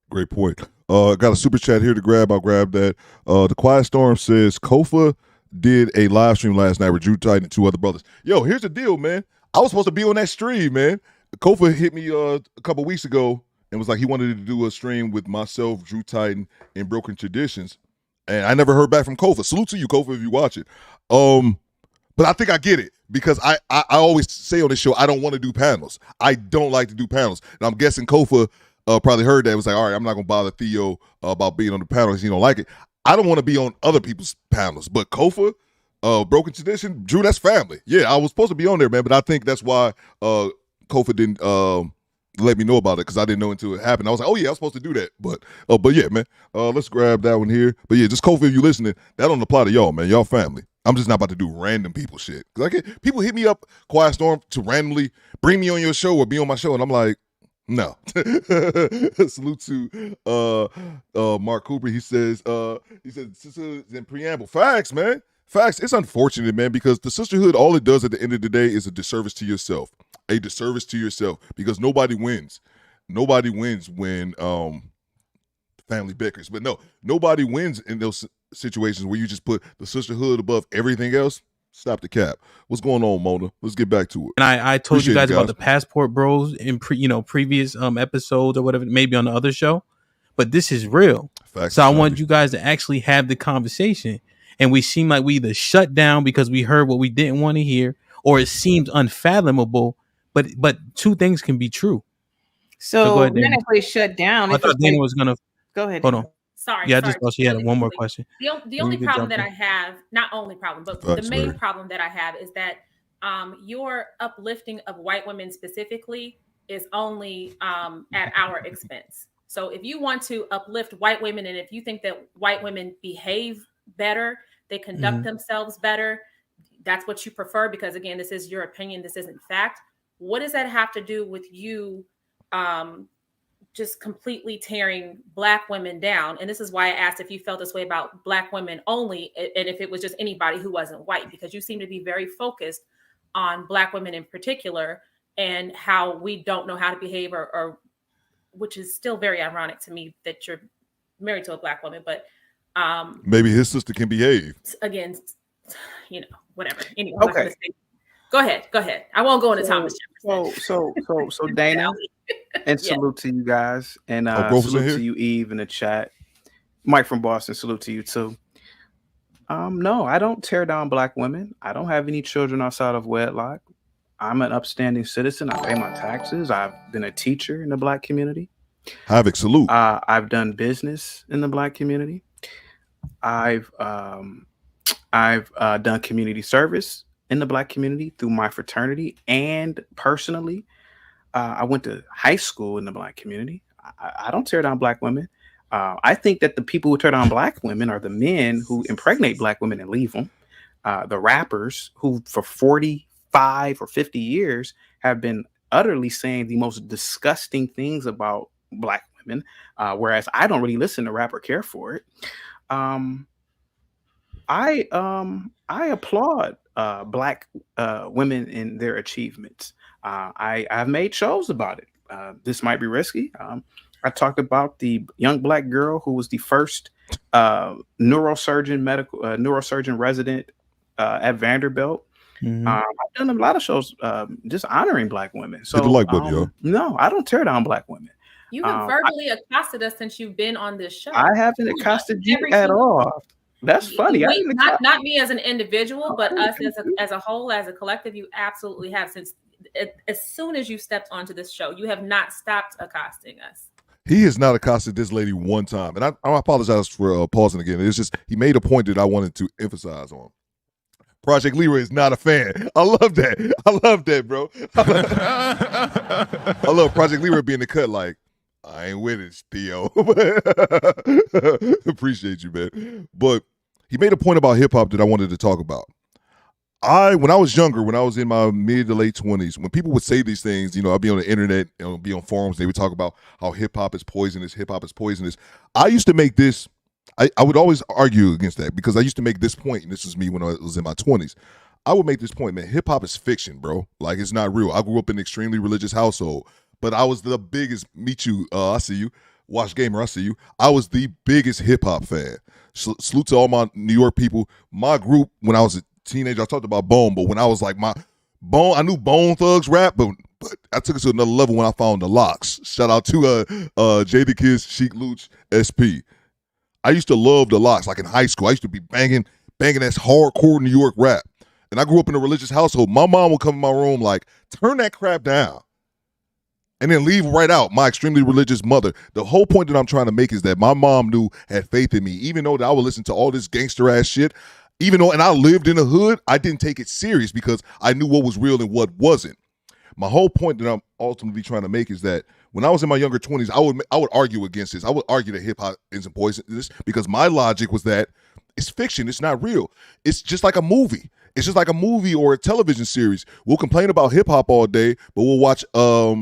Great point. Got a super chat here to grab. I'll grab that. The Quiet Storm says Kofa did a live stream last night with Drew Titan and 2 other brothers. Yo, here's the deal, man. I was supposed to be on that stream, man. Kofa hit me a couple weeks ago and was like he wanted to do a stream with myself, Drew Titan, and Broken Traditions. And I never heard back from Kofa. Salute to you, Kofa, if you watch it. But I think I get it, because I always say on this show, I don't want to do panels. I don't like to do panels. And I'm guessing Kofa probably heard that. It was like, all right, I'm not going to bother Theo about being on the panel because he don't like it. I don't want to be on other people's panels. But Kofa, Broken Tradition, Drew, that's family. Yeah, I was supposed to be on there, man. But I think that's why Kofa didn't let me know about it, because I didn't know until it happened. I was like, oh yeah, I was supposed to do that. But yeah, man, let's grab that one here. But yeah, just Kofi, if you listening, that don't apply to y'all, man. Y'all family. I'm just not about to do random people shit. Cause I get people hit me up, Quiet Storm, to randomly bring me on your show or be on my show, and I'm like, no. Salute to Mark Cooper. He says sisters in preamble. Facts, man. Facts. It's unfortunate, man, because the sisterhood, all it does at the end of the day is a disservice to yourself. A disservice to yourself, because nobody wins. Nobody wins when family bickers. But no, nobody wins in those situations where you just put the sisterhood above everything else. Stop the cap. What's going on, Mona? Let's get back to it. And I told you guys about the Passport Bros in previous episodes or whatever, maybe on the other show. But this is real. Facts. So I want you guys to actually have the conversation. And we seem like we either shut down because we heard what we didn't want to hear, or it seems unfathomable. But 2 things can be true. So go ahead, we're not going to shut down. I thought Dana was gonna go ahead. Hold on. Sorry. Yeah, I just thought she had one more question. The only problem that I have, not only problem, but the main problem that I have is that your uplifting of white women specifically is only at our expense. So if you want to uplift white women, and if you think that white women behave better, they conduct themselves better, that's what you prefer, because again, this is your opinion, this isn't fact. What does that have to do with you just completely tearing Black women down? And this is why I asked if you felt this way about Black women only, and if it was just anybody who wasn't white, because you seem to be very focused on Black women in particular and how we don't know how to behave, or which is still very ironic to me that you're married to a Black woman, but maybe his sister can behave. Again, whatever. Anyway, okay. Go ahead. I won't go into Thomas Jefferson. So Dana, and salute to you guys, and salute to you, Eve, in the chat. Mike from Boston, salute to you too. No, I don't tear down Black women. I don't have any children outside of wedlock. I'm an upstanding citizen. I pay my taxes. I've been a teacher in the Black community. Havoc, salute. I've done business in the Black community. I've done community service in the Black community through my fraternity, and personally, I went to high school in the Black community. I don't tear down Black women. I think that the people who tear down Black women are the men who impregnate Black women and leave them. The rappers who for 45 or 50 years have been utterly saying the most disgusting things about Black women, whereas I don't really listen to rap or care for it. I applaud Black women in their achievements. I've made shows about it. This might be risky. I talked about the young Black girl who was the first neurosurgeon resident at Vanderbilt. Mm-hmm. I've done a lot of shows just honoring Black women. So no, I don't tear down Black women. You have verbally accosted us since you've been on this show. I haven't accosted you at all. That's funny. Not me as an individual, but us as a whole, as a collective, you absolutely have. Since as soon as you stepped onto this show, you have not stopped accosting us. He has not accosted this lady one time. And I apologize for pausing again. It's just he made a point that I wanted to emphasize on. Project Leroy is not a fan. I love that. I love that, bro. I love Project Leroy being the cut like, I ain't with it, Theo. Appreciate you, man. But he made a point about hip hop that I wanted to talk about. When I was younger, when I was in my mid to late 20s, when people would say these things, I'd be on the internet, be on forums, they would talk about how hip hop is poisonous, I used to make this, I would always argue against that because I used to make this point, and this was me when I was in my 20s. I would make this point, man, hip hop is fiction, bro. Like, it's not real. I grew up in an extremely religious household, but I was the biggest, I see you, Watch Gamer, I see you. I was the biggest hip hop fan. Salute to all my New York people. My group, when I was a teenager, I talked about Bone, but when I was like I knew Bone Thugs rap, but I took it to another level when I found the Locks. Shout out to Jada Kiss, Sheik Luch, SP. I used to love the Locks, like in high school. I used to be banging that hardcore New York rap. And I grew up in a religious household. My mom would come in my room like, turn that crap down. And then leave right out. My extremely religious mother. The whole point that I'm trying to make is that my mom had faith in me. Even though that I would listen to all this gangster ass shit, and I lived in the hood, I didn't take it serious because I knew what was real and what wasn't. My whole point that I'm ultimately trying to make is that when I was in my younger 20s, I would argue against this. I would argue that hip hop isn't poisonous because my logic was that it's fiction. It's not real. It's just like a movie. It's just like a movie or a television series. We'll complain about hip hop all day, but we'll watch a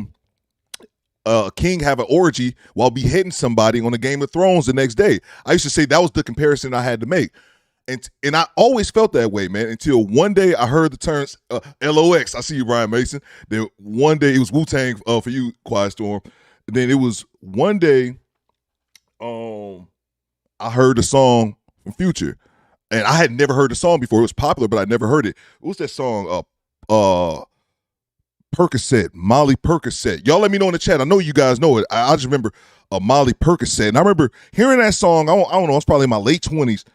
king have an orgy while beheading somebody on a Game of Thrones the next day. I used to say that was the comparison I had to make. And I always felt that way, man, until one day I heard the terms LOX. I see you, Brian Mason. Then one day it was Wu-Tang for you, Quiet Storm. And then it was one day I heard the song from Future. And I had never heard the song before. It was popular, but I never heard it. What was that song? Percocet, Molly Percocet. Y'all let me know in the chat. I know you guys know it. I just remember Molly Percocet. And I remember hearing that song, I don't know, it's probably in my late 20s.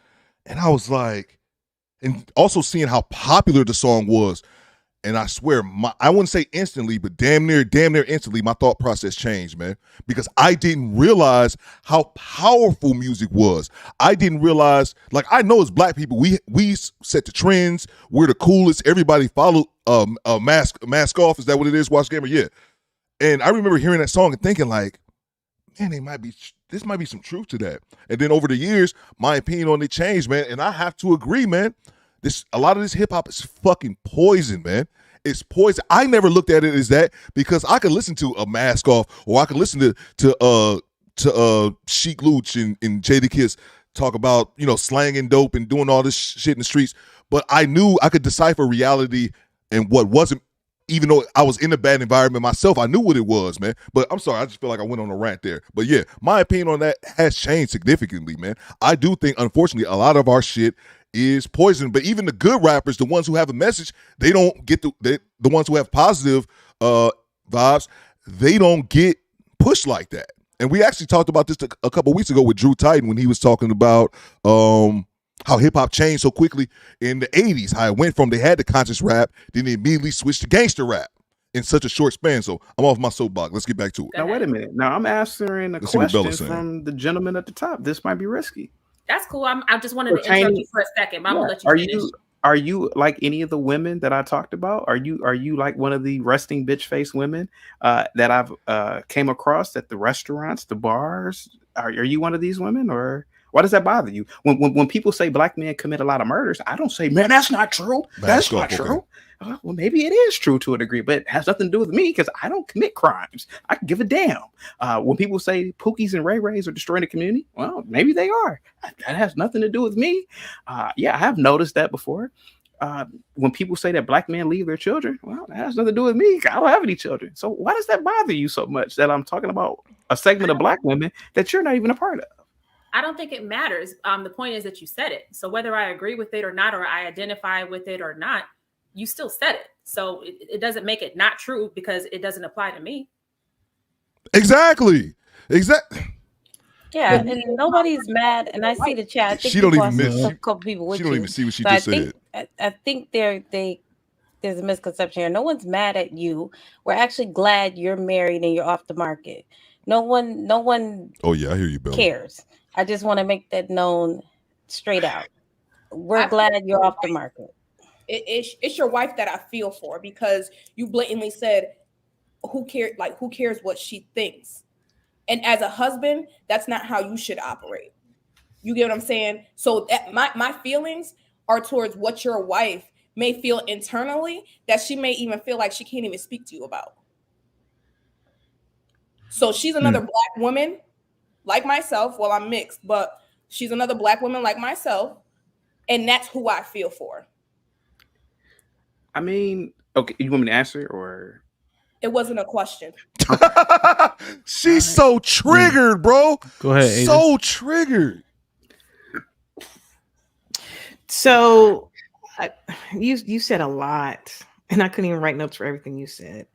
And I was like, and also seeing how popular the song was. And I swear, I wouldn't say instantly, but damn near instantly, my thought process changed, man. Because I didn't realize how powerful music was. I didn't realize, like, I know as black people, we set the trends. We're the coolest. Everybody follow mask off. Is that what it is, Watch Gamer? Yeah. And I remember hearing that song and thinking, like, man, this might be some truth to that. And then over the years, my opinion on it changed, man. And I have to agree, man. A lot of this hip hop is fucking poison, man. It's poison. I never looked at it as that because I could listen to a Mask Off, or I could listen to Sheik Luch and Jada Kiss talk about, you know, slanging dope and doing all this shit in the streets. But I knew I could decipher reality and what wasn't. Even though I was in a bad environment myself, I knew what it was, man. But I'm sorry, I just feel like I went on a rant there. But yeah, my opinion on that has changed significantly, man. I do think, unfortunately, a lot of our shit is poison. But even the good rappers, the ones who have a message, they don't get the ones who have positive vibes, they don't get pushed like that. And we actually talked about this a couple weeks ago with Drew Titan when he was talking about how hip-hop changed so quickly in the 80s, how it went from they had the conscious rap, then they immediately switched to gangster rap in such a short span. So I'm off my soapbox. Let's get back to it. Now, wait a minute. Now, I'm answering a question from the gentleman at the top. This might be risky. That's cool. I just wanted to interrupt you for a second. But I'm gonna let you finish. Are you like any of the women that I talked about? Are you like one of the resting bitch face women that I've came across at the restaurants, the bars? Are you one of these women, or why does that bother you? When people say black men commit a lot of murders, I don't say, man, that's not true. That's not true. Well, maybe it is true to a degree, but it has nothing to do with me because I don't commit crimes. I can give a damn. When people say Pookies and Ray Rays are destroying the community, well, maybe they are. That has nothing to do with me. Yeah, I have noticed that before. When people say that black men leave their children, well, that has nothing to do with me. I don't have any children. So why does that bother you so much that I'm talking about a segment of black women that you're not even a part of? I don't think it matters. The point is that you said it. So whether I agree with it or not, or I identify with it or not, you still said it. So it doesn't make it not true because it doesn't apply to me. Exactly. Yeah, and nobody's mad. And I see the chat. I think she don't even miss. a couple people with she don't you. even see what she So just said. I think there's a misconception here. No one's mad at you. We're actually glad you're married and you're off the market. No one. Oh yeah, I hear you, Bill. Cares. I just want to make that known straight out. We're glad you're off the market. It's your wife that I feel for because you blatantly said, who cares? Like, who cares what she thinks? And as a husband, that's not how you should operate. You get what I'm saying? So my feelings are towards what your wife may feel internally that she may even feel like she can't even speak to you about. So she's another black woman like myself. Well, I'm mixed, but she's another black woman like myself. And that's who I feel for. I mean, okay, you want me to answer or? It wasn't a question. She's so triggered, bro. Go ahead, Aiden. So triggered. So you said a lot, and I couldn't even write notes for everything you said.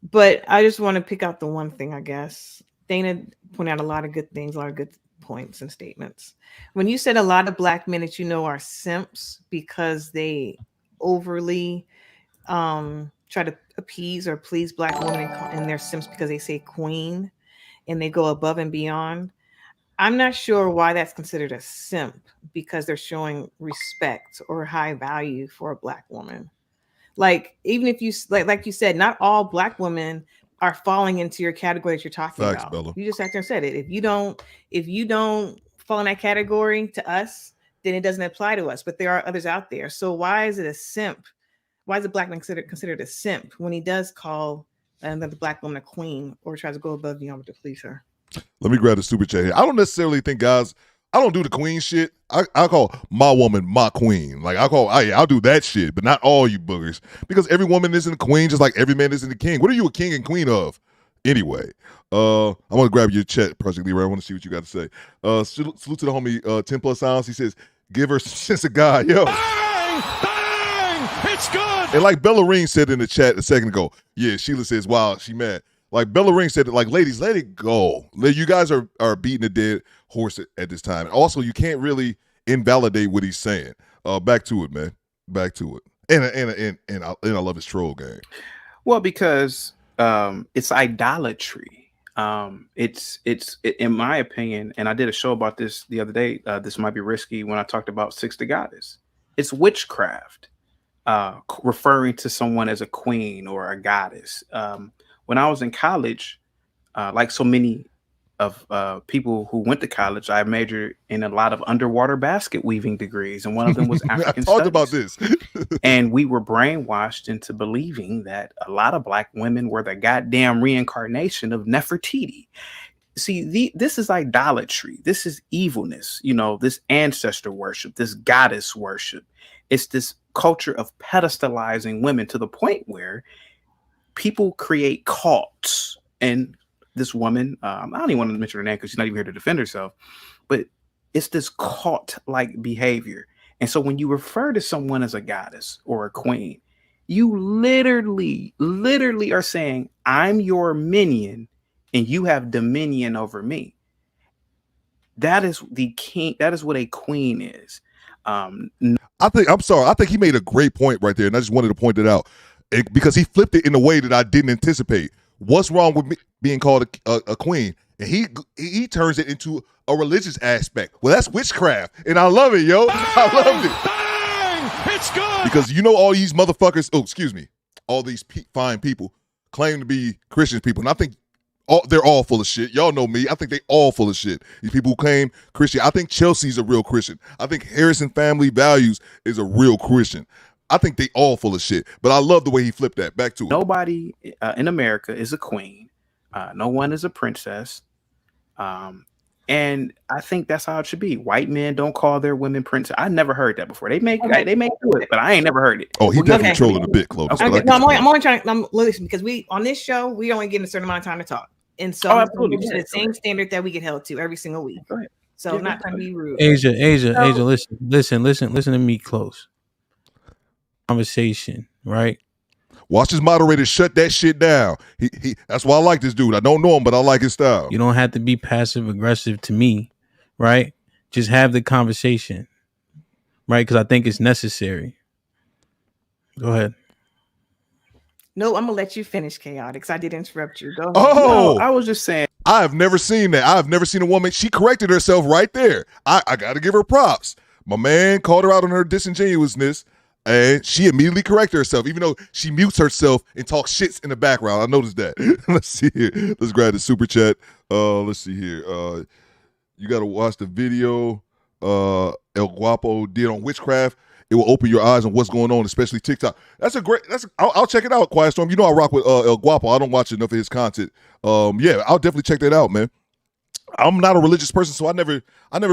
But I just want to pick out the one thing, I guess. Dana pointed out a lot of good things, a lot of good points and statements. When you said a lot of black men that you know are simps because they overly try to appease or please black women, and they're simps because they say queen and they go above and beyond. I'm not sure why that's considered a simp because they're showing respect or high value for a black woman. Like, even if you like you said, not all black women are falling into your category that you're talking Facts, about. Bella. You just sat there and said it. If you don't fall in that category to us, then it doesn't apply to us. But there are others out there. So why is it a simp? Why is a black man considered a simp when he does call another black woman a queen or tries to go above and beyond to please her? Let me grab the super chat here. I don't necessarily think guys, I don't do the queen shit. I call my woman my queen. Like I'll do that shit, but not all you boogers. Because every woman isn't a queen, just like every man isn't a king. What are you a king and queen of? Anyway, I want to grab your chat, Project Leroy. I want to see what you got to say. Salute to the homie 10 Plus Sounds. He says, give her sense of God. Yo. Bang! Bang! It's good! And like Bella Ring said in the chat a second ago, yeah, Sheila says, wow, she mad. Like Bella Ring said, like, ladies, let it go. You guys are beating a dead horse at this time. Also, you can't really invalidate what he's saying. Back to it, man. Back to it. And I love his troll game. Well, because it's idolatry. It's in my opinion, and I did a show about this the other day. This might be risky when I talked about Six the Goddess. It's witchcraft, referring to someone as a queen or a goddess. When I was in college, like so many people who went to college, I majored in a lot of underwater basket weaving degrees, and one of them was African I talked studies. about this. And we were brainwashed into believing that a lot of Black women were the goddamn reincarnation of Nefertiti. See, this is idolatry. This is evilness. You know, this ancestor worship, this goddess worship. It's this culture of pedestalizing women to the point where people create cults. And this woman, I don't even want to mention her name because she's not even here to defend herself, but it's this cult-like behavior. And so when you refer to someone as a goddess or a queen, you literally are saying, I'm your minion and you have dominion over me. That is the king. That is what a queen is. I'm sorry. I think he made a great point right there, and I just wanted to point it out because he flipped it in a way that I didn't anticipate. What's wrong with me being called a queen? And he turns it into a religious aspect. Well, that's witchcraft, and I love it, yo. I loved it. Bang! It's good. Because you know all these motherfuckers. Oh, excuse me. All these fine people claim to be Christian people, and I think they're all full of shit. Y'all know me. I think they all full of shit. These people who claim Christian. I think Chelsea's a real Christian. I think Harrison Family Values is a real Christian. I think they all full of shit. But I love the way he flipped that. Back to it. Nobody in America is a queen. No one is a princess. And I think that's how it should be. White men don't call their women princess. I never heard that before. They may do it, but I ain't never heard it. Oh, he definitely trolling a bit, Clovis. Okay. No, I'm only trying to listen because on this show we only get a certain amount of time to talk, and so absolutely. The same standard that we get held to every single week. So I'm not trying to be rude. Asia, listen to me close. Conversation, right? Watch his moderator shut that shit down. He that's why I like this dude. I don't know him, but I like his style. You don't have to be passive aggressive to me, right? Just have the conversation, right? Because I think it's necessary. Go ahead. No, I'm gonna let you finish, Chaotic, because I did interrupt you. Go ahead. Oh, no, I was just saying. I have never seen that. I have never seen a woman. She corrected herself right there. I got to give her props. My man called her out on her disingenuousness. And she immediately corrected herself, even though she mutes herself and talks shits in the background. I noticed that. Let's see here. Let's grab the super chat. Let's see here. You got to watch the video El Guapo did on witchcraft. It will open your eyes on what's going on, especially TikTok. I'll check it out, Quiet Storm. You know I rock with El Guapo. I don't watch enough of his content. Yeah, I'll definitely check that out, man. I'm not a religious person, so I never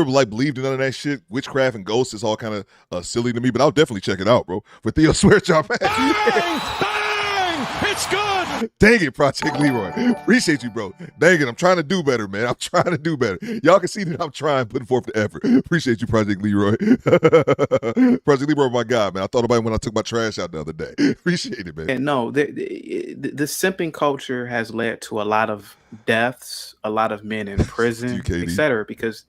like believed in none of that shit. Witchcraft and ghosts is all kind of silly to me, but I'll definitely check it out, bro. For Theo Swear Job. Bang! It's good. Dang it, Project Leroy. Appreciate you, bro. Dang it, I'm trying to do better, man. I'm trying to do better. Y'all can see that I'm trying, putting forth the effort. Appreciate you, Project Leroy. Project Leroy, my God, man. I thought about it when I took my trash out the other day. Appreciate it, man. And no, the simping culture has led to a lot of deaths, a lot of men in prison, etc., because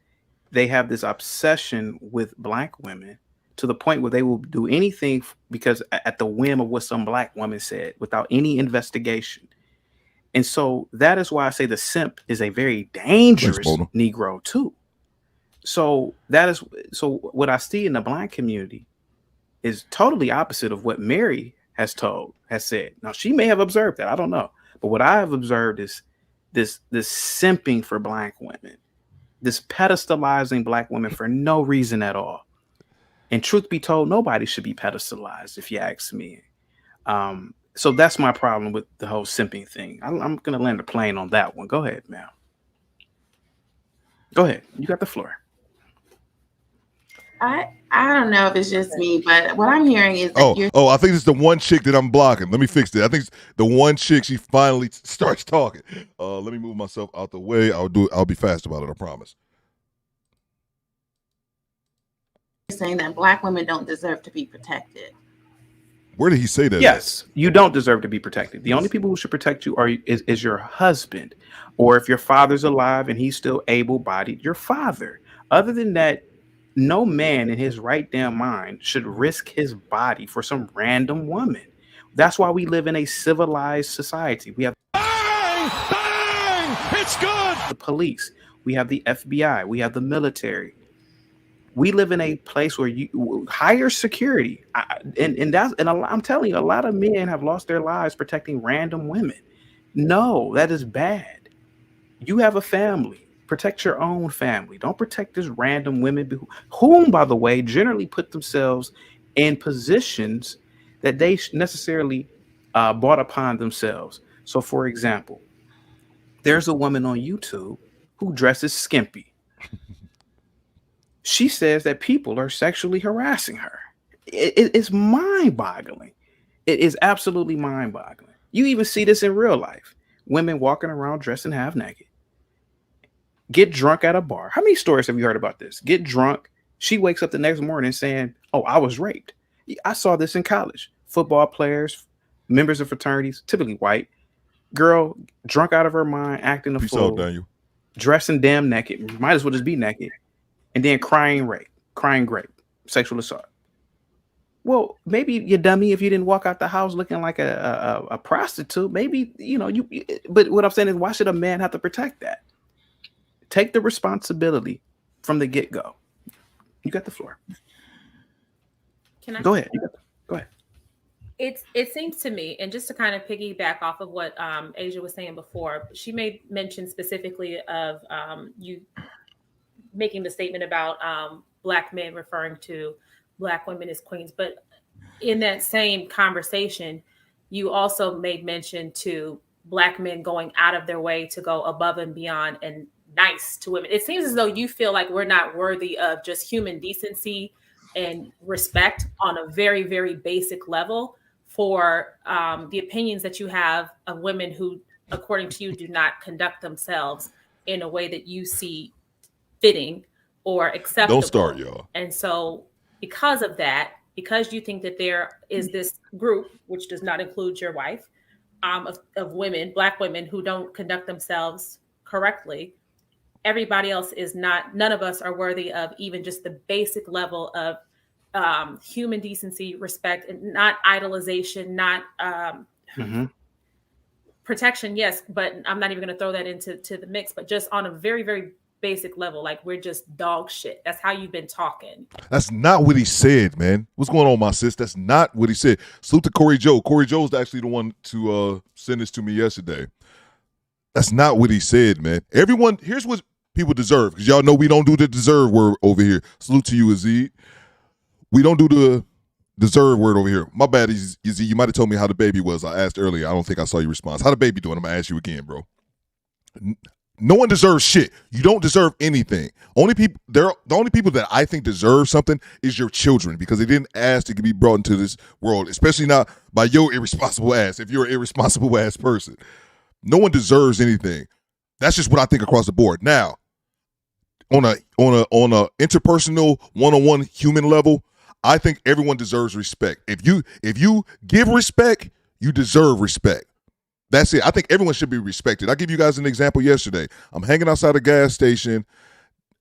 they have this obsession with Black women to the point where they will do anything because at the whim of what some Black woman said without any investigation. And so that is why I say the simp is a very dangerous Negro too. So what I see in the Black community is totally opposite of what Mary has said. Now she may have observed that, I don't know. But what I have observed is this simping for Black women, this pedestalizing Black women for no reason at all. And truth be told, nobody should be pedestalized, if you ask me. So that's my problem with the whole simping thing. I'm going to land a plane on that one. Go ahead, man. Go ahead. You got the floor. I don't know if it's just me, but what I'm hearing is that I think it's the one chick that I'm blocking. Let me fix that. I think it's the one chick. She finally starts talking. Let me move myself out the way. I'll be fast about it. I promise. Saying that Black women don't deserve to be protected. Where did he say that? Yes, you don't deserve to be protected. The only people who should protect you is your husband, or if your father's alive and he's still able-bodied, your father. Other than that, no man in his right damn mind should risk his body for some random woman. That's why we live in a civilized society. We have it's good. The police, we have the FBI, we have the military. We live in a place where you higher security, and I'm telling you, a lot of men have lost their lives protecting random women. No, that is bad. You have a family. Protect your own family. Don't protect this random women whom, by the way, generally put themselves in positions that they necessarily brought upon themselves. So, for example, there's a woman on YouTube who dresses skimpy. She says that people are sexually harassing her. It's mind-boggling. It is absolutely mind-boggling. You even see this in real life. Women walking around dressing half naked. Get drunk at a bar. How many stories have you heard about this? Get drunk. She wakes up the next morning saying, "Oh, I was raped." I saw this in college. Football players, members of fraternities, typically white. Girl, drunk out of her mind, acting a fool. Peace out, Daniel. Dressing damn naked. Might as well just be naked. And then crying rape, sexual assault. Well, maybe you dummy if you didn't walk out the house looking like a prostitute. Maybe, but what I'm saying is, why should a man have to protect that? Take the responsibility from the get-go. You got the floor. Can I go ahead? Go ahead. It seems to me, and just to kind of piggyback off of what Asia was saying before, she made mention specifically of you making the statement about Black men referring to Black women as queens. But in that same conversation, you also made mention to Black men going out of their way to go above and beyond and nice to women. It seems as though you feel like we're not worthy of just human decency and respect on a very, very basic level for the opinions that you have of women who, according to you, do not conduct themselves in a way that you see fitting or acceptable. Don't start, y'all. And so because of that, because you think that there is this group, which does not include your wife, of women, Black women who don't conduct themselves correctly, everybody else is not, none of us are worthy of even just the basic level of human decency, respect, and not idolization, not protection, yes, but I'm not even going to throw that into the mix, but just on a very, very basic level, like we're just dog shit. That's how you've been talking. That's not what he said, man. What's going on, my sis? That's not what he said. Salute to Corey Joe. Corey Joe's actually the one to send this to me yesterday. That's not what he said, man. Everyone, here's what people deserve, because y'all know we don't do the deserve word over here. Salute to you, Azid. We don't do the deserve word over here. My bad, Azid. You might have told me how the baby was. I asked earlier. I don't think I saw your response. How the baby doing? I'm going to ask you again, bro. No one deserves shit. You don't deserve anything. The only people that I think deserve something is your children, because they didn't ask to be brought into this world, especially not by your irresponsible ass. If you're an irresponsible ass person, no one deserves anything. That's just what I think across the board. Now, on a interpersonal, one-on-one human level, I think everyone deserves respect. If you give respect, you deserve respect. That's it. I think everyone should be respected. I'll give you guys an example yesterday. I'm hanging outside a gas station.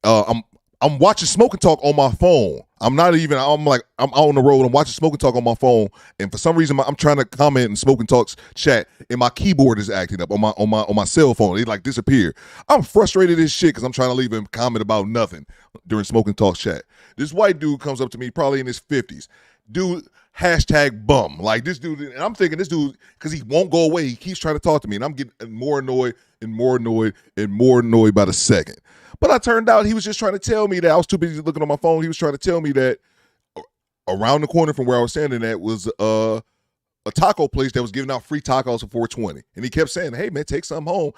I'm watching Smoke and Talk on my phone. I'm out on the road. I'm watching Smoke and Talk on my phone. And for some reason, I'm trying to comment in Smoke and Talk's chat, and my keyboard is acting up on my cell phone. It like disappeared. I'm frustrated as shit because I'm trying to leave a comment about nothing during Smoke and Talk's chat. This white dude comes up to me, probably in his 50s. Dude, #bum. Like this dude, and I'm thinking this dude, because he won't go away. He keeps trying to talk to me, and I'm getting more annoyed and more annoyed and more annoyed by the second. But I turned out he was just trying to tell me that I was too busy looking on my phone. He was trying to tell me that around the corner from where I was standing at was a taco place that was giving out free tacos for $4.20. And he kept saying, "Hey man, take some home."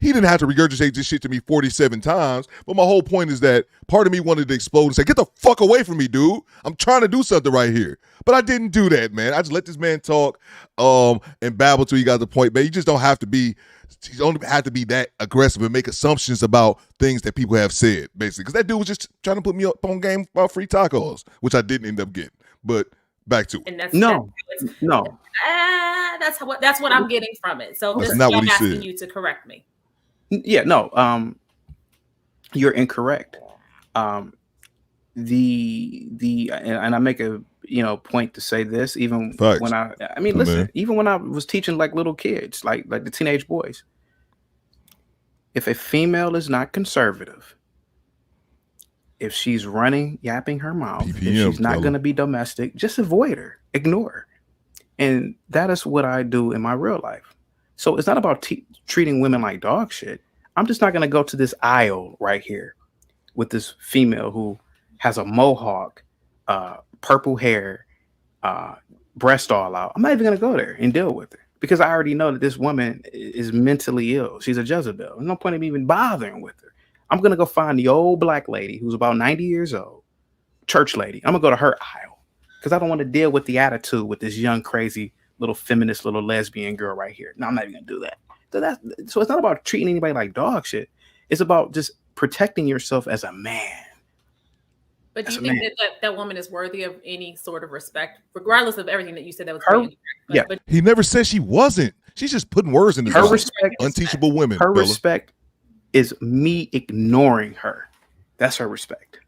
He didn't have to regurgitate this shit to me 47 times. But my whole point is that part of me wanted to explode and say, "Get the fuck away from me, dude. I'm trying to do something right here." But I didn't do that, man. I just let this man talk and babble till he got the point, man. You just don't have to be that aggressive and make assumptions about things that people have said, basically. Because that dude was just trying to put me up on game about free tacos, which I didn't end up getting. But back to it. And No. That's what I'm getting from it. So That's this not is what I'm he asking said. you to correct me. Yeah, no. You're incorrect. And I make a point to say this, even Facts. when listen, even when I was teaching like little kids, like the teenage boys. If a female is not conservative, if she's running, yapping her mouth, if she's not going to be domestic, just avoid her, ignore her. And that is what I do in my real life. So it's not about treating women like dog shit. I'm just not gonna go to this aisle right here with this female who has a mohawk, purple hair, breast all out. I'm not even gonna go there and deal with her because I already know that this woman is mentally ill. She's a Jezebel. There's no point in even bothering with her. I'm gonna go find the old black lady who's about 90 years old, church lady. I'm gonna go to her aisle because I don't want to deal with the attitude with this young, crazy little feminist, little lesbian girl right here. No, I'm not even gonna do that. So it's not about treating anybody like dog shit. It's about just protecting yourself as a man. But do you think that woman is worthy of any sort of respect, regardless of everything that you said that was her? Yeah, but He never said she wasn't. She's just putting words in his her mouth. respect, Unteachable women. her Bella. respect is me ignoring her. That's her respect.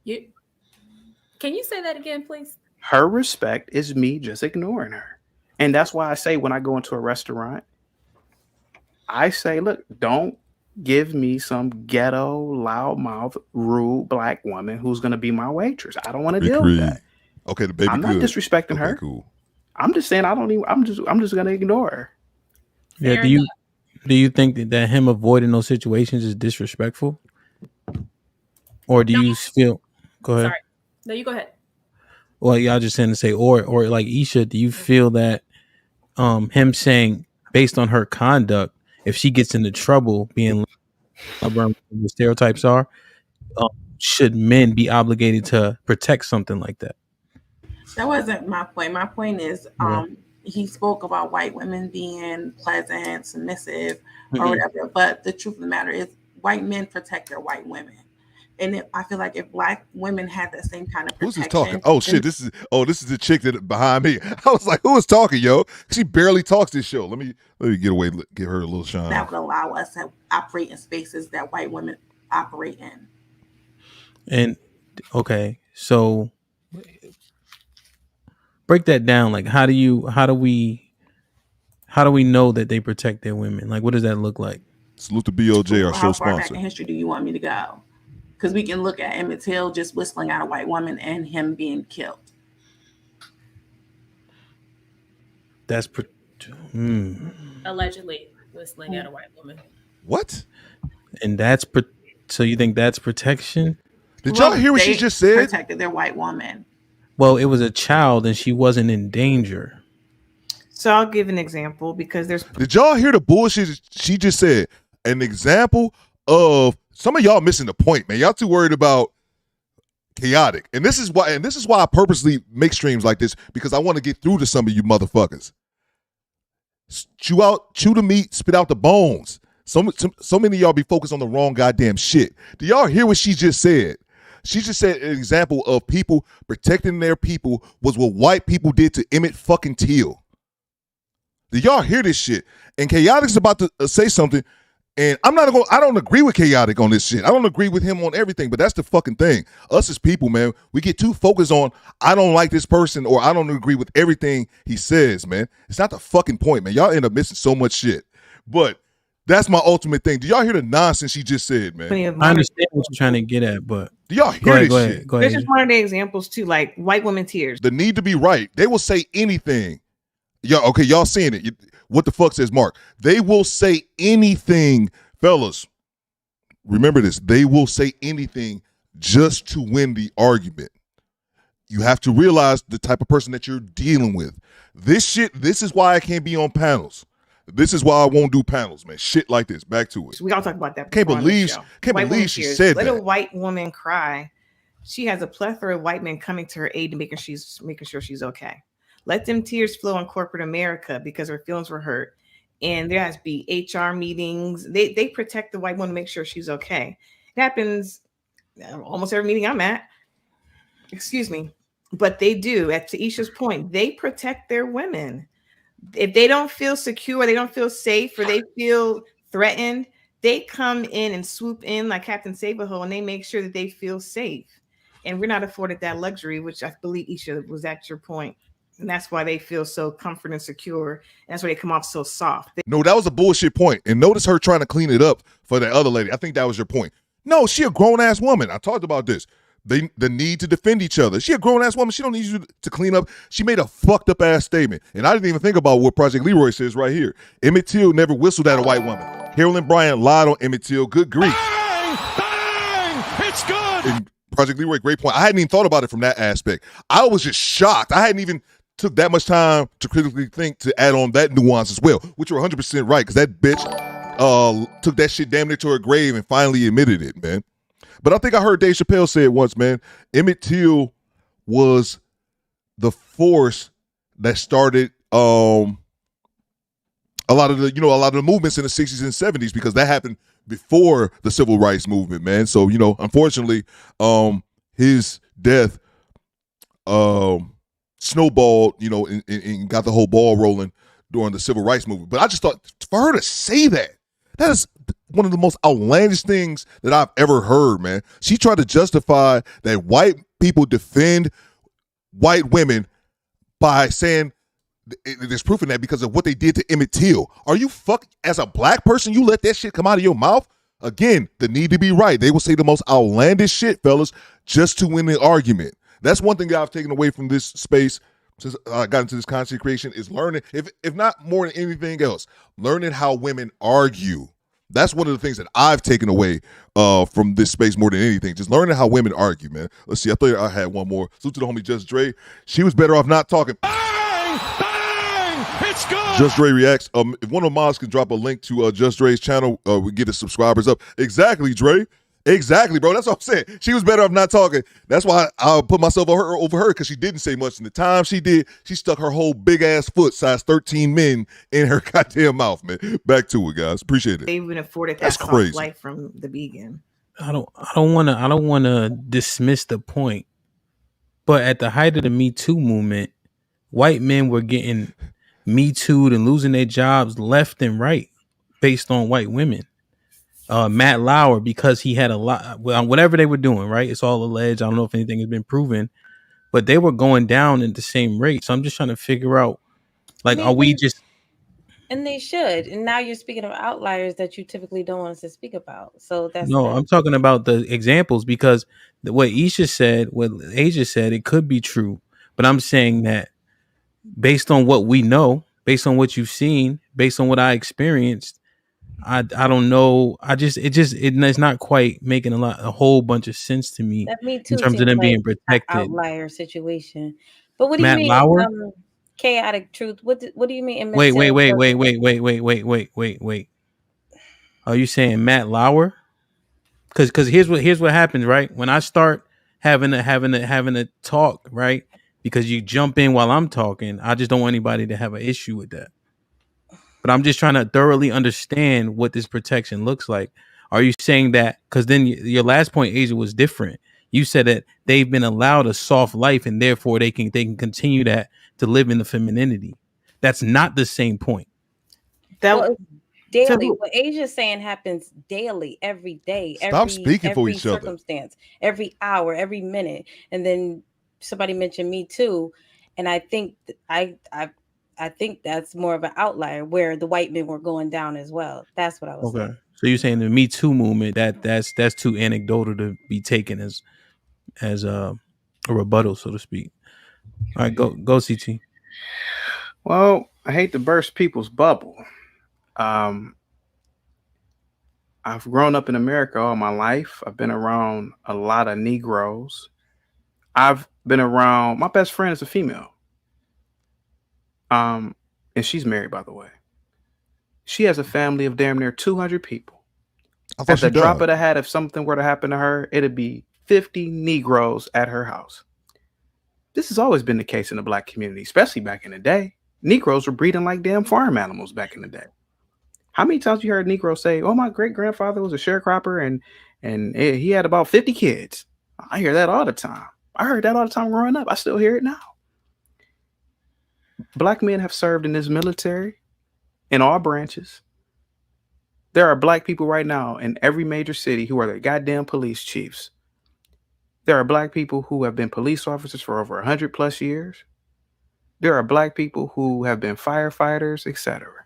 Can you say that again, please? Her respect is me just ignoring her. And that's why I say when I go into a restaurant, I say, look, don't give me some ghetto, loudmouth, rude black woman who's going to be my waitress. I don't want to deal with that. Okay, the baby I'm not good. disrespecting her. Cool. I'm just saying I'm just going to ignore her. Yeah. Do you think that him avoiding those situations is disrespectful, or do you feel? Go ahead. Sorry. No, you go ahead. Well, y'all just saying to say, or like Isha, do you feel that him saying based on her conduct, if she gets into trouble, being the stereotypes are, should men be obligated to protect something like that? That wasn't my point. My point is, he spoke about white women being pleasant, submissive, or whatever. But the truth of the matter is, white men protect their white women. And I feel like if black women had that same kind of protection, Who's this talking? Oh shit! This is the chick that behind me. I was like, who is talking, yo? She barely talks this show. Let me give her a little shine. that would allow us to operate in spaces that white women operate in. And okay, so break that down. Like, how do we know that they protect their women? Like, what does that look like? Salute to BOJ, our show How far back sponsor. in history do you want me to go? Because we can look at Emmett Till just whistling at a white woman and him being killed. That's Allegedly whistling at a white woman. What? And so you think that's protection? Did y'all hear what she just said? Protected their white woman. Well, it was a child and she wasn't in danger. So I'll give an example because there's. Did y'all hear the bullshit she just said? An example of some of y'all missing the point, man. Y'all too worried about chaotic. And this is why I purposely make streams like this, because I want to get through to some of you motherfuckers. Chew the meat, spit out the bones. So many of y'all be focused on the wrong goddamn shit. Do y'all hear what she just said? She just said an example of people protecting their people was what white people did to Emmett fucking Till. Do y'all hear this shit? And Chaotic's about to say something, and I don't agree with Chaotic on this shit. I don't agree with him on everything, but that's the fucking thing. Us as people, man, we get too focused on, I don't like this person, or I don't agree with everything he says, man. It's not the fucking point, man. Y'all end up missing so much shit. But that's my ultimate thing. Do y'all hear the nonsense she just said, man? I understand what you're trying to get at, but do y'all hear this shit? Go ahead. This is one of the examples too, like white women tears. The need to be right. They will say anything. Y'all seeing it. What the fuck says Mark? They will say anything, fellas. Remember this. They will say anything just to win the argument. You have to realize the type of person that you're dealing with. This is why I can't be on panels. This is why I won't do panels, man. Shit like this. Back to it. We all talk about that. Can't believe she said Let that. a white woman cry. She has a plethora of white men coming to her aid and making sure she's okay. Let them tears flow in corporate America because her feelings were hurt. And there has to be HR meetings. They protect the white woman to make sure she's okay. It happens almost every meeting I'm at. Excuse me. But they do. To Isha's point, they protect their women. If they don't feel secure, they don't feel safe, or they feel threatened, they come in and swoop in like Captain Save-A-Ho, and they make sure that they feel safe. And we're not afforded that luxury, which I believe Isha was at your point. And that's why they feel so comforted and secure. And that's why they come off so soft. No, that was a bullshit point. And notice her trying to clean it up for that other lady. I think that was your point. No, she a grown-ass woman. I talked about this. the need to defend each other. She a grown ass woman. She don't need you to clean up. She made a fucked up ass statement, and I didn't even think about what Project Leroy says right here. Emmett Till never whistled at a white woman. Carolyn Bryant lied on Emmett Till. Good grief. Bang! Bang! It's good. And Project Leroy, great point. I hadn't even thought about it from that aspect. I was just shocked. I hadn't even took that much time to critically think to add on that nuance as well, which you're 100% right, because that bitch took that shit damn near to her grave and finally admitted it, man. But I think I heard Dave Chappelle say it once, man. Emmett Till was the force that started a lot of the movements in the 60s and 70s, because that happened before the civil rights movement, man. So, unfortunately, his death snowballed, and got the whole ball rolling during the civil rights movement. But I just thought, for her to say that is one of the most outlandish things that I've ever heard, man. She tried to justify that white people defend white women by saying there's proof in that because of what they did to Emmett Till. Are you as a black person, you let that shit come out of your mouth? Again, the need to be right. They will say the most outlandish shit, fellas, just to win the argument. That's one thing that I've taken away from this space since I got into this content creation, is learning, if not more than anything else, learning how women argue. That's one of the things that I've taken away from this space more than anything. Just learning how women argue, man. Let's see. I thought I had one more. Salute to the homie Just Dre. She was better off not talking. Bang! Bang! It's good. Just Dre reacts. If one of the mods can drop a link to Just Dre's channel, we get his subscribers up. Exactly, Dre. Exactly, bro. That's what I'm saying. She was better off not talking. That's why I'll put myself over her, because she didn't say much. In the time she did, she stuck her whole big ass foot, size 13 men, in her goddamn mouth, man. Back to it, guys. Appreciate it. They even afforded that That's soft crazy. life from the vegan. I don't want to dismiss the point, but at the height of the Me Too movement, white men were getting Me Too'd and losing their jobs left and right based on white women. Matt Lauer, because he had a lot, whatever they were doing, right? It's all alleged. I don't know if anything has been proven, but they were going down at the same rate. So I'm just trying to figure out, like, are we just? And they should. And now you're speaking of outliers that you typically don't want us to speak about. So that's I'm talking about the examples, because what Asia said, it could be true, but I'm saying that based on what we know, based on what you've seen, based on what I experienced, I don't know. It's not quite making a whole bunch of sense to me Me Too in terms of them being protected. Outlier situation. But what do Matt you mean? Lauer? Chaotic truth. What do you mean? Wait. Are you saying Matt Lauer? Because here's what happens, right? When I start having a talk, right? Because you jump in while I'm talking, I just don't want anybody to have an issue with that. But I'm just trying to thoroughly understand what this protection looks like. Are you saying that? Because then your last point, Asia, was different. You said that they've been allowed a soft life, and therefore they can continue that to live in the femininity. That's not the same point. Daily. What Asia's saying happens daily, every day. Stop speaking for each other. Circumstance, every hour, every minute. And then somebody mentioned Me Too, and I think I think that's more of an outlier where the white men were going down as well. That's what I was saying. So you're saying the Me Too movement that's too anecdotal to be taken as a rebuttal, so to speak. All right, go CT. Well, I hate to burst people's bubble. I've grown up in America all my life. I've been around a lot of Negroes. I've been around, my best friend is a female. And she's married, by the way. She has a family of damn near 200 people. At the drop of the hat, if something were to happen to her, it'd be 50 Negroes at her house. This has always been the case in the black community, especially back in the day. Negroes were breeding like damn farm animals back in the day. How many times you heard Negroes say, "Oh, my great grandfather was a sharecropper and he had about 50 kids"? I hear that all the time. I heard that all the time growing up. I still hear it now. Black men have served in this military in all branches. There are black people right now in every major city who are the goddamn police chiefs. There are black people who have been police officers for over 100 plus years. There are black people who have been firefighters, etc.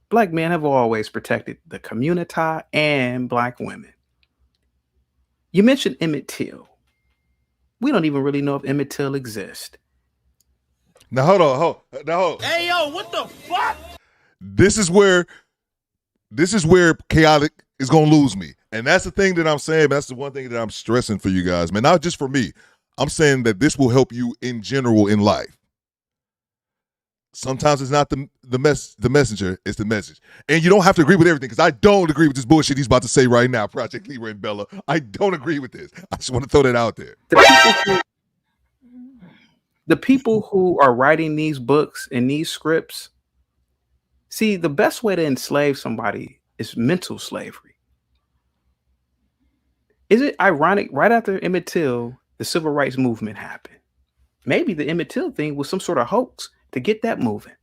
Black men have always protected the community and black women. You mentioned Emmett Till. We don't even really know if Emmett Till exists. Now hold on. Hey, yo, what the fuck? This is where chaotic is gonna lose me, and that's the thing that I'm saying. That's the one thing that I'm stressing for you guys, man. Not just for me. I'm saying that this will help you in general in life. Sometimes it's not the messenger, it's the message. And you don't have to agree with everything, because I don't agree with this bullshit he's about to say right now, Project Leroy and Bella. I don't agree with this. I just want to throw that out there. The people who are writing these books and these scripts, see, the best way to enslave somebody is mental slavery. Is it ironic right after Emmett Till, the civil rights movement happened? Maybe the Emmett Till thing was some sort of hoax to get that moving.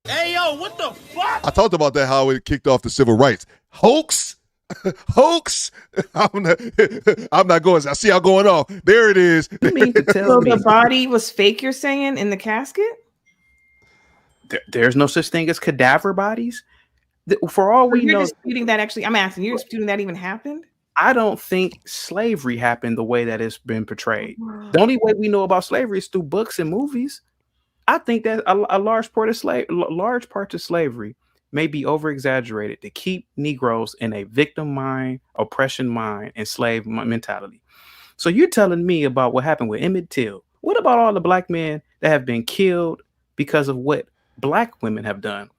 Hey, yo, what the fuck? I talked about that, how it kicked off the civil rights. Hoax? Hoax? I'm not going. I see y'all going off. There it is. You mean to tell me the body was fake, you're saying, in the casket? There's no such thing as cadaver bodies. For all we know, disputing that actually, I'm asking, you're disputing that even happened? I don't think slavery happened the way that it's been portrayed. The only way we know about slavery is through books and movies. I think that a large part of slavery may be over-exaggerated to keep Negroes in a victim mind, oppression mind, and slave mentality. So you're telling me about what happened with Emmett Till. What about all the black men that have been killed because of what black women have done?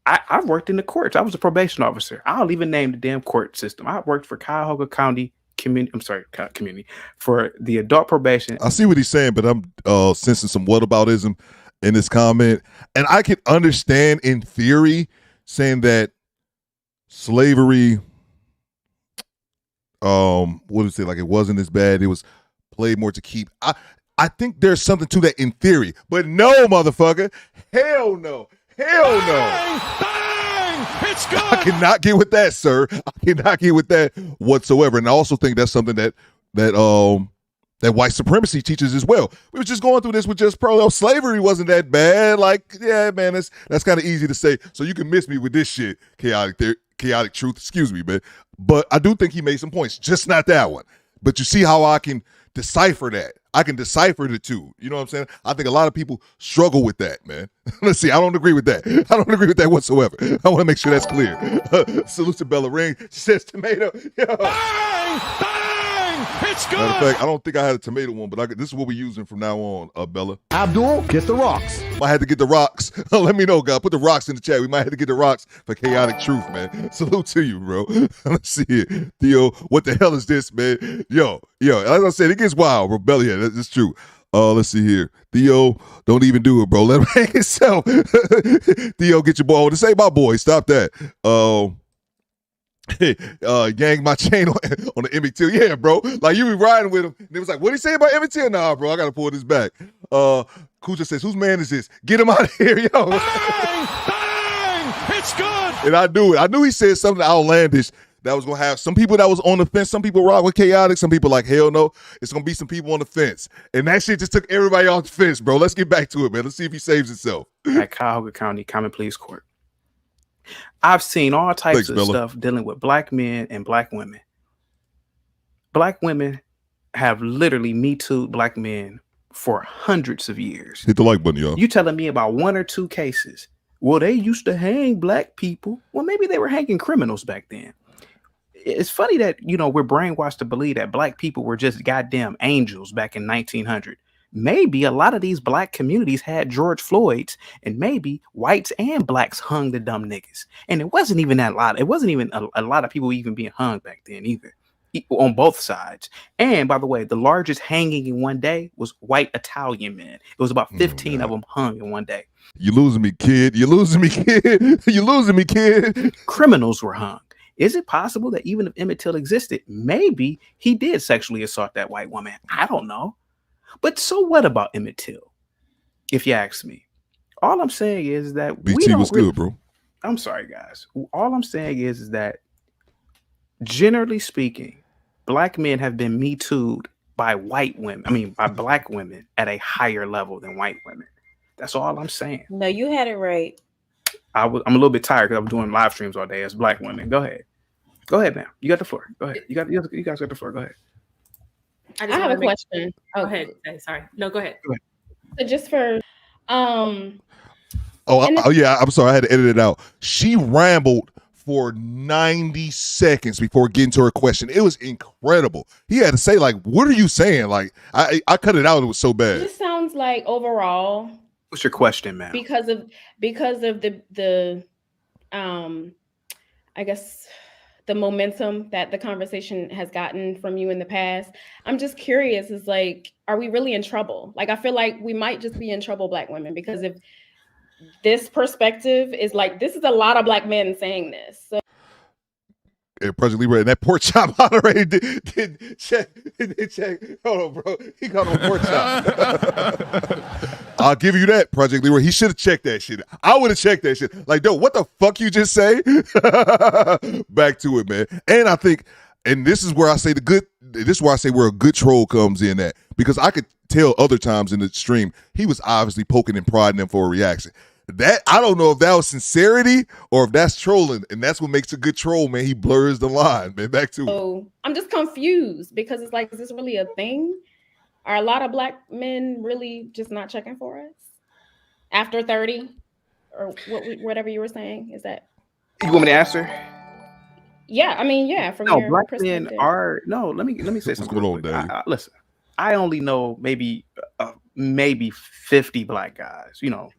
I've worked in the courts. I was a probation officer. I'll even name the damn court system. I worked for Cuyahoga County community for the adult probation. I see what he's saying, but I'm sensing some whataboutism in this comment. And I can understand in theory saying that slavery, what do you say? Like, it wasn't as bad. It was played more to keep. I think there's something to that in theory, but no, motherfucker. Hell no. Hell no. It's good. I cannot get with that, sir. I cannot get with that whatsoever. And I also think that's something that white supremacy teaches as well. We were just going through this with just slavery wasn't that bad. Like, yeah, man, that's kind of easy to say. So you can miss me with this shit, chaotic truth. Excuse me, man. But I do think he made some points, just not that one. But you see how I can decipher that. I can decipher the two. You know what I'm saying? I think a lot of people struggle with that, man. Let's see. I don't agree with that. I don't agree with that whatsoever. I want to make sure that's clear. Salute to Bella Ring. She says tomato. Yo. Bang! Bang! It's good. Matter of fact, I don't think I had a tomato one, but this is what we're using from now on, Bella. Abdul, get the rocks. Might have to get the rocks. Let me know, God. Put the rocks in the chat. We might have to get the rocks for chaotic truth, man. Salute to you, bro. Let's see it. Theo, what the hell is this, man? Yo, as I said, it gets wild, bro. Bella, yeah, that's true. Let's see here. Theo, don't even do it, bro. Let him hang himself. Theo, get your boy. I want to say my boy. Stop that. Yang my chain on the Emmett Till. Yeah, bro. Like, you be riding with him. And it was like, what did he say about Emmett Till? Nah, bro, I gotta pull this back. Kuja says, whose man is this? Get him out of here, yo. Bang! Bang! It's good. And I knew it. I knew he said something outlandish that was gonna have some people that was on the fence. Some people rock with chaotic. Some people like, hell no. It's gonna be some people on the fence. And that shit just took everybody off the fence, bro. Let's get back to it, man. Let's see if he saves himself. At Cuyahoga County Common Pleas Court. I've seen all types of stuff dealing with black men and black women. Black women have literally Me Too'd black men for hundreds of years. Hit the like button, y'all. You telling me about one or two cases? Well, they used to hang black people. Well, maybe they were hanging criminals back then. It's funny that, we're brainwashed to believe that black people were just goddamn angels back in 1900. Maybe a lot of these black communities had George Floyd's, and maybe whites and blacks hung the dumb niggas. And it wasn't even that lot. It wasn't even a lot of people even being hung back then either, on both sides. And by the way, the largest hanging in one day was white Italian men. It was about 15 of them hung in one day. You losing me, kid. You losing me, kid. You losing me, kid. Criminals were hung. Is it possible that even if Emmett Till existed, maybe he did sexually assault that white woman? I don't know. But so what about Emmett Till? If you ask me, all I'm saying is that BT was good, bro. I'm sorry, guys. All I'm saying is that generally speaking, black men have been Me Too'd by white women. I mean, by black women at a higher level than white women. That's all I'm saying. No, you had it right. I'm a little bit tired because I'm doing live streams all day as black women. Go ahead, man. You got the floor. Go ahead. You guys got the floor. Go ahead. I I have a question. Go ahead. Okay, sorry. No, go ahead. So just for Oh, yeah. I'm sorry. I had to edit it out. She rambled for 90 seconds before getting to her question. It was incredible. He had to say, like, what are you saying? Like, I cut it out. It was so it bad. just sounds like overall What's your question, man? because of the I guess the momentum that the conversation has gotten from you in the past. I'm just curious, is like, are we really in trouble? Like, I feel like we might just be in trouble, Black women, because if this perspective is like, this is a lot of Black men saying this. So And President Libra and that pork chop moderator did check. Hold on, bro. He called him pork chop. I'll give you that, Project Leroy. He should have checked that shit. I would have checked that shit. Like, dude, what the fuck you just say? Back to it, man. And I think, and this is where I say where a good troll comes in at. Because I could tell other times in the stream, he was obviously poking and prodding them for a reaction. That I don't know if that was sincerity or if that's trolling, and that's what makes a good troll, man. He blurs the line, man. Back to it. I'm just confused because it's like, is this really a thing? Are a lot of Black men really just not checking for us after 30 or whatever you were saying? Is that You want me to answer? Yeah, I mean, yeah. From No, your Black perspective. men are no. Let me say something. What's going on, Daddy? Listen, I only know maybe 50 Black guys. Well,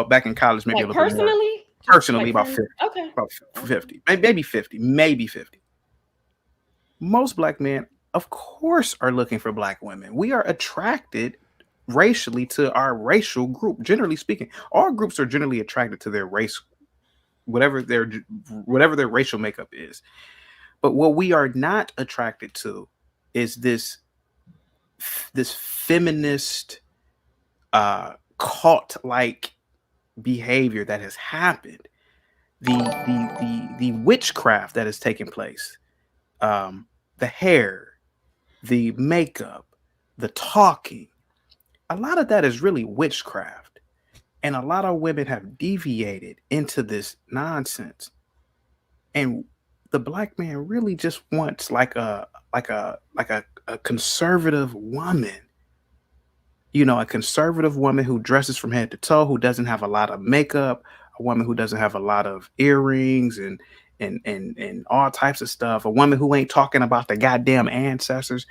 back in college, maybe Like a little bit more. personally, Personally, Like about friends? 50. Okay. About 50, maybe 50. Most Black men, of course, are looking for Black women. We are attracted racially to our racial group. Generally speaking, all groups are generally attracted to their race, whatever their racial makeup is. But what we are not attracted to is this feminist cult-like behavior that has happened, the witchcraft that has taken place, the hair, the makeup, the talking. A lot of that is really witchcraft, and a lot of women have deviated into this nonsense. And the Black man really just wants like a conservative woman. A conservative woman who dresses from head to toe, who doesn't have a lot of makeup, a woman who doesn't have a lot of earrings and all types of stuff, a woman who ain't talking about the goddamn ancestors.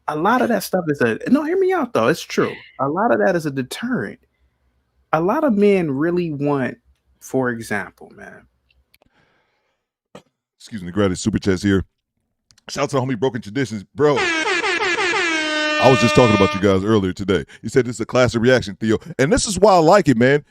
A lot of that stuff is hear me out though. It's true. A lot of that is a deterrent. A lot of men really want, for example, man. Excuse me, gratitude super chats here. Shout out to the homie Broken Traditions, bro. I was just talking about you guys earlier today. You said this is a classic reaction, Theo. And this is why I like it, man.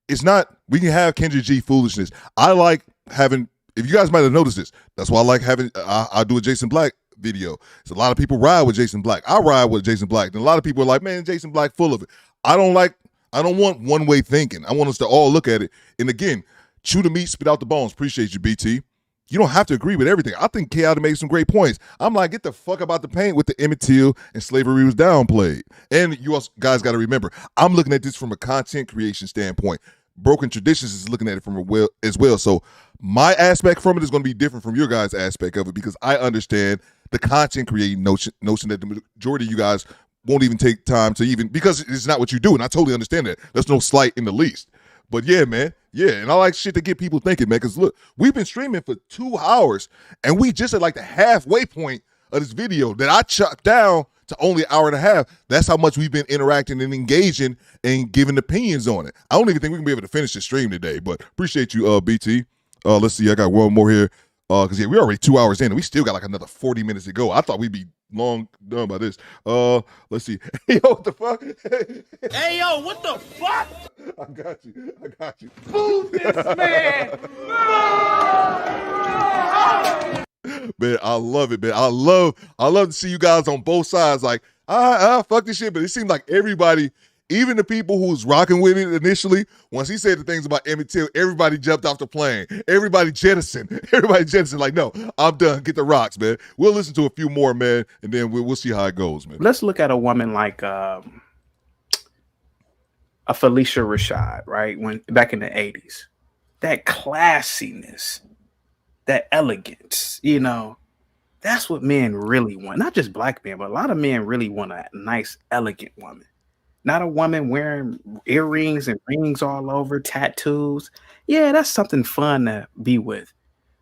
It's not, we can have Kendra G foolishness. I like having, if you guys might have noticed this, that's why I like having, I do a Jason Black video. So a lot of people ride with Jason Black. I ride with Jason Black. And a lot of people are like, man, Jason Black full of it. I don't want one-way thinking. I want us to all look at it. And again, chew the meat, spit out the bones. Appreciate you, BT. You don't have to agree with everything. I think Chaotic made some great points. I'm like, get the fuck about the paint with the Emmett Till and slavery was downplayed. And you also guys got to remember, I'm looking at this from a content creation standpoint. Broken Traditions is looking at it from as well. So my aspect from it is going to be different from your guys' aspect of it because I understand the content creating notion that the majority of you guys won't even take time to even, because it's not what you do. And I totally understand that. There's no slight in the least. But yeah, man. Yeah, and I like shit to get people thinking, man, because look, we've been streaming for 2 hours, and we just at like the halfway point of this video that I chopped down to only an hour and a half. That's how much we've been interacting and engaging and giving opinions on it. I don't even think we can be able to finish the stream today, but appreciate you, BT. Let's see, I got one more here. Because, yeah, we're already 2 hours in, and we still got like another 40 minutes to go. I thought we'd be long done by this. Let's see. Hey, yo, what the fuck? Hey, yo, what the fuck? I got you. Move this man. Man, I love it, man. I love to see you guys on both sides. Like, fuck this shit. But it seemed like everybody, even the people who was rocking with it initially, once he said the things about Emmett Till, everybody jumped off the plane. Everybody jettisoned. Like, no, I'm done. Get the rocks, man. We'll listen to a few more, man, and then we'll see how it goes, man. Let's look at a woman like a Felicia Rashad, right? When back in the 80s. That classiness, that elegance, That's what men really want. Not just black men, but a lot of men really want a nice, elegant woman. Not a woman wearing earrings and rings all over, tattoos. Yeah, that's something fun to be with.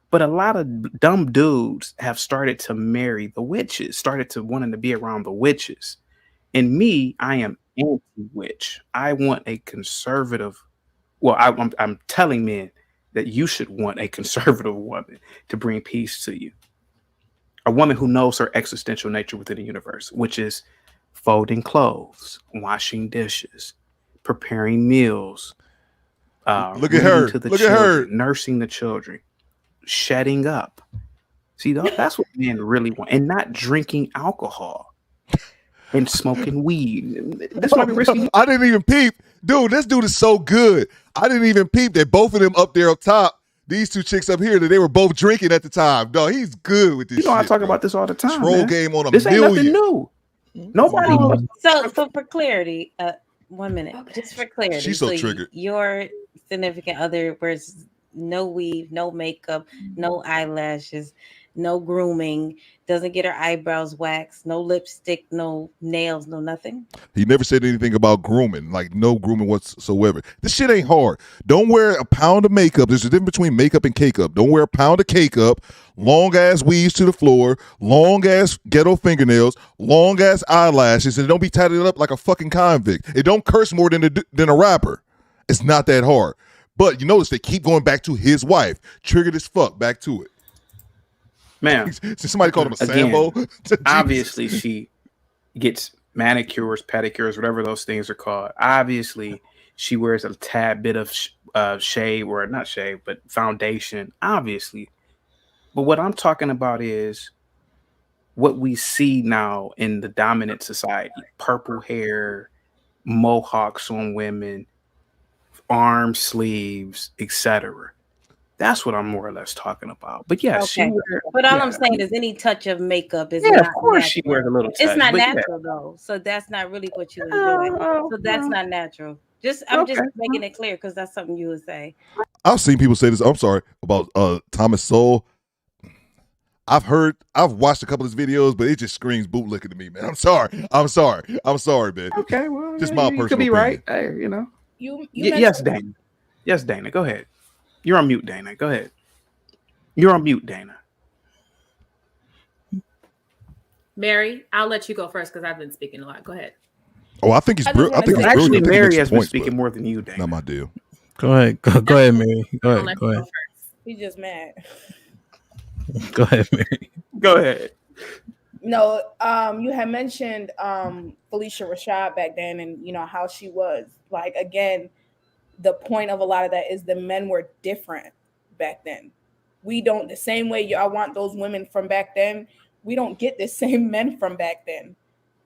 But a lot of dumb dudes have started to marry the witches, started to wanting to be around the witches. And me, I am anti-witch. I want a conservative. Well, I'm telling men that you should want a conservative woman to bring peace to you. A woman who knows her existential nature within the universe, which is folding clothes, washing dishes, preparing meals, Look at her. to the Look at children, her. nursing the children, shedding up. See, that's what men really want, and not drinking alcohol and smoking weed. This might be risky. I didn't even peep. Dude, this dude is so good. I didn't even peep that both of them up there up top, these two chicks up here, that they were both drinking at the time. Dog, he's good with this You know, I shit, talk man. about this all the time. Troll man. game on a This ain't nothing million. new. Nobody. So for clarity, 1 minute, just for clarity. She's so triggered. Your significant other wears no weave, no makeup, no eyelashes, no grooming, doesn't get her eyebrows waxed, no lipstick, no nails, no nothing. He never said anything about grooming, like no grooming whatsoever. This shit ain't hard. Don't wear a pound of makeup. There's a difference between makeup and cake up. Don't wear a pound of cake up, long ass weaves to the floor, long ass ghetto fingernails, long ass eyelashes, and don't be tatted up like a fucking convict. It don't curse more than a rapper. It's not that hard. But you notice they keep going back to his wife. Triggered as fuck. Back to it. Man, somebody called him a again, Sambo. obviously, she gets manicures, pedicures, whatever those things are called. Obviously, she wears a tad bit of shade, or not shade, but foundation. Obviously, but what I'm talking about is what we see now in the dominant society: purple hair, mohawks on women, arm sleeves, etc. That's what I'm more or less talking about. But yes, Okay. But all I'm saying is any touch of makeup is Yeah, not of course she natural. wears a little It's touch, not but yeah. natural though. So that's not really what you enjoy. So that's not natural. I'm just making it clear because that's something you would say. I've seen people say this. I'm sorry about Thomas Sowell. I've watched a couple of his videos, but it just screams bootlicking to me, man. I'm sorry, man. Okay, well, just my you personal could be opinion. right. Hey, you know. Yes, Dana. Yes, Dana. Go ahead. You're on mute, Dana. Go ahead. You're on mute, Dana. Mary, I'll let you go first because I've been speaking a lot. Go ahead. Oh, I think he's brilliant. I think he's Actually, brilliant. Mary has been speaking more than you, Dana. Not my deal. Go ahead. Go ahead, Mary. Go ahead. Go ahead. He's just mad. Go ahead, Mary. Go ahead. No, you had mentioned Felicia Rashad back then, and you know how she was. Like again, the point of a lot of that is the men were different back then. We don't the same way y'all want those women from back then. We don't get the same men from back then.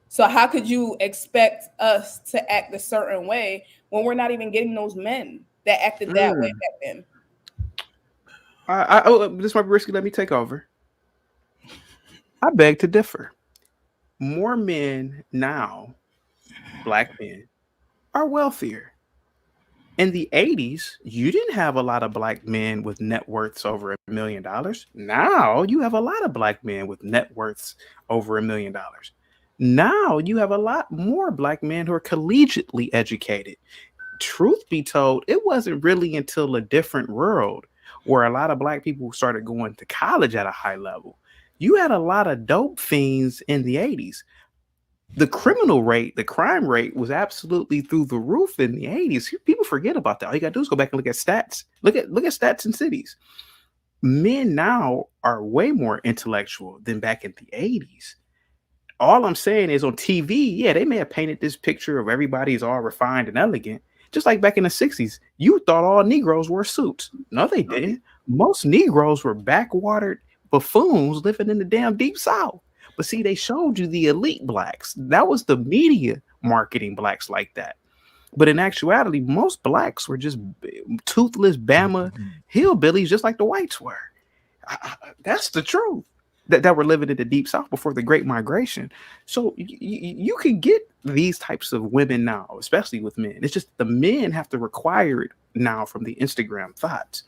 So how could you expect us to act a certain way when we're not even getting those men that acted that way back then? This might be risky. Let me take over. I beg to differ. More men now, black men, are wealthier. In the 80s, you didn't have a lot of black men with net worths over $1 million. Now you have a lot of black men with net worths over $1 million. Now you have a lot more black men who are collegiately educated. Truth be told, it wasn't really until a different world where a lot of black people started going to college at a high level. You had a lot of dope fiends in the 80s. The criminal rate, the crime rate was absolutely through the roof in the 80s. People forget about that. All you gotta do is go back and look at stats. Look at stats in cities. Men now are way more intellectual than back in the 80s. All I'm saying is on TV, yeah, they may have painted this picture of everybody's all refined and elegant. Just like back in the 60s, you thought all Negroes wore suits. No, they didn't. Most Negroes were backwatered buffoons living in the damn deep South. But see, they showed you the elite blacks. That was the media marketing blacks like that. But in actuality, most blacks were just toothless Bama hillbillies, just like the whites were. That's the truth. That were living in the deep South before the Great Migration. So you can get these types of women now, especially with men. It's just the men have to require it now from the Instagram thoughts.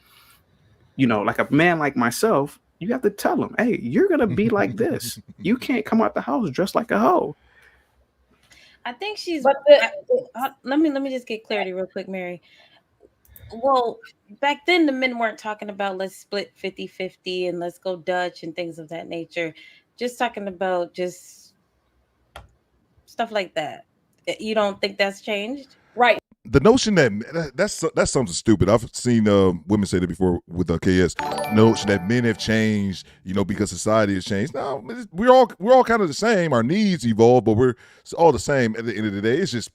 You know, like a man like myself, You have to tell them, hey, you're gonna be like this. You can't come out the house dressed like a hoe. I think she's. But let me just get clarity real quick, Mary. Well, back then the men weren't talking about let's split 50-50 and let's go Dutch and things of that nature. Just talking about just stuff like that. You don't think that's changed? Right. The notion that's something stupid. I've seen women say that before with KS. Notion that men have changed, because society has changed. No, we're all kind of the same. Our needs evolve, but we're all the same. At the end of the day, it's just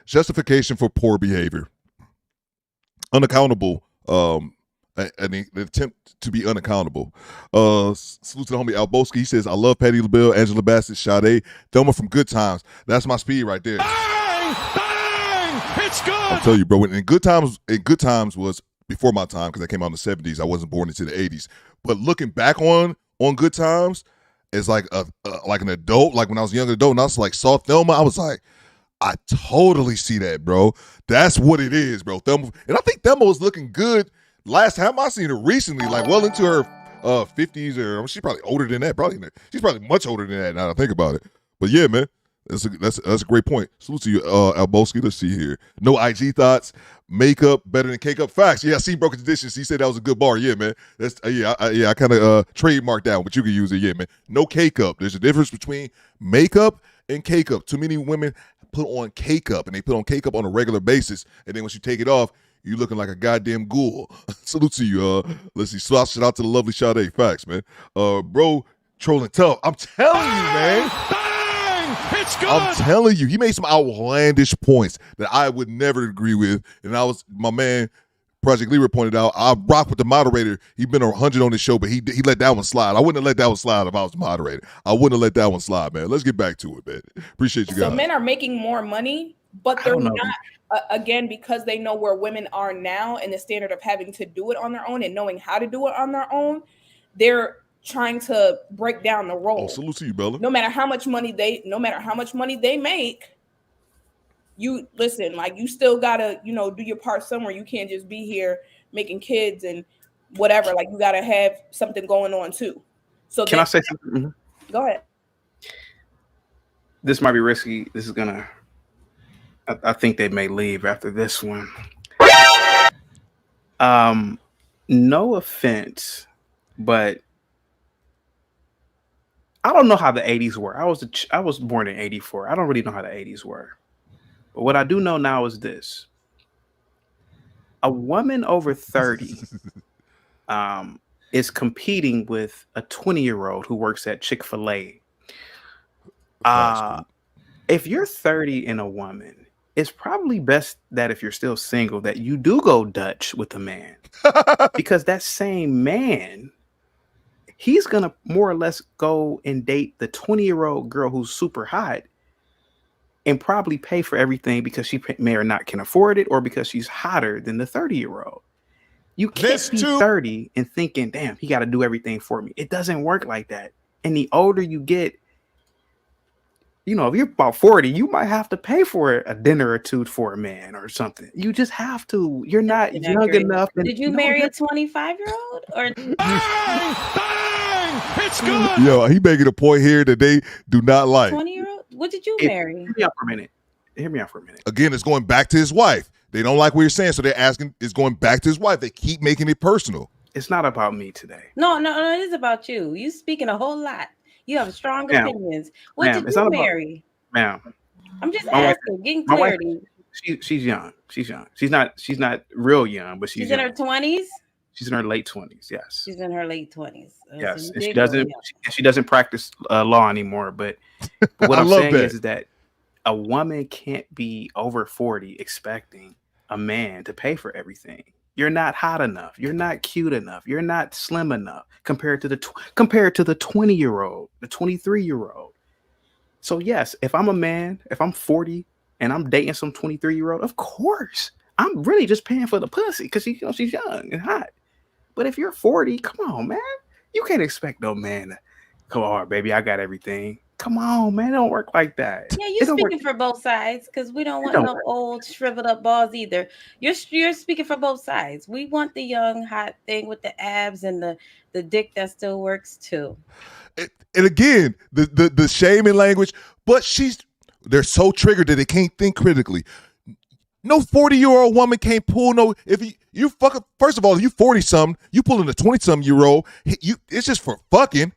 justification for poor behavior, unaccountable. An attempt to be unaccountable. Salute to the homie Alboski. He says, I love Patti LaBelle, Angela Bassett, Sade, Thelma from Good Times. That's my speed right there. It's good. I'll tell you, bro. And Good Times was before my time because I came out in the 70s. I wasn't born into the 80s. But looking back on Good Times as like an adult, like when I was a young adult, and I was like saw Thelma, I was like, I totally see that, bro. That's what it is, bro. Thelma, and I think Thelma was looking good last time I seen her recently, like well into her 50s, or she's probably older than that. She's probably much older than that now that I think about it. But yeah, man. That's a great point. Salute to you, Alboski. Let's see here. No IG thoughts. Makeup better than cake up. Facts. Yeah, I see Broken Traditions. He said that was a good bar. Yeah, man. That's I kind of trademarked that one, but you can use it. Yeah, man. No cake up. There's a difference between makeup and cake up. Too many women put on cake up, and they put on cake up on a regular basis, and then once you take it off, you looking like a goddamn ghoul. Salute to you. Let's see. Shout out to the lovely Sade. Facts, man. Bro, trolling tough. I'm telling you, man. It's good. I'm telling you, he made some outlandish points that I would never agree with. And my man, Project Leader pointed out, I rock with the moderator. He's been 100 on this show, but he let that one slide. I wouldn't have let that one slide if I was the moderator. I wouldn't have let that one slide, man. Let's get back to it, man. Appreciate you guys. So men are making more money, but they're not, again, because they know where women are now and the standard of having to do it on their own and knowing how to do it on their own, they're trying to break down the role. Oh, salute to you, Bella. No matter how much money they make, you listen, like you still gotta, do your part somewhere. You can't just be here making kids and whatever. Like you gotta have something going on too. So can I say something? Mm-hmm. Go ahead. This might be risky. This is gonna. I think they may leave after this one. No offense, but I don't know how the 80s were. I was born in 84. I don't really know how the 80s were. But what I do know now is this. A woman over 30 is competing with a 20-year-old who works at Chick-fil-A. If you're 30 and a woman, it's probably best that if you're still single, that you do go Dutch with a man. Because that same man, he's going to more or less go and date the 20-year-old girl who's super hot and probably pay for everything because she may or not can afford it or because she's hotter than the 30-year-old. You can't be 30 and thinking, damn, he got to do everything for me. It doesn't work like that. And the older you get, if you're about 40, you might have to pay for a dinner or two for a man or something. You just have to. You're not young enough. Did you marry a 25-year-old or? It's good. Yo, he making a point here that they do not like. 20-year-old? What did you marry? Hear me out for a minute. Again, it's going back to his wife. They don't like what you're saying, so they're asking. It's going back to his wife. They keep making it personal. It's not about me today. No, it is about you. You speaking a whole lot. You have strong opinions. What did you marry? Ma'am. I'm just asking, getting clarity. She's young. She's young. She's not real young, but she's in her 20s. She's in her late 20s. Yes. She's in her late 20s. Yes. And she doesn't practice law anymore. But what I'm saying is that a woman can't be over 40 expecting a man to pay for everything. You're not hot enough. You're not cute enough. You're not slim enough compared to the 20-year-old, the 23-year-old. So yes, if I'm a man, if I'm 40 and I'm dating some 23-year-old, of course I'm really just paying for the pussy because she's young and hot. But if you're 40, come on, man, you can't expect no man to come on, baby. I got everything. Come on, man. It don't work like that. Yeah, It you're don't work. speaking for both sides because we don't want don't no work. old shriveled up balls either. You're speaking for both sides. We want the young hot thing with the abs and the dick that still works too. And again, the shaming language, but they're so triggered that they can't think critically. No 40-year-old woman can't pull no. If you fucking, first of all, if you 40-something, you pulling a 20-something-year-old, it's just for fucking,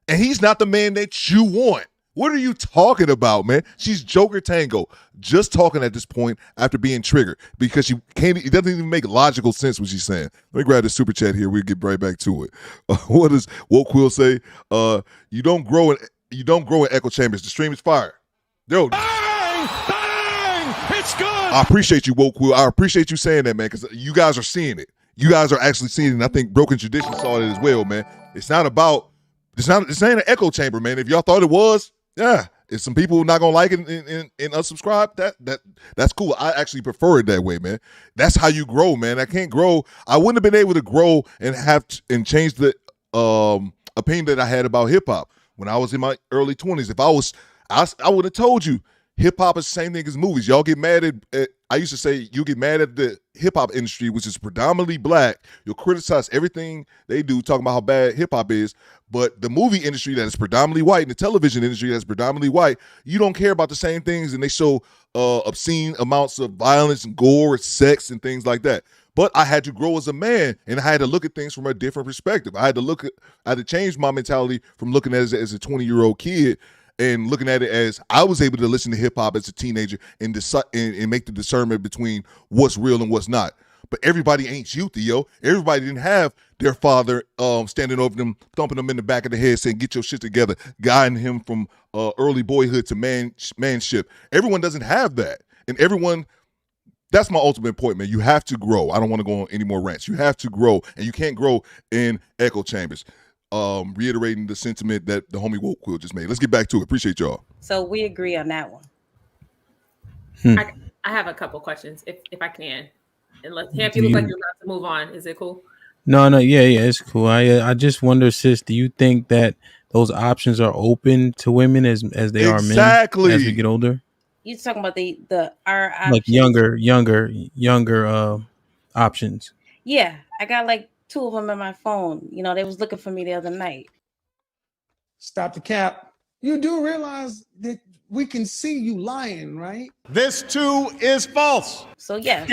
and he's not the man that you want. What are you talking about, man? She's Joker Tango, just talking at this point after being triggered because she can't. It doesn't even make logical sense what she's saying. Let me grab the super chat here. We'll get right back to it. What does Woke Quill say? You don't grow in echo chambers. The stream is fire. Yo, Bang! It's good. I appreciate you, Woke Quill. I appreciate you saying that, man, because you guys are seeing it. You guys are actually seeing it. And I think Broken Tradition saw it as well, man. It's not an echo chamber, man. If y'all thought it was, yeah. If some people not gonna like it and unsubscribe, that's cool. I actually prefer it that way, man. That's how you grow, man. I can't grow. I wouldn't have been able to grow and change the opinion that I had about hip hop when I was in my early 20s. If I would have told you hip hop is the same thing as movies. Y'all get mad at I used to say you get mad at the hip hop industry, which is predominantly black. You'll criticize everything they do, talking about how bad hip hop is. But the movie industry that is predominantly white and the television industry that's predominantly white, you don't care about the same things, and they show obscene amounts of violence and gore, sex, and things like that. But I had to grow as a man, and I had to look at things from a different perspective. I had to change my mentality from looking at it as a 20-year-old kid and looking at it as I was able to listen to hip hop as a teenager and make the discernment between what's real and what's not. But everybody ain't you, Theo. Everybody didn't have their father standing over them, thumping them in the back of the head, saying, "Get your shit together," guiding him from early boyhood to manship. Everyone doesn't have that, and everyone. That's my ultimate point, man. You have to grow. I don't want to go on any more rants. You have to grow, and you can't grow in echo chambers. Reiterating the sentiment that the homie Woke Quill just made. Let's get back to it. Appreciate y'all. So we agree on that one. I have a couple questions, if I can. And let's have you look like you're about to move on. Is it cool? No, yeah, it's cool. I just wonder, sis, do you think that those options are open to women as they are men as we get older? You're talking about our options. Like younger options. Yeah, I got like 2 of them in my phone. You know, they was looking for me the other night. Stop the cap. You do realize that we can see you lying, right? This too is false. So yes.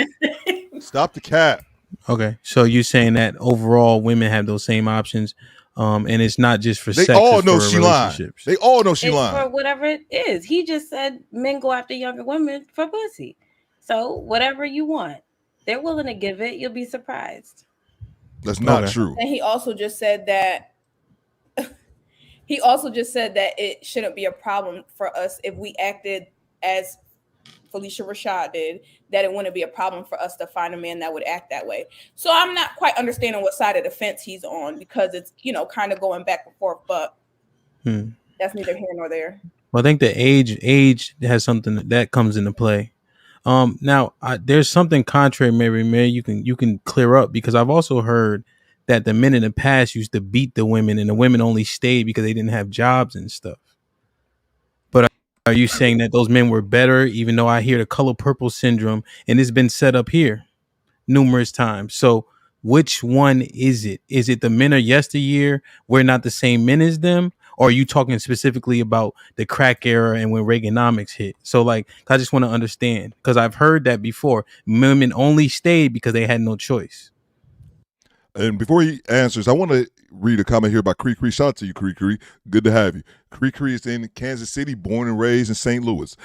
Stop the cap. Okay, so you're saying that overall women have those same options, and it's not just for they sex. all know for she lying. They all know she It's lying. for whatever it is. He just said men go after younger women for pussy. So whatever you want, they're willing to give it. You'll be surprised. That's not true. And he also just said that it shouldn't be a problem for us if we acted as Felicia Rashad did, that it wouldn't be a problem for us to find a man that would act that way. So I'm not quite understanding what side of the fence he's on, because it's, kind of going back and forth, but that's neither here nor there. Well, I think the age has something that comes into play. Now there's something contrary, Mary. You can clear up, because I've also heard that the men in the past used to beat the women, and the women only stayed because they didn't have jobs and stuff. But are you saying that those men were better, even though I hear the color purple syndrome, and it's been set up here numerous times? So which one is it? Is it the men of yesteryear, we're not the same men as them? Or are you talking specifically about the crack era and when Reaganomics hit? So like, I just want to understand, because I've heard that before. Women only stayed because they had no choice. And before he answers, I want to read a comment here by Cree Cree. Shout out to you, Cree Cree. Good to have you. Cree Cree is in Kansas City, born and raised in St. Louis.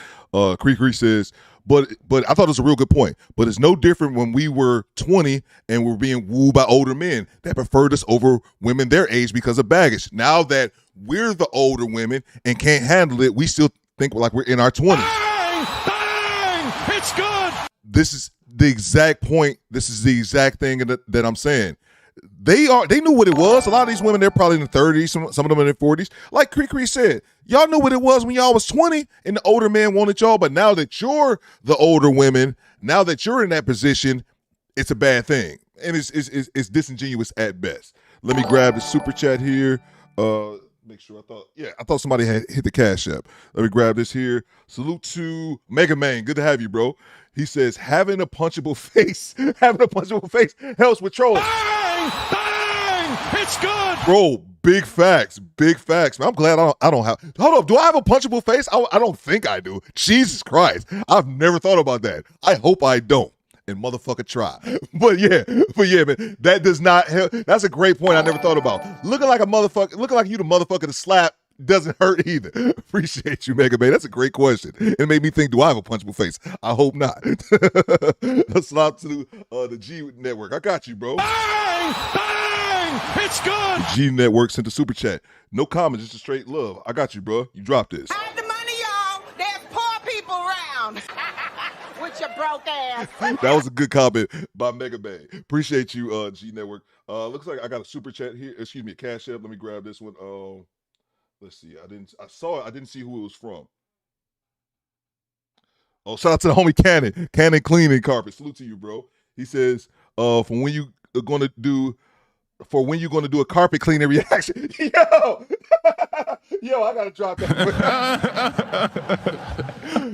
Cree Cree says, but I thought it was a real good point. But it's no different when we were 20 and we're being wooed by older men that preferred us over women their age because of baggage. Now that we're the older women and can't handle it, we still think like we're in our 20s. Bang! It's good. This is the exact point. This is the exact thing that I'm saying. They knew what it was. A lot of these women, they're probably in the 30s, some of them in their 40s. Like Cree Cree said, y'all knew what it was when y'all was 20 and the older men wanted y'all, but now that you're the older women, now that you're in that position, it's a bad thing. And it's disingenuous at best. Let me grab the super chat here. make sure. I thought somebody had hit the Cash App. Let me grab this here. Salute to Mega Man. Good to have you, bro. He says having a punchable face helps with trolling. Bang! Bang! It's good. Bro, big facts, man. I'm glad I don't have. Hold up, do I have a punchable face? I don't think I do. Jesus Christ, I've never thought about that. I hope I don't. And motherfucker try. But yeah, man, that does not help. That's a great point I never thought about. Looking like you the motherfucker to slap doesn't hurt either. Appreciate you, Mega Man. That's a great question. It made me think, do I have a punchable face? I hope not. Let's slap to the G Network. I got you, bro. Bang! Bang! It's good. The G Network sent a super chat. No comment, just a straight love. I got you, bro. You dropped this. Hide the money, y'all. There's poor people around. With your broke ass. That was a good comment by Mega Man. Appreciate you, G Network. Looks like I got a super chat here. Excuse me, a Cash App. Let me grab this one. Let's see. I saw it. I didn't see who it was from. Oh, shout out to the homie Cannon Cleaning Carpet. Salute to you, bro. He says, for when you gonna do a carpet cleaning reaction. Yo, I gotta drop that.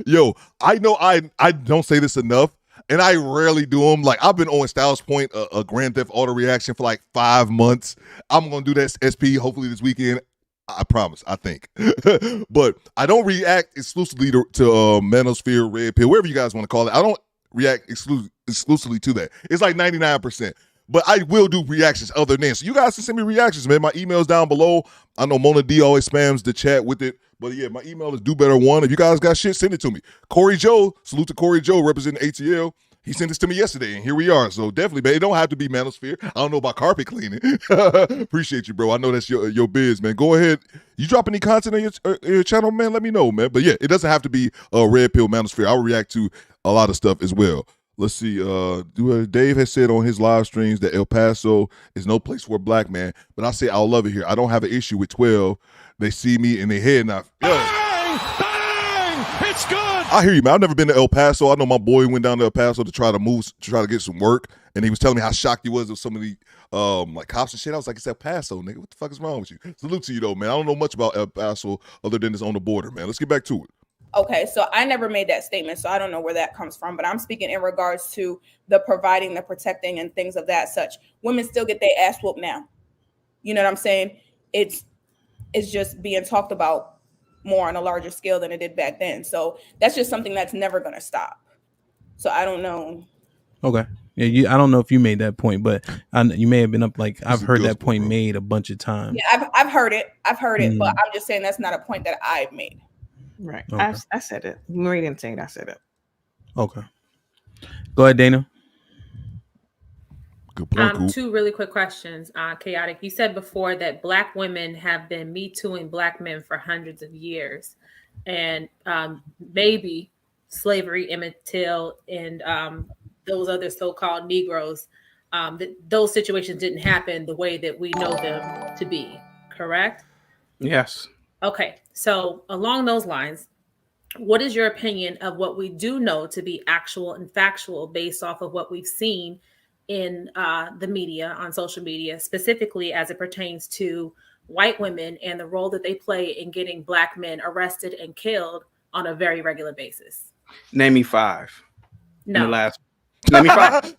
Yo, I know I don't say this enough, and I rarely do them. Like, I've been on Styles Point, a Grand Theft Auto reaction for like 5 months. I'm gonna do that SP hopefully this weekend. I promise, I think. But I don't react exclusively to Manosphere, Red Pill, whatever you guys want to call it. I don't react exclusively to that. It's like 99%. But I will do reactions other than. So you guys can send me reactions, man. My email's down below. I know Mona D always spams the chat with it. But yeah, my email is DoBetterOne. If you guys got shit, send it to me. Corey Joe, salute to Corey Joe, representing ATL. He sent this to me yesterday, and here we are. So definitely, man, it don't have to be Manosphere. I don't know about carpet cleaning. Appreciate you, bro. I know that's your biz, man. Go ahead. You drop any content on your channel, man? Let me know, man. But yeah, it doesn't have to be Red Pill Manosphere. I'll react to a lot of stuff as well. Let's see. Dave has said on his live streams that El Paso is no place for a black man. But I say I'll love it here. I don't have an issue with 12. They see me in their head now. Bang! Bang! It's good. I hear you, man. I've never been to El Paso. I know my boy went down to El Paso to try to get some work, and he was telling me how shocked he was with some of the like cops and shit. I was like, it's El Paso, nigga. What the fuck is wrong with you? Salute to you though, man. I don't know much about El Paso other than it's on the border, man. Let's get back to it. Okay, so I never made that statement, so I don't know where that comes from, but I'm speaking in regards to the providing, the protecting, and things of that such. Women still get their ass whooped now. You know what I'm saying? It's just being talked about more on a larger scale than it did back then. So that's just something that's never going to stop. So I don't know. Okay. Yeah, I don't know if you made that point, but you may have been up. Like, I've heard that point made a bunch of times. Yeah, I've heard it, but I'm just saying that's not a point that I've made. Right. Okay. I said it. Marie didn't say it. I said it. Okay. Go ahead, Dana. Good point. Two really quick questions. Chaotic. You said before that Black women have been Me Tooing Black men for hundreds of years, and maybe slavery, Emmett Till, and those other so-called Negroes. Those situations didn't happen the way that we know them to be. Correct? Yes. Okay. So along those lines, what is your opinion of what we do know to be actual and factual based off of what we've seen in the media, on social media, specifically as it pertains to white women and the role that they play in getting Black men arrested and killed on a very regular basis? Name me 5. No. In the last. Name me 5.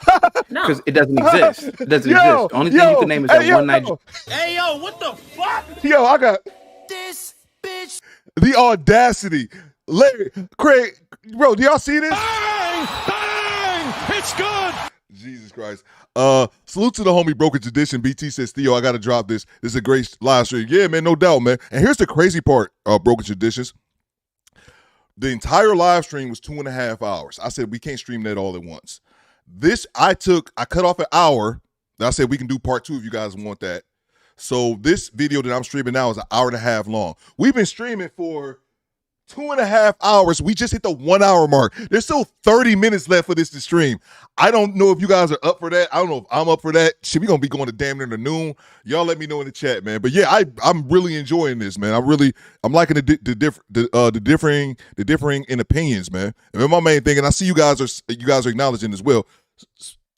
No. Because it doesn't exist. It doesn't exist. Only thing you can name is that one night. Hey, yo, what the fuck? Yo, I got This bitch. the audacity. Larry, Craig, bro, do y'all see this? Bang! Bang! It's good. Jesus Christ. Salute to the homie Brokerage Edition. BT says, Theo, I gotta drop this. This is a great live stream. Yeah, man, no doubt, man. And here's the crazy part, Brokerage Editions. The entire live stream was 2.5 hours. I said we can't stream that all at once. I cut off an hour. I said we can do part 2 if you guys want that. So this video that I'm streaming now is 1.5 hours long. We've been streaming for 2.5 hours. We just hit the 1 hour mark. There's still 30 minutes left for this to stream. I don't know if you guys are up for that. I don't know if I'm up for that. Shit, we gonna be going to damn near the noon. Y'all let me know in the chat, man. But yeah, I'm really enjoying this, man. I'm liking the differing in opinions, man. And my main thing, and I see you guys are acknowledging as well.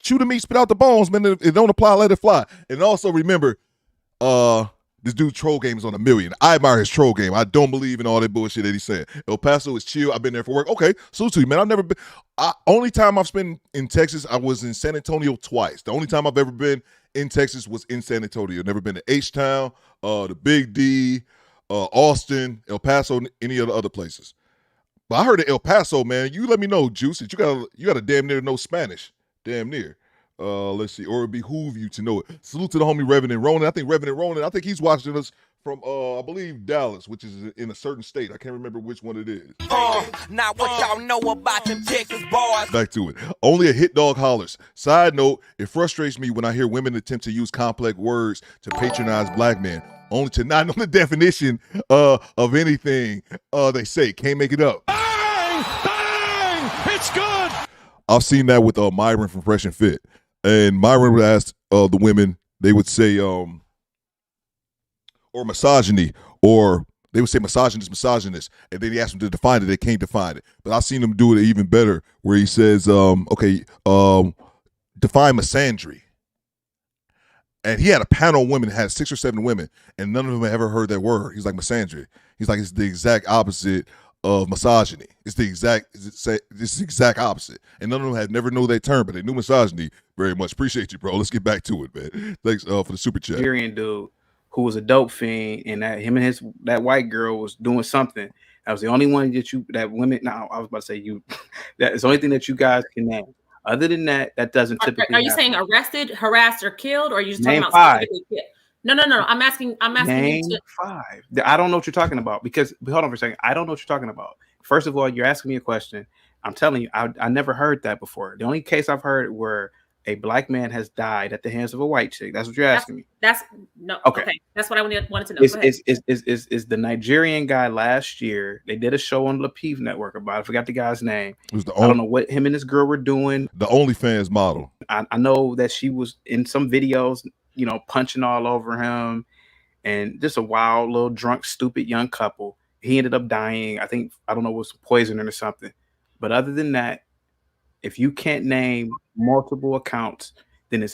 Chew the meat, spit out the bones, man. If it don't apply, let it fly. And also remember, This dude troll game is on a million. I admire his troll game. I don't believe in all that bullshit that he's saying. El Paso is chill. I've been there for work. Okay, salute to you, man. I've never been. Only time I've spent in Texas, I was in San Antonio twice. The only time I've ever been in Texas was in San Antonio. Never been to H-Town, the Big D, Austin, El Paso, any of the other places. But I heard of El Paso, man. You let me know, Juice. That you got to damn near know Spanish. Damn near. Let's see. Or it behoove you to know it. Salute to the homie Reverend Ronan. I think Reverend Ronan, I think he's watching us from, I believe, Dallas, which is in a certain state. I can't remember which one it is. Now what y'all know about them Texas boys? Back to it. Only a hit dog hollers. Side note, it frustrates me when I hear women attempt to use complex words to patronize black men, only to not know the definition of anything they say. Can't make it up. Bang! Bang! It's good! I've seen that with Myron from Fresh and Fit. And Myron would ask the women, they would say, or misogyny, or they would say misogynist, and then he asked them to define it. They can't define it. But I've seen them do it even better, where he says, define misandry. And he had a panel of women, had 6 or 7 women, and none of them had ever heard that word. He's like, misandry. He's like, it's the exact opposite of misogyny. It's the exact opposite. And none of them had never known that term, but they knew misogyny very much. Appreciate you, bro. Let's get back to it, man. Thanks for the super chat. Nigerian dude who was a dope fiend, and that him and that white girl was doing something. That was the only one that women. No, I was about to say you. That's the only thing that you guys can name. Other than that, that doesn't typically. Are you saying arrested, harassed, or killed, or are you just Name talking about 5. specifically killed? No. I'm asking Name you to 5. I don't know what you're talking about, because hold on for a second. I don't know what you're talking about. First of all, you're asking me a question. I'm telling you, I never heard that before. The only case I've heard where a black man has died at the hands of a white chick. That's what you're asking me. That's no. Okay. That's what I wanted to know. Is the Nigerian guy last year? They did a show on the Peeve Network about it. I forgot the guy's name. It was I don't know what him and this girl were doing. The OnlyFans model. I know that she was in some videos, punching all over him, and just a wild little drunk, stupid young couple. He ended up dying. I don't know, was poisoning or something. But other than that, if you can't name multiple accounts, then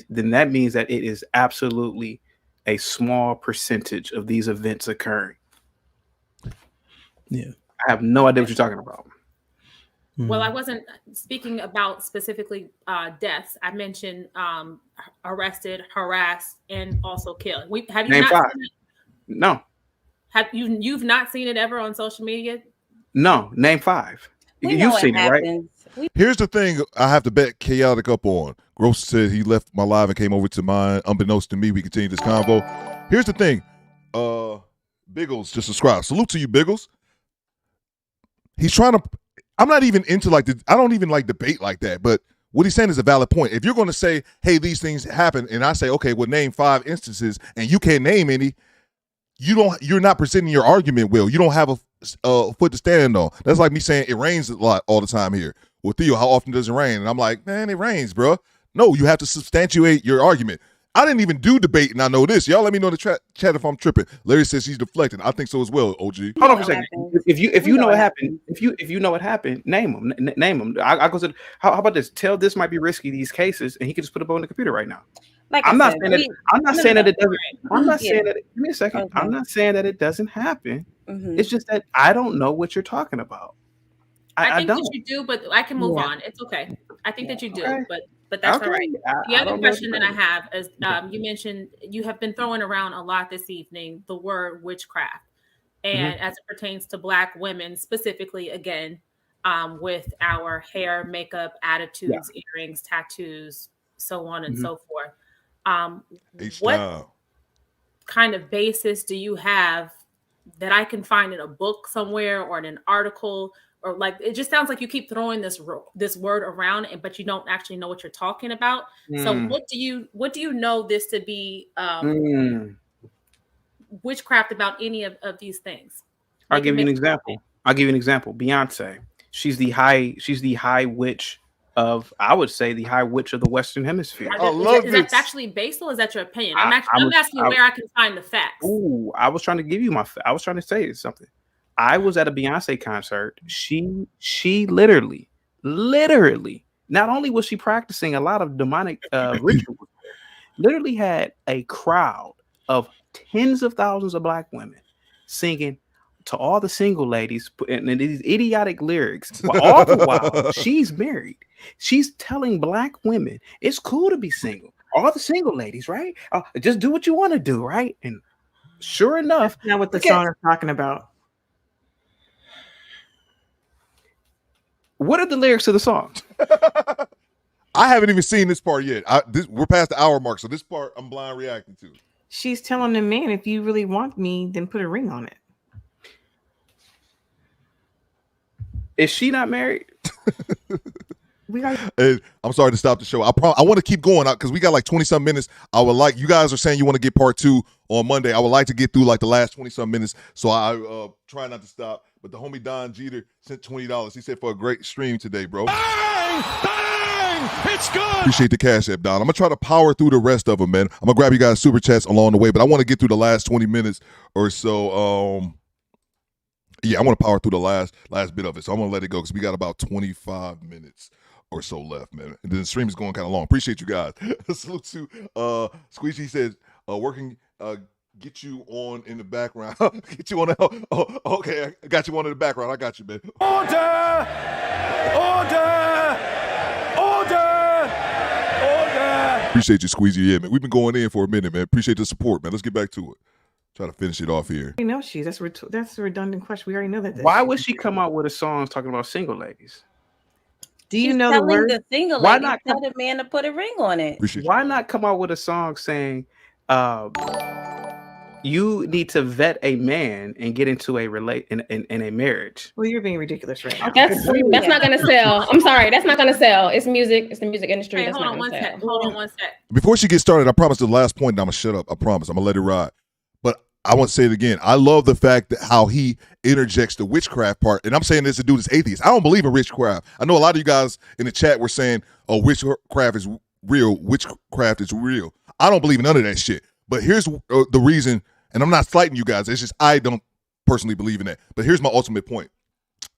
then that means that it is absolutely a small percentage of these events occurring. Yeah, I have no idea what you're talking about. Well, I wasn't speaking about specifically deaths. I mentioned arrested, harassed, and also killed. Have you Name not 5. seen it? No. Have you've not seen it ever on social media? No. Name 5. You've seen it, right? Here's the thing I have to bet Chaotic up on. Gross said he left my live and came over to mine. Unbeknownst to me, we continue this convo. Here's the thing. Biggles just subscribe. Salute to you, Biggles. He's trying to. I'm not even into I don't even like debate like that, but what he's saying is a valid point. If you're going to say, hey, these things happen, and I say, okay, well, name 5 instances, and you can't name any, you're not presenting your argument well. You don't have a foot to stand on. That's like me saying it rains a lot all the time here. Well, Theo, how often does it rain? And I'm like, man, it rains, bro. No, you have to substantiate your argument. I didn't even do debate, and I know this. Y'all let me know in the chat if I'm tripping. Larry says he's deflecting. I think so as well, OG. Hold on for a second. If you know what happened, if you know what happened, name them. Name them. I go to. How about this? Tell this might be risky, these cases, and he can just put it up on the computer right now. I'm not saying that it doesn't. I'm not saying that. Give me a second. Okay. I'm not saying that it doesn't happen. Mm-hmm. It's just that I don't know what you're talking about. I think that you do, but I can move on. It's okay. I think that you do, but that's all right. The other question that I have is you mentioned you have been throwing around a lot this evening the word witchcraft, and as it pertains to Black women specifically, again, with our hair, makeup, attitudes, earrings, tattoos, so on and so forth. What kind of basis do you have that I can find in a book somewhere or in an article? Or it just sounds like you keep throwing this word around, but you don't actually know what you're talking about. So what do you know this to be witchcraft about any of these things? I'll give you an example. Beyonce. She's the high witch of, I would say, the high witch of the Western Hemisphere. Is that actually based, or is that your opinion? I'm asking you where I can find the facts. Ooh, I was trying to give you I was trying to say something. I was at a Beyonce concert. She literally, not only was she practicing a lot of demonic rituals, literally had a crowd of tens of thousands of black women singing to all the single ladies and these idiotic lyrics. Well, all the while she's married. She's telling black women it's cool to be single. All the single ladies, right? Just do what you want to do, right? And sure enough, that's not what the song is talking about. What are the lyrics to the song? I haven't even seen this part yet. We're past the hour mark, so this part I'm blind reacting to. She's telling the man, if you really want me, then put a ring on it. Is she not married? And I'm sorry to stop the show. I want to keep going because we got like 20-some minutes. I would like, you guys are saying you want to get part 2 on Monday. I would like to get through like the last 20-some minutes, so I try not to stop. But the homie Don Jeter sent $20. He said for a great stream today, bro. Bang! Bang! It's good. Appreciate the cash app, Don. I'm gonna try to power through the rest of them, man. I'm gonna grab you guys super chats along the way, but I want to get through the last 20 minutes or so. Yeah, I want to power through the last bit of it, so I'm gonna let it go because we got about 25 minutes or so left, man. And then the stream is going kind of long. Appreciate you guys. Salute to Squeezy says working. Get you on in the background. Get you on the. Oh, okay, I got you on in the background. I got you, man. Order! Order! Order! Order! Appreciate you, Squeezy. Yeah, man. We've been going in for a minute, man. Appreciate the support, man. Let's get back to it. Try to finish it off here. I know that's a redundant question. We already know that. Why would she come out with a song talking about single ladies? Do you She's know the telling word? the single Why lady, not tell the man to put a ring on it. Why not come out with a song saying, you need to vet a man and get into a in a marriage? Well, you're being ridiculous right now. That's not gonna sell. I'm sorry, that's not gonna sell. It's music. It's the music industry. Hey, That's hold not on gonna one sell. sec. Hold on one sec. Before she gets started, I promise the last point, and I'm gonna shut up. I promise. I'm gonna let it ride. But I want to say it again. I love the fact that how he interjects the witchcraft part. And I'm saying this to dude is atheist. I don't believe in witchcraft. I know a lot of you guys in the chat were saying, oh, witchcraft is real. Witchcraft is real. I don't believe in none of that shit. But here's the reason, and I'm not slighting you guys. It's just I don't personally believe in that. But here's my ultimate point.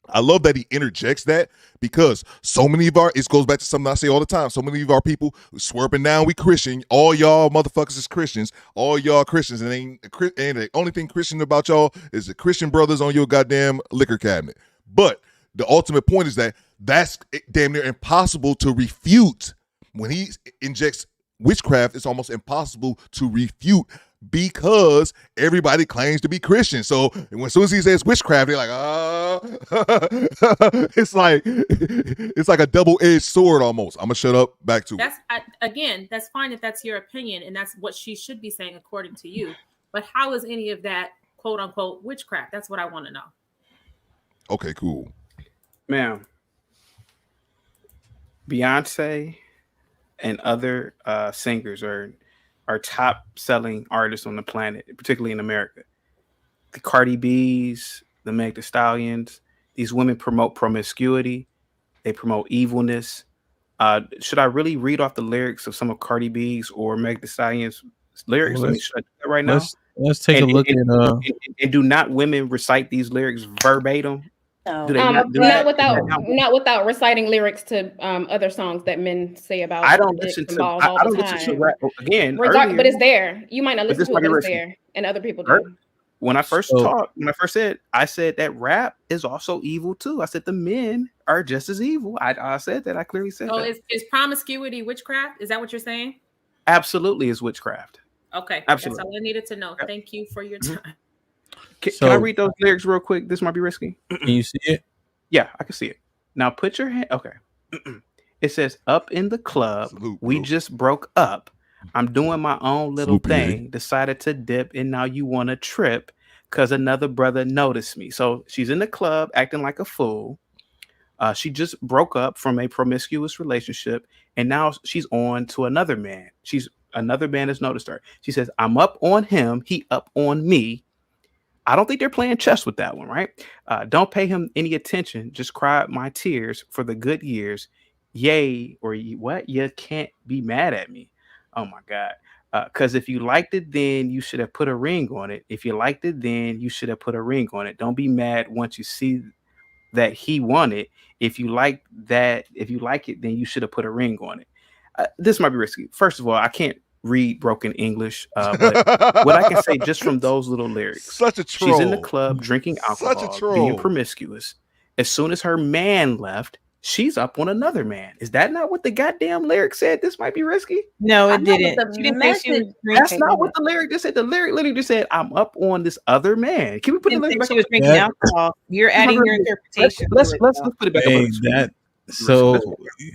I love that he interjects that because so many of it goes back to something I say all the time. So many of our people swear up and down we Christian. All y'all motherfuckers is Christians. All y'all Christians. And the only thing Christian about y'all is the Christian brothers on your goddamn liquor cabinet. But the ultimate point is that that's damn near impossible to refute. When he injects witchcraft, it's almost impossible to refute because everybody claims to be Christian. So as soon as he says witchcraft, they're like, it's like a double-edged sword almost. I'm gonna shut up. Back to Again, that's fine if that's your opinion and that's what she should be saying according to you. But how is any of that quote unquote witchcraft? That's what I want to know. Okay, cool. Ma'am, Beyonce and other singers are top selling artists on the planet, particularly in America. The Cardi B's, the Meg Thee Stallions, these women promote promiscuity. They promote evilness. Should I really read off the lyrics of some of Cardi B's or Meg Thee Stallion's lyrics? Well, Should I do that right now? Let's take a look at. And do not women recite these lyrics verbatim? No. Do they not do that? Not without reciting lyrics to other songs that men say about. I don't listen to. I don't listen to rap again. But it's there. You might not listen this to might it, be but it's risky. there, and other people do. When I first said that rap is also evil too. I said the men are just as evil. I said that. I clearly said So that. is promiscuity witchcraft? Is that what you're saying? Absolutely is witchcraft. Okay, Absolutely. That's all I needed to know. Thank you for your time. Can I read those lyrics real quick? This might be risky. Can you see it? Yeah, I can see it. Now put your hand. Okay. It says, up in the club, we just broke up. I'm doing my own little thing. Decided to dip, and now you want to trip because another brother noticed me. So she's in the club acting like a fool. She just broke up from a promiscuous relationship, and now she's on to another man. Another man has noticed her. She says, I'm up on him. He up on me. I don't think they're playing chess with that one, right? Don't pay him any attention. Just cry my tears for the good years. Yay, or what? You can't be mad at me. Oh my God. Because if you liked it, then you should have put a ring on it. If you liked it, then you should have put a ring on it. Don't be mad once you see that he won it. If you like it, then you should have put a ring on it. This might be risky. First of all, I can't read broken English, but what I can say just from those little lyrics, Such a troll. she's in the club drinking alcohol, Such a troll. being promiscuous. As soon as her man left, she's up on another man. Is that not what the goddamn lyric said? This might be risky. No, I it know, didn't. but She didn't say she was drinking. That's not what the lyric just said. The lyric literally just said, "I'm up on this other man." Can we put the lyric back? She was drinking alcohol. You're adding your interpretation. Let's put it back Hey, up. that so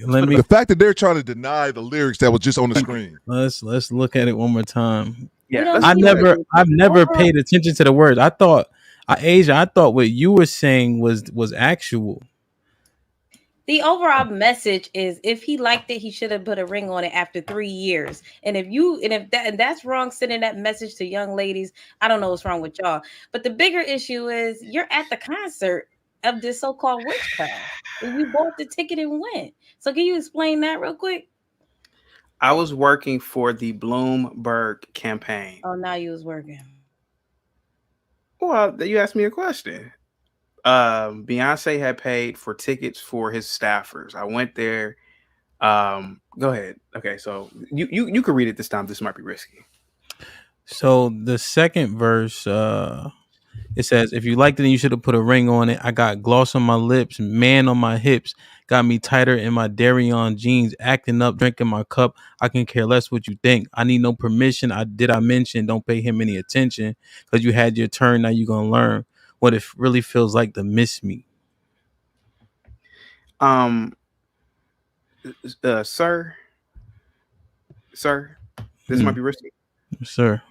let me The fact that they're trying to deny the lyrics that was just on the screen. let's look at it one more time. Yeah, I've never paid attention to the words. I thought what you were saying was actual. The overall message is if he liked it, he should have put a ring on it after 3 years. And if that's wrong, sending that message to young ladies, I don't know what's wrong with y'all. But the bigger issue is you're at the concert of this so-called witchcraft. And you bought the ticket and went. So can you explain that real quick? I was working for the Bloomberg campaign. Oh, now you was working. Well, you asked me a question. Beyonce had paid for tickets for his staffers. I went there. Go ahead. Okay, so you can read it this time. This might be risky. So the second verse, it says, "If you liked it, then you should have put a ring on it. I got gloss on my lips, man on my hips, got me tighter in my dairy on jeans, acting up, drinking my cup. I can care less what you think. I need no permission. I mention? Don't pay him any attention because you had your turn. Now you gonna learn what it really feels like to miss me." Sir, this might be risky. Sir,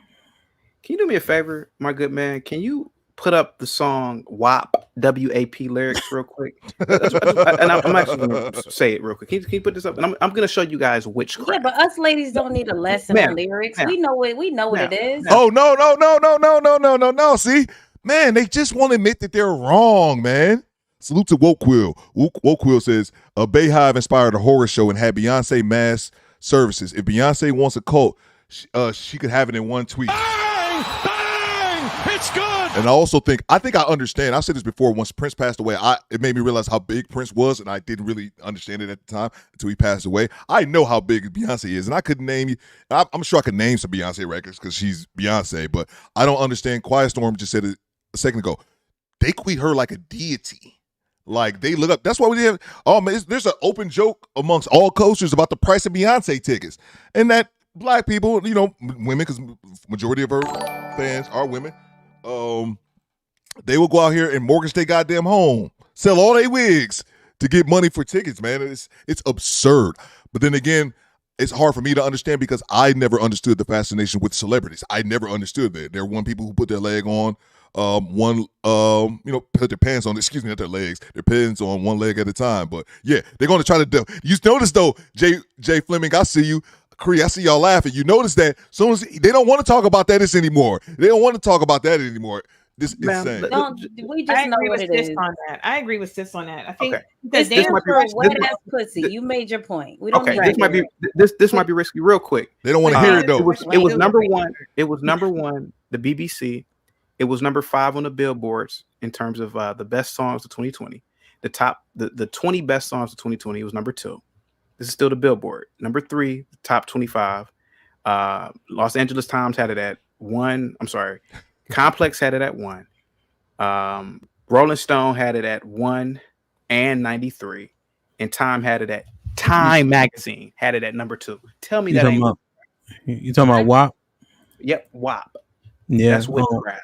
can you do me a favor, my good man? Can you put up the song WAP, W-A-P lyrics real quick? And I'm actually going to say it real quick. Can you put this up? And I'm going to show you guys witchcraft. Yeah, but us ladies don't need a lesson on lyrics. We know it. We know what it is. Oh, no. See, man, they just won't admit that they're wrong, man. Salute to Woke Quill. Woke Quill says, a Bayhive inspired a horror show and had Beyonce mass services. If Beyonce wants a cult, she could have it in one tweet. Bang! It's good. And I think I understand. I said this before. Once Prince passed away, it made me realize how big Prince was, and I didn't really understand it at the time until he passed away. I know how big Beyonce is, and I couldn't name you. I'm sure I could name some Beyonce records because she's Beyonce, but I don't understand. Quiet Storm just said it a second ago. They tweet her like a deity. Like they look up. That's why we have. Oh man, there's an open joke amongst all cultures about the price of Beyonce tickets, and that black people, women, because majority of her fans are women. They will go out here and mortgage their goddamn home, sell all their wigs to get money for tickets, man. It's absurd. But then again, it's hard for me to understand because I never understood the fascination with celebrities. I never understood that. There are one people who put their leg on put their pants on, excuse me, not their legs, their pants on one leg at a time. But yeah, they're going to try to do. You notice though, Jay Fleming, I see you. Cree, I see y'all laughing. You notice that soon as they don't want to talk about that anymore. They don't want to talk about that anymore. This is insane. We just know what it is. On that. I agree with sis on that. I think this might be wet ass pussy. You made your point. We don't okay, this might be risky real quick. They don't want to hear it though. It was number one. It was number one, the BBC. It was number 5 on the billboards in terms of the best songs of 2020. The 20 best songs of 2020 was number 2. This is still the Billboard. Number 3, the top 25. Los Angeles Times had it at 1. I'm sorry. Complex had it at 1. Rolling Stone had it at 1 and 93. And Time Magazine had it at number 2. Tell me that ain't. You talking about WAP? Yep, WAP. Yeah. That's witchcraft.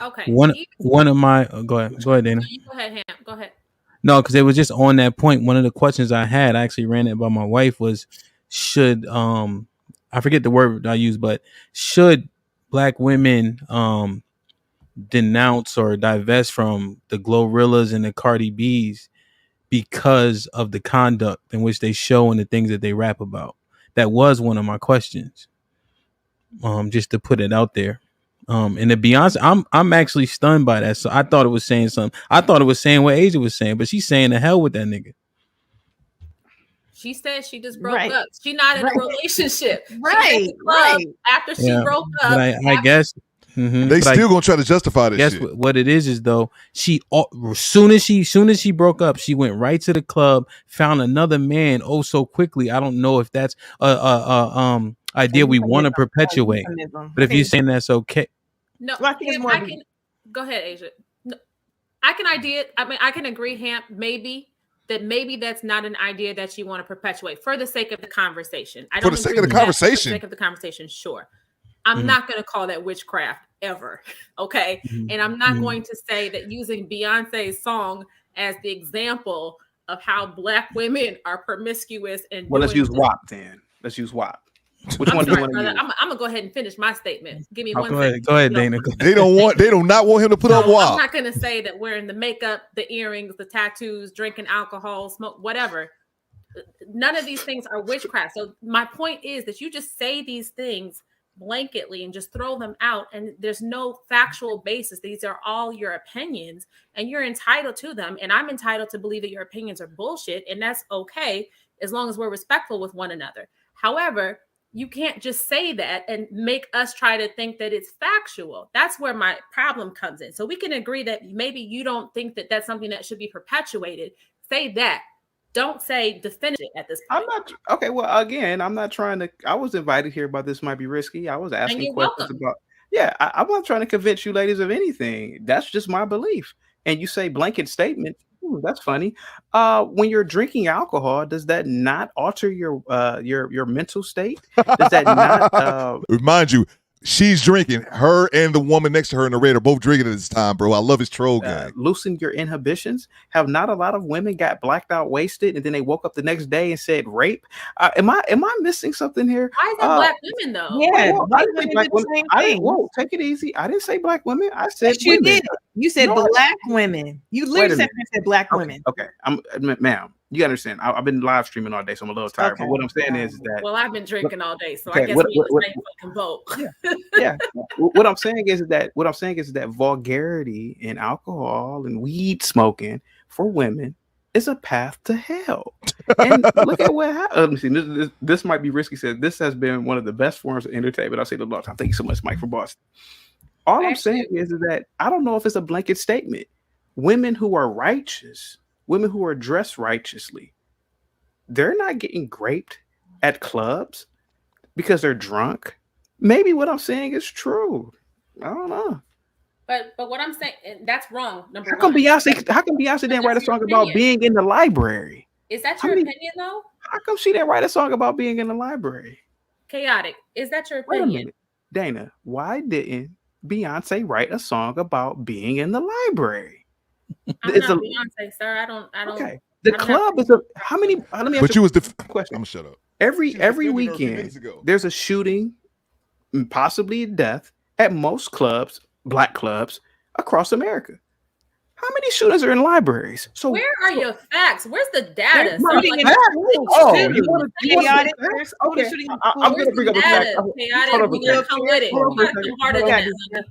Okay. One of my go ahead, Dana. You go ahead, Ham. Go ahead. No, because it was just on that point. One of the questions I had, I actually ran it by my wife, was should I forget the word I used, but should black women denounce or divest from the Glorrillas and the Cardi B's because of the conduct in which they show and the things that they rap about? That was one of my questions. Just to put it out there. And to be honest, I'm actually stunned by that. So I thought it was saying something. I thought it was saying what Asia was saying, but she's saying the hell with that nigga. She said she just broke up. She's not in a relationship. Right. After she broke up. But I guess they still gonna try to justify this. Guess shit. What it is though, she soon as she broke up, she went right to the club, found another man so quickly. I don't know if that's idea And we you think want to it's a perpetuate. euphemism. But I if you're think- saying that's okay, No, Well, I think it's Ham, more I of a- can go ahead, Asia. No, I can idea. I mean, I can agree, Ham. Maybe that's not an idea that you want to perpetuate for the sake of the conversation. I For don't the sake agree of the with that. For conversation. the sake of the conversation, sure. I'm Mhm. not going to call that witchcraft ever. Okay, and I'm not going to say that using Beyonce's song as the example of how Black women are promiscuous and Well, let's doing use WAP then. Let's use WAP. Which I'm one do you sorry, want to brother. use? I'm gonna go ahead and finish my statement. Give me Oh, one go second. ahead, go ahead, You know, Dana. Go They do not want him to put up I'm WAP. not gonna say that wearing the makeup, the earrings, the tattoos, drinking alcohol, smoke, whatever. None of these things are witchcraft. So my point is that you just say these things blanketly and just throw them out, and there's no factual basis. These are all your opinions, and you're entitled to them. And I'm entitled to believe that your opinions are bullshit, and that's okay as long as we're respectful with one another. However, you can't just say that and make us try to think that it's factual. That's where my problem comes in. So we can agree that maybe you don't think that that's something that should be perpetuated. Say that. Don't say definitive at this point. I'm not okay. Well, again, I'm not trying to. I was invited here, but this might be risky. I was asking you're questions welcome. about. Yeah, I'm not trying to convince you, ladies, of anything. That's just my belief. And you say blanket statement. That's funny. When you're drinking alcohol, does that not alter your mental state? Does that not? Remind you, she's drinking. Her and the woman next to her in the red are both drinking at this time, bro. I love his troll gang. Loosen your inhibitions. Have not a lot of women got blacked out, wasted, and then they woke up the next day and said rape? Am I missing something here? Why is that Black women though? Yeah, Well, white I didn't say women black do the women. same I didn't, thing. whoa, take it easy. I didn't say black women. I said Yes, you women. did. You said No, I- Black women. You Wait literally a said Black women. Okay, ma'am. You understand? I've been live streaming all day, so I'm a little tired. Okay. But what I'm saying is that Well, I've been drinking all day, so Okay, I guess what- we in the what- same fucking boat. yeah. What I'm saying is that vulgarity in alcohol and weed smoking for women is a path to hell. And look at what happened. Let me see. This might be risky. Said this has been one of the best forms of entertainment I've seen in a long time. Thank you so much, Mike from Boston. All I'm saying is that I don't know if it's a blanket statement. Women who are righteous, women who are dressed righteously, they're not getting raped at clubs because they're drunk. Maybe what I'm saying is true. I don't know. But what I'm saying, and that's wrong. Number How come one. Beyonce didn't write a That's your song about opinion. being in the library? Is that How your many- opinion though? How come she didn't write a song about being in the library? Chaotic. Is that your Wait a opinion? minute, Dana. Why didn't Beyonce write a song about being in the library? I'm It's not a- Beyonce, sir. I don't. Okay. The I don't club is a how many? Let me ask But you was question. I'm gonna shut up. Every She was defending her a few weekend, minutes ago. there's a shooting, possibly death, at most clubs, black clubs across America. How many shootings are in libraries? So Where are your facts? Where's the data? There's sir? not Like, even that. Oh, you want to Chaotic. Okay, Shooting in I'm where's gonna bring the up a fact. data? Hold Chaotic. on a You gotta second. come with it. Hold on You for a gotta come second. harder than Hold that. on.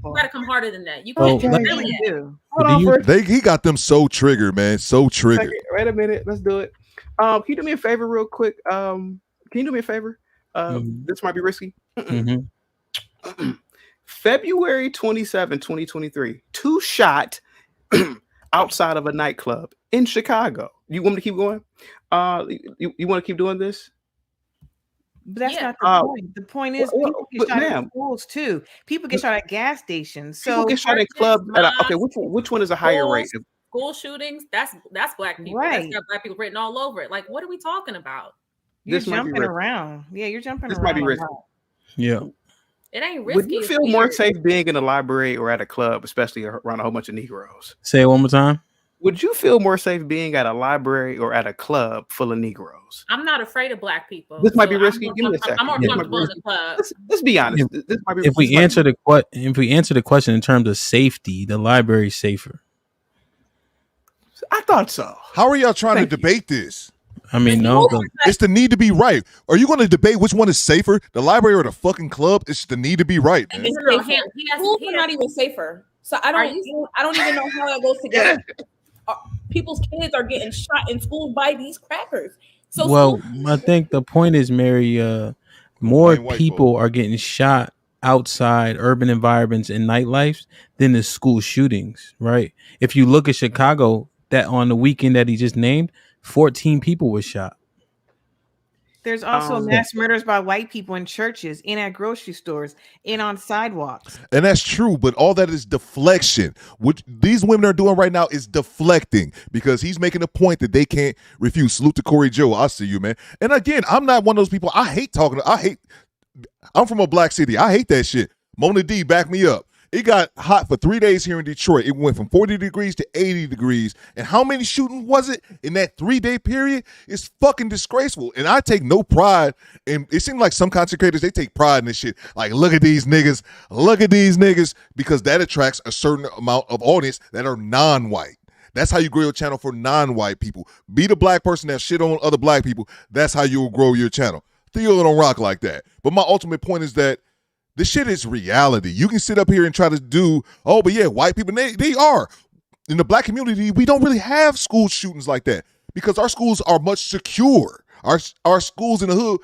You gotta come harder than that. You Oh, can't like- really do. Hold Do on you- for a He got them so triggered, man. So triggered. second. Wait a minute. Let's do it. Can you do me a favor real quick? Can you do me a favor? This might be risky. Mhm. February 27, 2023. Two shot outside of a nightclub in Chicago. You want me to keep going? You want to keep doing this? But that's Yeah. not the point. The point is well, people get but shot at ma'am- schools too. People get shot at gas stations. People So get shot in churches, clubs. Okay, mosques, which one is a higher rate? schools, school shootings. That's black people. Right. That's got black people written all over it. Like, what are we talking about? you're This might be jumping risky. around. Yeah, you're jumping This around. might be a risky. lot. Yeah. It ain't risky. Would you it's feel more weird. safe being in a library or at a club, especially around a whole bunch of Negroes? Say it one more time. Would you feel more safe being at a library or at a club full of Negroes? I'm not afraid of black people. This might be I'm risky. more Give me a com- second. I'm more This might be comfortable in risky. the club. Let's be honest. This might be. If we this might answer the question in terms of safety, the library's safer. I thought so. How are y'all trying to debate this? I mean, no. It's the need to be right. Are you going to debate which one is safer, the library or the fucking club? It's the need to be right, man. No, Schools are not even safer. So I don't even know how that goes together. People's kids are getting shot in schools by these crackers. So Well, I think the point is, Mary, more Plain white people are getting shot outside urban environments and nightlife than the school shootings, right? If you look at Chicago, that on the weekend that he just named, 14 people were shot. There's also mass murders by white people in churches, in at grocery stores, in on sidewalks. And that's true, but all that is deflection. What these women are doing right now is deflecting because he's making a point that they can't refuse. Salute to Corey Joe. I see you, man. And again, I'm not one of those people. I'm from a black city. I hate that shit. Mona D, back me up. It got hot for 3 days here in Detroit. It went from 40 degrees to 80 degrees. And how many shootings was it in that 3-day period? It's fucking disgraceful. And I take no pride. And it seems like some content creators, they take pride in this shit. Like, look at these niggas. Look at these niggas. Because that attracts a certain amount of audience that are non-white. That's how you grow your channel for non-white people. Be the black person that shit on other black people. That's how you'll grow your channel. Theo don't rock like that. But my ultimate point is that this shit is reality. You can sit up here and try to do, oh, but yeah, white people, they are. In the black community, we don't really have school shootings like that because our schools are much secure. Our schools in the hood,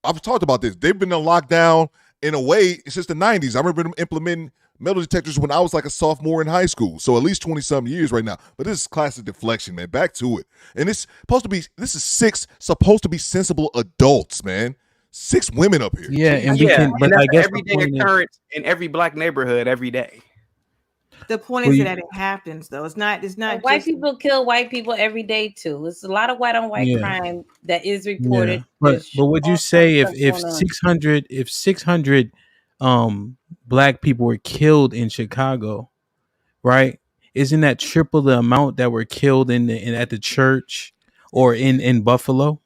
I've talked about this. They've been in lockdown in a way since the 90s. I remember them implementing metal detectors when I was like a sophomore in high school. So at least 20-something years right now. But this is classic deflection, man. Back to it. And this is 6 supposed to be sensible adults, man. 6 women up here. Yeah, and we can, but I guess everyday occurrence in every black neighborhood every day. The point is that it happens, though. It's not. White people kill white people every day too. It's a lot of white on white crime that is reported. Yeah. But would you say if 600 black people were killed in Chicago, right? Isn't that triple the amount that were killed at the church or in Buffalo?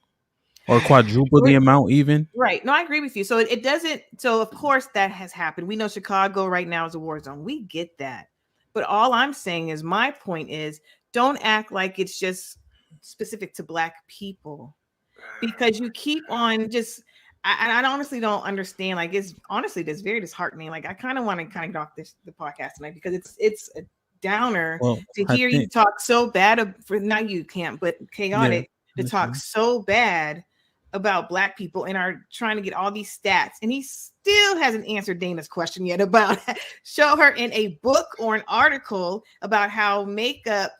Or quadruple the amount even? Right. No, I agree with you. So it doesn't. So of course that has happened. We know Chicago right now is a war zone. We get that. But all I'm saying is my point is don't act like it's just specific to black people because you keep on just. I honestly don't understand. Like it's honestly just very disheartening. Like I kind of want to get off the podcast tonight because it's a downer to hear you talk so bad for not you can't but chaotic to talk so bad about black people and are trying to get all these stats, and he still hasn't answered Dana's question yet about show her in a book or an article about how makeup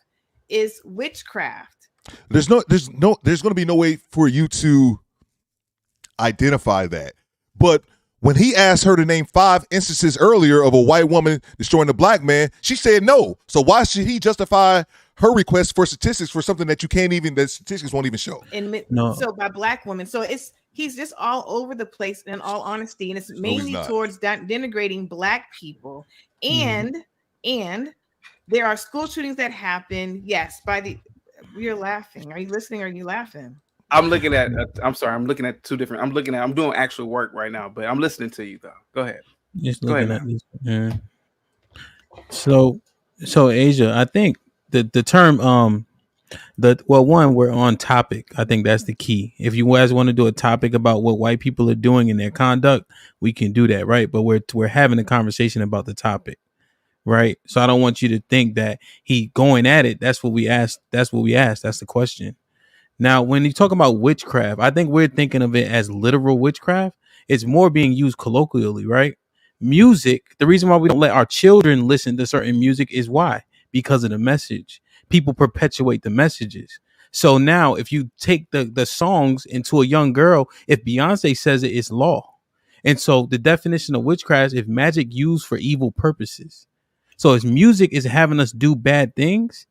is witchcraft. There's going to be no way for you to identify that. But when he asked her to name 5 instances earlier of a white woman destroying a black man, she said no. So why should he justify her request for statistics for something that that statistics won't even show? So by black women. So he's just all over the place in all honesty. And it's mainly towards denigrating black people. And there are school shootings that happen. Yes. You're laughing. Are you listening? Or are you laughing? I'm looking at, I'm looking at 2 different, I'm doing actual work right now, but I'm listening to you though. Go ahead. Just looking at this. Yeah. So Asia, I think the term, we're on topic. I think that's the key. If you guys want to do a topic about what white people are doing in their conduct, we can do that. Right. But we're having a conversation about the topic. Right. So I don't want you to think that he going at it. That's what we asked. That's the question. Now, when you talk about witchcraft, I think we're thinking of it as literal witchcraft. It's more being used colloquially, right? Music, the reason why we don't let our children listen to certain music is why? Because of the message. People perpetuate the messages. So now if you take the songs into a young girl, if Beyonce says it, it's law. And so the definition of witchcraft is magic used for evil purposes. So if music is having us do bad things,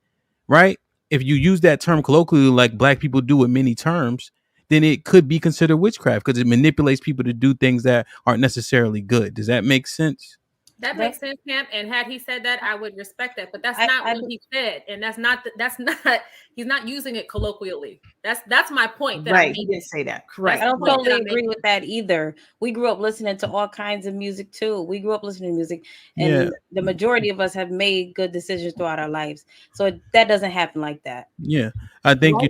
right? If you use that term colloquially, like black people do with many terms, then it could be considered witchcraft because it manipulates people to do things that aren't necessarily good. Does that make sense? That makes sense, Camp. And had he said that, I would respect that. But that's not what he said, and that's not. He's not using it colloquially. That's my point. That right, he didn't say that. Correct. I don't totally agree with that either. We grew up listening to all kinds of music too. We grew up listening to music, and the majority of us have made good decisions throughout our lives. So that doesn't happen like that. Yeah, I think you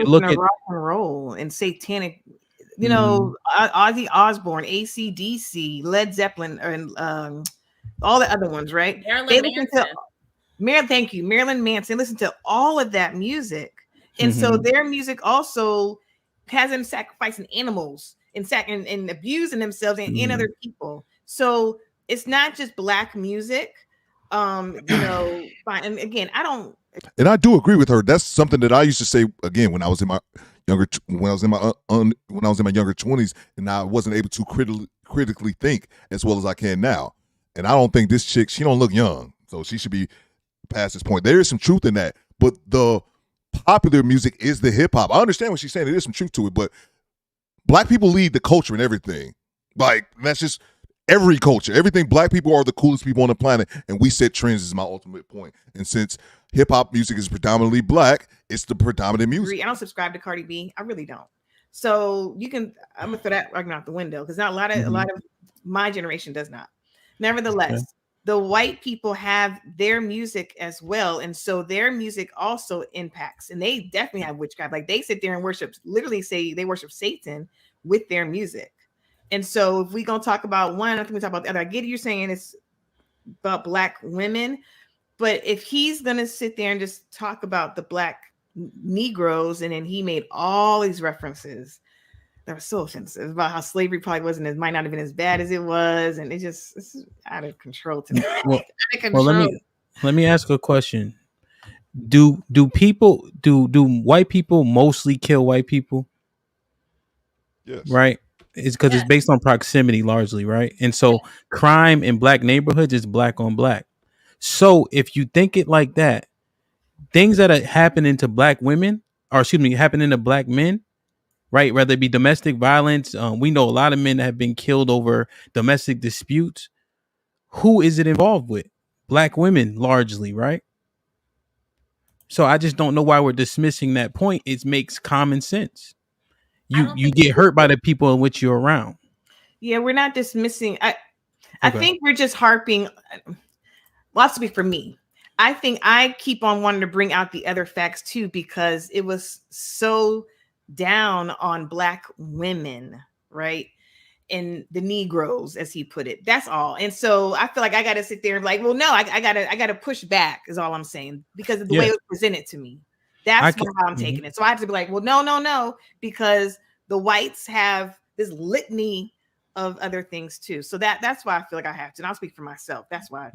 look at rock and roll and satanic. You know, Ozzy Osbourne, AC/DC, Led Zeppelin, and all the other ones, right? Marilyn Manson. Listen to all of that music, and so their music also has them sacrificing animals and abusing themselves and other people. So it's not just black music. You know, fine. And again, I do agree with her. That's something that I used to say again when I was in my when I was in my when I was in my younger 20s, and I wasn't able to critically think as well as I can now. And I don't think this chick, she don't look young, so she should be past this point. There is some truth in that, but the popular music is the hip hop. I understand what she's saying. There is some truth to it, but black people lead the culture and everything. Like, that's just every culture. Everything. Black people are the coolest people on the planet, and we set trends is my ultimate point. And since hip hop music is predominantly black, it's the predominant music. I don't subscribe to Cardi B. I really don't. So you can, I'm gonna throw that argument out the window because not a lot of my generation does not. Nevertheless, the white people have their music as well, and so their music also impacts, and they definitely have witchcraft. Like, they sit there and worship, literally say they worship Satan with their music. And so if we gonna talk about one, I think we talk about the other. I get you're saying it's about black women, but if he's gonna sit there and just talk about the black Negroes, and then he made all these references that were so offensive about how slavery probably might not have been as bad as it was, and it's out of control to me. Well, let me ask a question. Do white people mostly kill white people? Yes. Right? It's because it's based on proximity largely, right? And so crime in black neighborhoods is black on black. So if you think it like that, things that are happening to black women, or excuse me, happening to black men, right? Whether it be domestic violence, we know a lot of men that have been killed over domestic disputes. Who is it involved with? Black women, largely, right? So I just don't know why we're dismissing that point. It makes common sense. You get hurt by the people in which you're around. Yeah, we're not dismissing. I think we're just harping. Well, I'll speak for me. I think I keep on wanting to bring out the other facts too, because it was so down on black women, right? And the Negroes, as he put it. That's all. And so I feel like I got to sit there and like, well, no, I got to push back is all I'm saying, because of the way it was presented to me. That's how I'm taking it. So I have to be like, well, no, because the whites have this litany of other things too. So that's why I feel like I have to. And I'll speak for myself. That's why.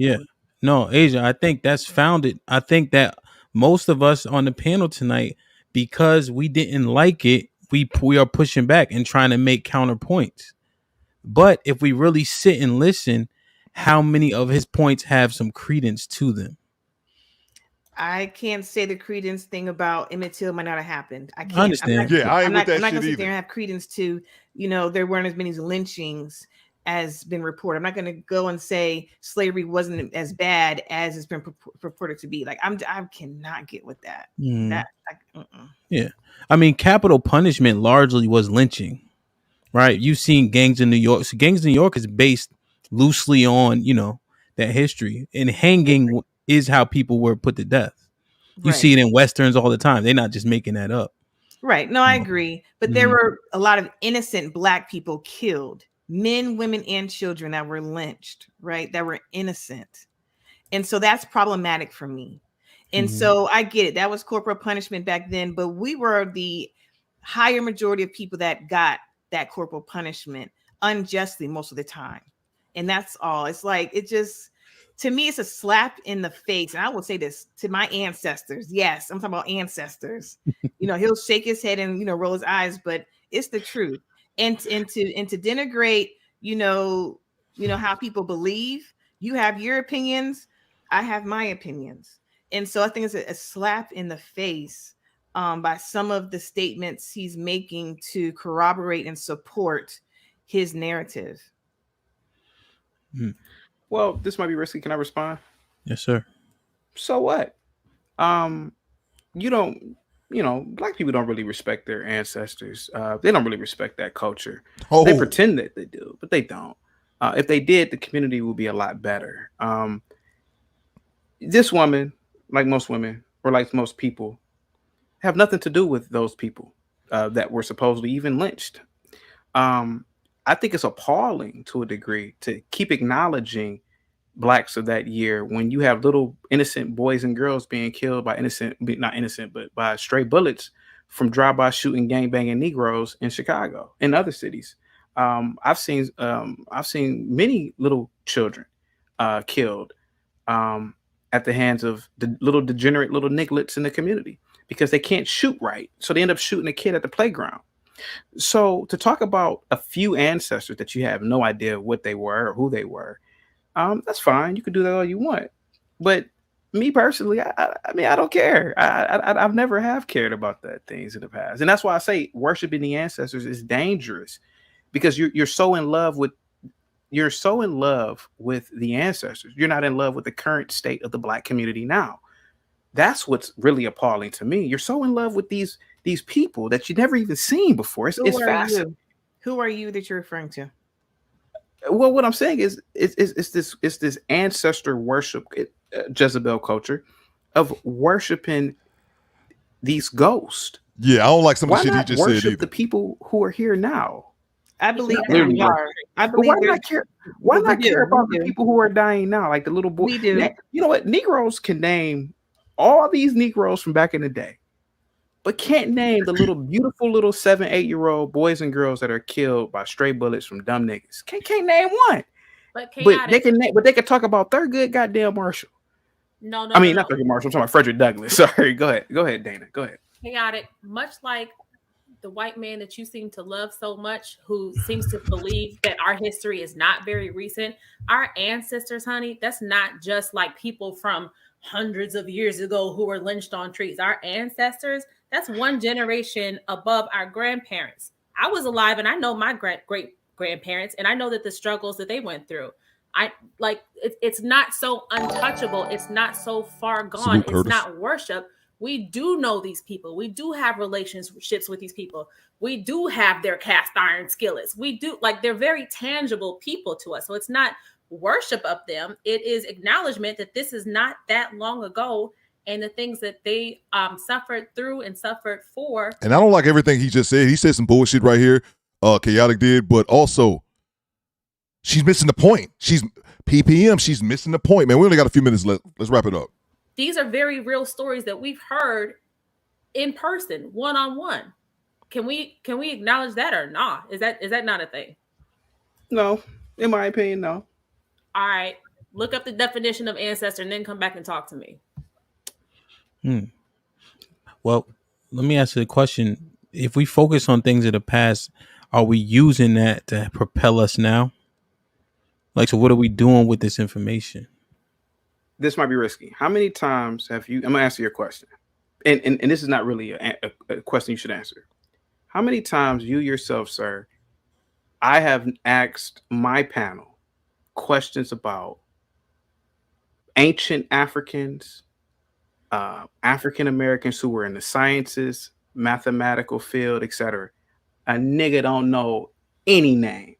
No, Asia, I think that's founded. I think that most of us on the panel tonight, because we didn't like it, we are pushing back and trying to make counterpoints. But if we really sit and listen, how many of his points have some credence to them? I can't say the credence thing about Emmett Till might not have happened. I can't. I understand. I'm not going to sit there and have credence to, there weren't as many lynchings as been reported. I'm not going to go and say slavery wasn't as bad as it's been purported to be. Like, I cannot get with that. Yeah. I mean, capital punishment largely was lynching, right? You've seen Gangs in New York. So Gangs in New York is based loosely on, that history. And hanging is how people were put to death. You see it in Westerns all the time. They're not just making that up. Right. No, I agree. But there were a lot of innocent black people killed. Men, women, and children that were lynched, right? That were innocent. And so that's problematic for me. And so I get it. That was corporal punishment back then, but we were the higher majority of people that got that corporal punishment unjustly most of the time. And that's all. It's like, to me, it's a slap in the face. And I will say this to my ancestors. Yes, I'm talking about ancestors. He'll shake his head and, roll his eyes, but it's the truth. And to denigrate, how people believe. You have your opinions. I have my opinions. And so I think it's a slap in the face by some of the statements he's making to corroborate and support his narrative. Well, this might be risky. Can I respond? Yes, sir. So what? Black people don't really respect their ancestors. They don't really respect that culture. They pretend that they do, but they don't. If they did, the community would be a lot better. This woman, like most women, or like most people, have nothing to do with those people that were supposedly even lynched. I think it's appalling to a degree to keep acknowledging blacks of that year when you have little innocent boys and girls being killed by not innocent, but by stray bullets from drive-by shooting, gangbanging Negroes in Chicago and other cities. I've seen many little children killed. at the hands of the little degenerate little nigglets in the community because they can't shoot right. So they end up shooting a kid at the playground. So to talk about a few ancestors that you have no idea what they were or who they were, that's fine. You can do that all you want. But me personally, I mean, I don't care. I've never have cared about that things in the past. And that's why I say worshiping the ancestors is dangerous because you're so in love with the ancestors. You're not in love with the current state of the Black community now. That's what's really appalling to me. You're so in love with these people that you never even seen before. It's fascinating. Who are you that you're referring to? Well, what I'm saying is it's this ancestor worship, Jezebel culture of worshiping these ghosts. Yeah, I don't like some of the shit he just said either. The people who are here now. I believe they are. I believe why not care about the people who are dying now, like the little boy? We do. You know what? Negroes can name all these Negroes from back in the day, but can't name the little beautiful little 7-8-year-old boys and girls that are killed by stray bullets from dumb niggas. Can't name one. But they can name, but they can talk about Thurgood goddamn Marshall. No. Not Thurgood Marshall. I'm talking about Frederick Douglass. Sorry. Go ahead, Dana. Go ahead. Chaotic, much like the white man that you seem to love so much, who seems to believe that our history is not very recent. Our ancestors, honey, that's not just like people from hundreds of years ago who were lynched on trees. Our ancestors, that's one generation above our grandparents. I was alive and I know my great grandparents, and I know that the struggles that they went through. It's not so untouchable. It's not so far gone. It's not worship. We do know these people. We do have relationships with these people. We do have their cast iron skillets. We do, like, they're very tangible people to us. So it's not worship of them. It is acknowledgement that this is not that long ago, and the things that they suffered through and suffered for. And I don't like everything he just said. He said some bullshit right here. Chaotic did, but also she's missing the point. She's PPM. She's missing the point, man. We only got a few minutes left. Let's wrap it up. These are very real stories that we've heard in person, one-on-one. Can we acknowledge that or not? Is that not a thing? No, in my opinion, no. All right, look up the definition of ancestor and then come back and talk to me. Well, let me ask you the question. If we focus on things of the past, are we using that to propel us now? Like, so what are we doing with this information? This might be risky. How many times have you, I'm going to answer your question. And this is not really a question you should answer. How many times you yourself, sir, I have asked my panel questions about ancient Africans, African Americans who were in the sciences, mathematical field, etc. A nigga don't know any name.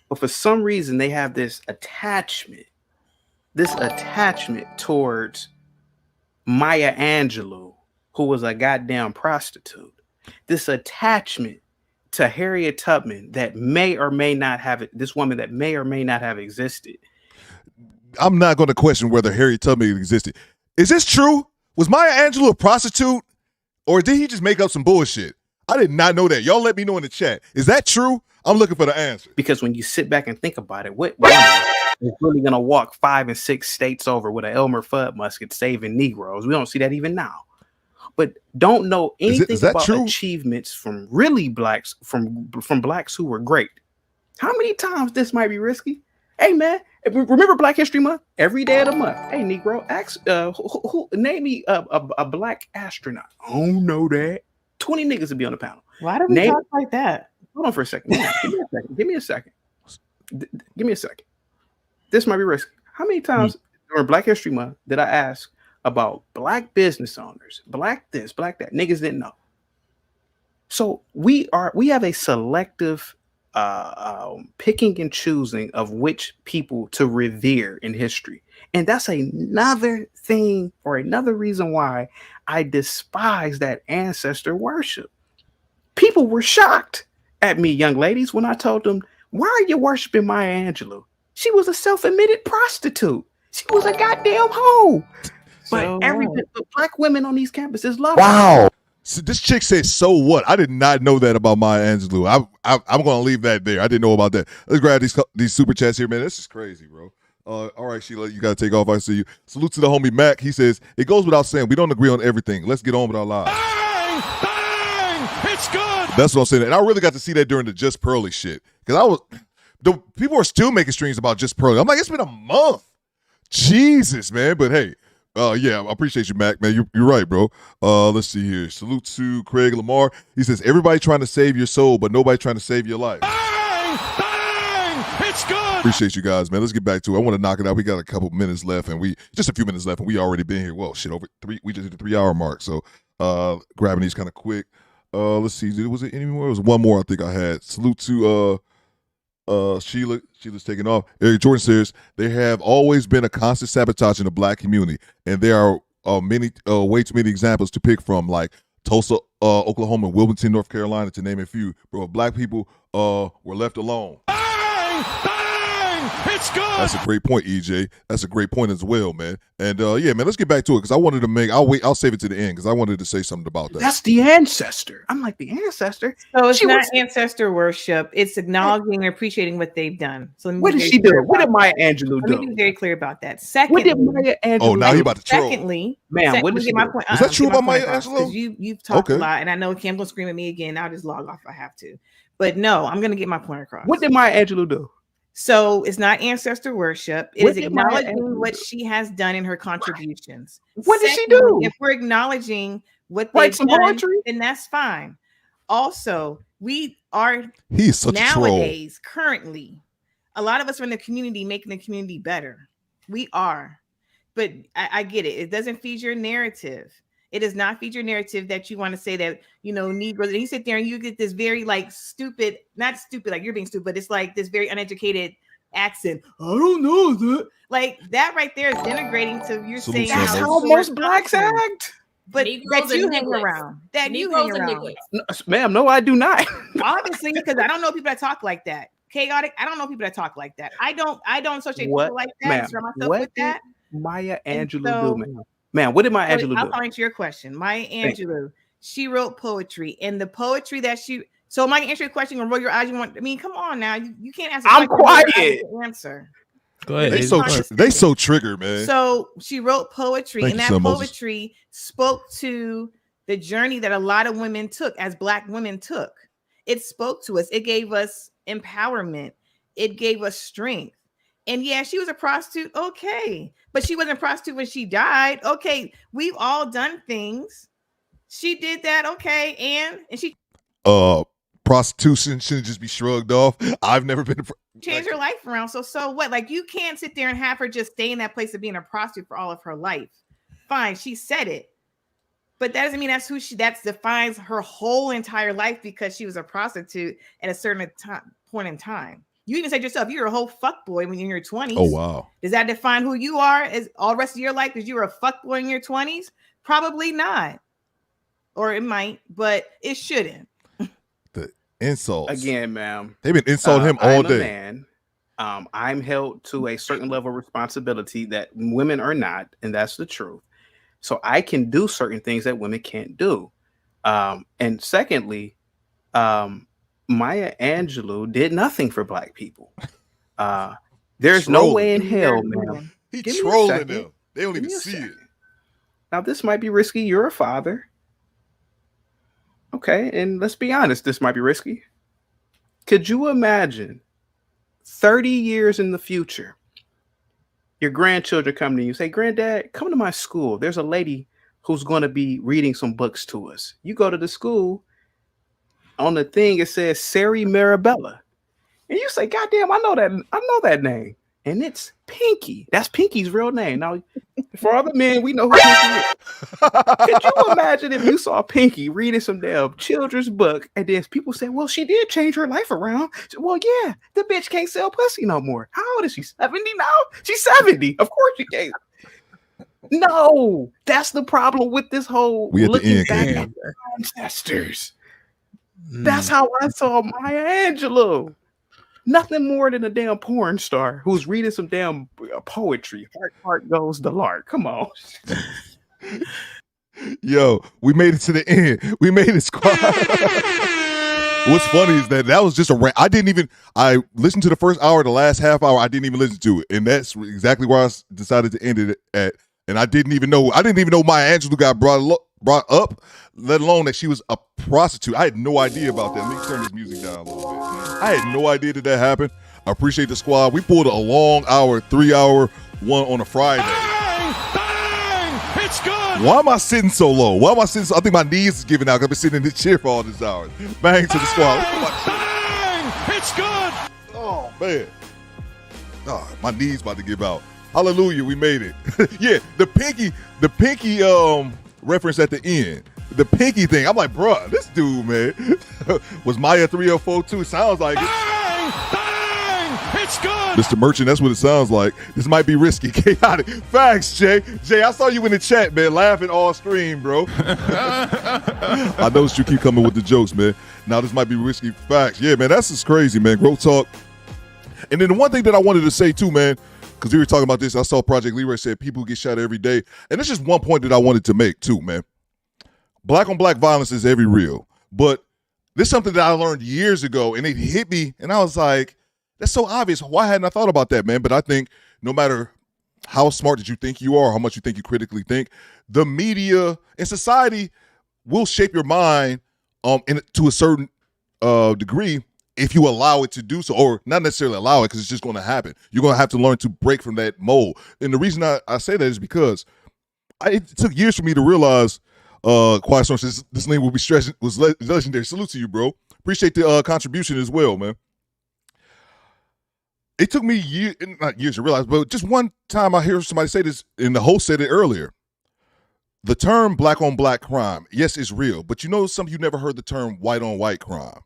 But for some reason, they have this attachment towards Maya Angelou, who was a goddamn prostitute. This attachment to Harriet Tubman that may or may not have it, this woman that may or may not have existed. I'm not going to question whether Harriet Tubman existed. Is this true? Was Maya Angelou a prostitute? Or did he just make up some bullshit? I did not know that. Y'all let me know in the chat. Is that true? I'm looking for the answer. Because when you sit back and think about it, what woman is really going to walk 5 and 6 states over with an Elmer Fudd musket saving Negroes? We don't see that even now. But don't know anything about achievements from really blacks, from blacks who were great. How many times this might be risky? Hey, man, remember Black History Month? Every day of the month. Hey, Negro, ask, who name me a black astronaut. I don't know that. 20 niggas would be on the panel. Why do we talk like that? Hold on for a second. Give me a second. This might be risky. How many times during Black History Month did I ask about black business owners, black this, black that? Niggas didn't know. So we have a selective picking and choosing of which people to revere in history. And that's another thing or another reason why I despise that ancestor worship. People were shocked at me, young ladies, when I told them, why are you worshiping Maya Angelou? She was a self-admitted prostitute. She was a goddamn hoe. But but black women on these campuses love her. So this chick said, so what? I did not know that about Maya Angelou. I'm going to leave that there. I didn't know about that. Let's grab these super chats here, man. This is crazy, bro. All right, Sheila, you got to take off. I see you. Salute to the homie Mac. He says, it goes without saying, we don't agree on everything. Let's get on with our lives. Bang! It's good. That's what I'm saying. And I really got to see that during the Just Pearly shit. Because people are still making streams about Just Pearly. I'm like, it's been a month. Jesus, man. But hey, yeah, I appreciate you, Mac, man. You're right, bro. Let's see here. Salute to Craig Lamar. He says, everybody trying to save your soul, but nobody trying to save your life. Bang! Bang! It's good. Appreciate you guys, man. Let's get back to it. I want to knock it out. We got a couple minutes left, and just a few minutes left, and we already been here. Well, shit, over 3. We just hit the 3-hour mark. So grabbing these kind of quick. Let's see. Was it any more? It was one more I think I had. Salute to Sheila. Sheila's taking off. Eric Jordan says, there have always been a constant sabotage in the black community, and there are way too many examples to pick from, like Tulsa, Oklahoma, Wilmington, North Carolina, to name a few. Bro, black people were left alone. Bang! Bang! It's good. That's a great point, EJ. That's a great point as well, man. And yeah, man, let's get back to it because I wanted to make. I'll save it to the end because I wanted to say something about that. That's the ancestor. I'm like, the ancestor. So it's not ancestor worship. It's acknowledging and appreciating what they've done. So what did she do? What did Maya Angelou do? Let me be very clear about that. Secondly, what did Maya Angelou do? Oh, now you about to troll. Secondly, man, what did she do? Is that true about Maya Angelou? You've talked a lot, and I know Cam's gonna scream at me again. I'll just log off if I have to. But no, I'm gonna get my point across. What did Maya Angelou do? So it's not ancestor worship. It is acknowledging what she has done in her contributions. What did she do? If we're acknowledging what they've done, poetry, then that's fine. Also, we are nowadays, currently, a lot of us are in the community making the community better. We are. But I get it. It doesn't feed your narrative. It does not feed your narrative that you want to say that, Negroes, and you sit there and you get this very stupid, not stupid, like you're being stupid, but it's like this very uneducated accent. I don't know that. Like that right there is denigrating to you're saying that's how most blacks act. But Negroes that you hang around. That Negroes you hang around. No, ma'am, no, I do not. Obviously, because I don't know people that talk like that. Chaotic. I don't know people that talk like that. I don't associate people like that. What with that. Maya Angelou do, ma'am? Man, what did Maya Angelou do? I'll answer your question. Maya Angelou, she wrote poetry, and the poetry that so am I gonna answer your question or roll your eyes? Come on now. You can't answer. I'm quiet. Answer. Go ahead. They so triggered, man. So she wrote poetry, and that poetry spoke to the journey that a lot of women took, as Black women took. It spoke to us. It gave us empowerment. It gave us strength. And yeah, she was a prostitute. Okay. But she wasn't a prostitute when she died. Okay. We've all done things. She did that. Okay. And she prostitution shouldn't just be shrugged off. I've never been changed her life around. So what? Like, you can't sit there and have her just stay in that place of being a prostitute for all of her life. Fine. She said it. But that doesn't mean that's who that defines her whole entire life because she was a prostitute at a certain point in time. You even said yourself, you're a whole fuckboy when you're in your 20s. Oh, wow. Does that define who you are as all the rest of your life because you were a fuckboy in your 20s? Probably not. Or it might, but it shouldn't. The insults. Again, ma'am. They've been insulting him all day. Man. I'm held to a certain level of responsibility that women are not, and that's the truth. So I can do certain things that women can't do. And secondly, Maya Angelou did nothing for Black people. There's no way in hell, man. He trolling them. They don't even see it. Now, this might be risky. You're a father. Okay, and let's be honest, this might be risky. Could you imagine 30 years in the future, your grandchildren come to you, say, Granddad, come to my school. There's a lady who's going to be reading some books to us. You go to the school, on the thing it says Sari Marabella, and you say, "Goddamn, I know that name," and it's Pinky. That's Pinky's real name. Now, for other men, we know who Pinky is. Could you imagine if you saw Pinky reading some damn children's book, and then people say, "Well, she did change her life around." Well, yeah, the bitch can't sell pussy no more. How old is she? 70 now? She's 70. Of course she can't. No, that's the problem with this whole looking back at their ancestors. That's how I saw Maya Angelou. Nothing more than a damn porn star who's reading some damn poetry. Heart goes the lark. Come on. Yo, we made it to the end. We made it, squad. What's funny is that was just a rant. I listened to the first hour, the last half hour, I didn't even listen to it. And that's exactly where I decided to end it at. And I didn't even know Maya Angelou got brought up, let alone that she was a prostitute. I had no idea about that. Let me turn this music down a little bit. I had no idea that happened. I appreciate the squad. We pulled a long hour, 3-hour one on a Friday. Bang! It's good. Why am I sitting so low? I think my knees is giving out because I've been sitting in this chair for all this hours. Bang to the squad. Bang! It's good. Oh, man. Oh, my knees about to give out. Hallelujah, we made it. Yeah, the pinky reference at the end. The pinky thing. I'm like, bruh, this dude, man. Was Maya 3042? Sounds like it. Bang! It's good. Mr. Merchant, that's what it sounds like. This might be risky. Chaotic. Facts, Jay. Jay, I saw you in the chat, man, laughing all stream, bro. I noticed you keep coming with the jokes, man. Now this might be risky. Facts. Yeah, man, that's just crazy, man. Growth talk. And then the one thing that I wanted to say too, man, because we were talking about this, I saw Project Leroy said people get shot every day. And it's just one point that I wanted to make too, man. Black on black violence is every real. But this is something that I learned years ago, and it hit me, and I was like, that's so obvious. Why hadn't I thought about that, man? But I think no matter how smart that you think you are, how much you think you critically think, the media and society will shape your mind to a certain degree if you allow it to do so, or not necessarily allow it because it's just going to happen. You're going to have to learn to break from that mold. And the reason I say that is because it took years for me to realize Quiet Storm says this name will be stretched was legendary. Salute to you, bro. Appreciate the contribution as well, man. It took me not years to realize, but just one time I hear somebody say this, and the host said it earlier. The term black on black crime, yes, it's real, but you know some of you never heard the term white on white crime.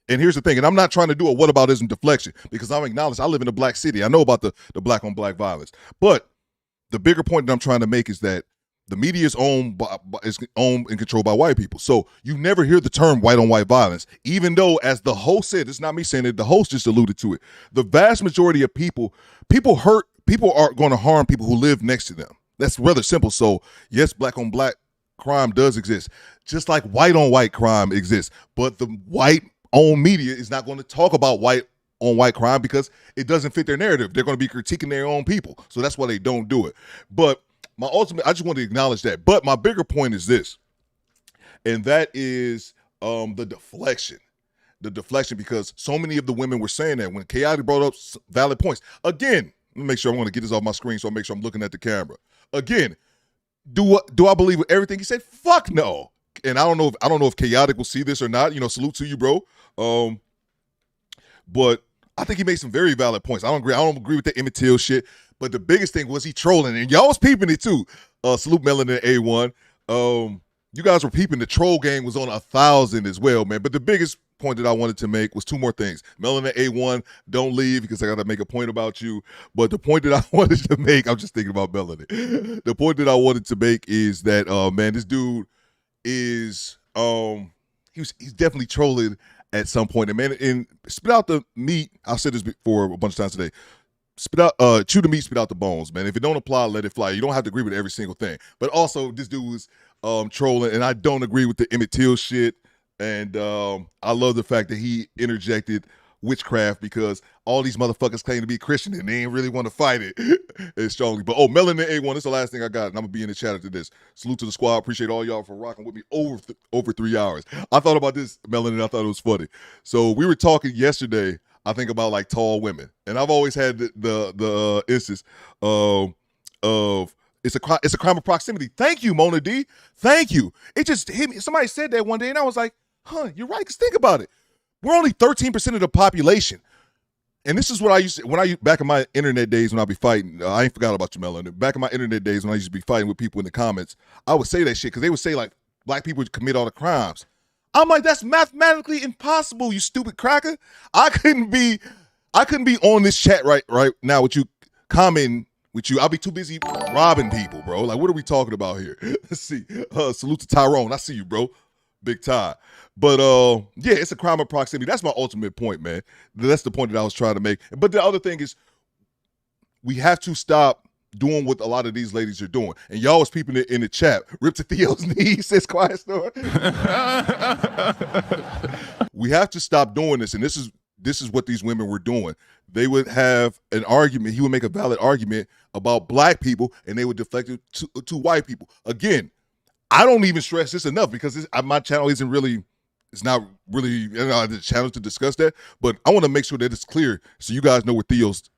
And here's the thing, and I'm not trying to do a whataboutism deflection because I'm acknowledged I live in a black city. I know about the black on black violence. But the bigger point that I'm trying to make is that the media is owned and controlled by white people. So you never hear the term white on white violence, even though, as the host said, it's not me saying it, the host just alluded to it. The vast majority of people are going to harm people who live next to them. That's rather simple. So yes, black on black crime does exist, just like white on white crime exists. But the white owned media is not going to talk about white on white crime because it doesn't fit their narrative. They're going to be critiquing their own people. So that's why they don't do it. But I just want to acknowledge that. But my bigger point is this, and that is the deflection. The deflection, because so many of the women were saying that when Chaotic brought up valid points. Again, let me make sure I want to get this off my screen so I make sure I'm looking at the camera. Again, do I believe with everything he said? Fuck no. And I don't know if Chaotic will see this or not. You know, salute to you, bro. But I think he made some very valid points. I don't agree with the Emmett Till shit. But the biggest thing was he trolling, and y'all was peeping it too. Salute Melanin A1. You guys were peeping. The troll game was on 1,000 as well, man. But the biggest point that I wanted to make was two more things. Melanin A1, don't leave because I got to make a point about you. But the point that I wanted to make, I'm just thinking about Melanin. The point that I wanted to make is that, man, this dude is, he's definitely trolling at some point. And man, and spit out the meat. I've said this before a bunch of times today. Spit out, chew the meat, spit out the bones, man. If it don't apply, let it fly. You don't have to agree with every single thing. But also, this dude was trolling, and I don't agree with the Emmett Till shit. And I love the fact that he interjected witchcraft because all these motherfuckers claim to be Christian and they ain't really want to fight it as strongly. But Melanin A1, this is the last thing I got, and I'm gonna be in the chat after this. Salute to the squad. Appreciate all y'all for rocking with me over 3 hours. I thought about this, Melanin. I thought it was funny. So we were talking yesterday, I think, about like tall women, and I've always had the instance of it's a crime of proximity. Thank you, Mona D. Thank you. It just hit me. Somebody said that one day, and I was like, huh, you're right. Because think about it. We're only 13% of the population. And this is what I used to, back in my internet days when I'd be fighting, I ain't forgot about you, Melanin. Back in my internet days when I used to be fighting with people in the comments, I would say that shit because they would say like black people would commit all the crimes. I'm like, that's mathematically impossible, you stupid cracker. I couldn't be on this chat right now with you, commenting with you. I'll be too busy robbing people, bro. Like, what are we talking about here? Let's see. Salute to Tyrone. I see you, bro. Big Ty. But yeah, it's a crime of proximity. That's my ultimate point, man. That's the point that I was trying to make. But the other thing is, we have to stop doing what a lot of these ladies are doing. And y'all was peeping it in the chat. Rip to Theo's knee, says Quiet Storm. We have to stop doing this, and this is what these women were doing. They would have an argument. He would make a valid argument about black people, and they would deflect it to white people. Again, I don't even stress this enough because my channel isn't really, it's not really the channel to discuss that. But I want to make sure that it's clear so you guys know where Theo's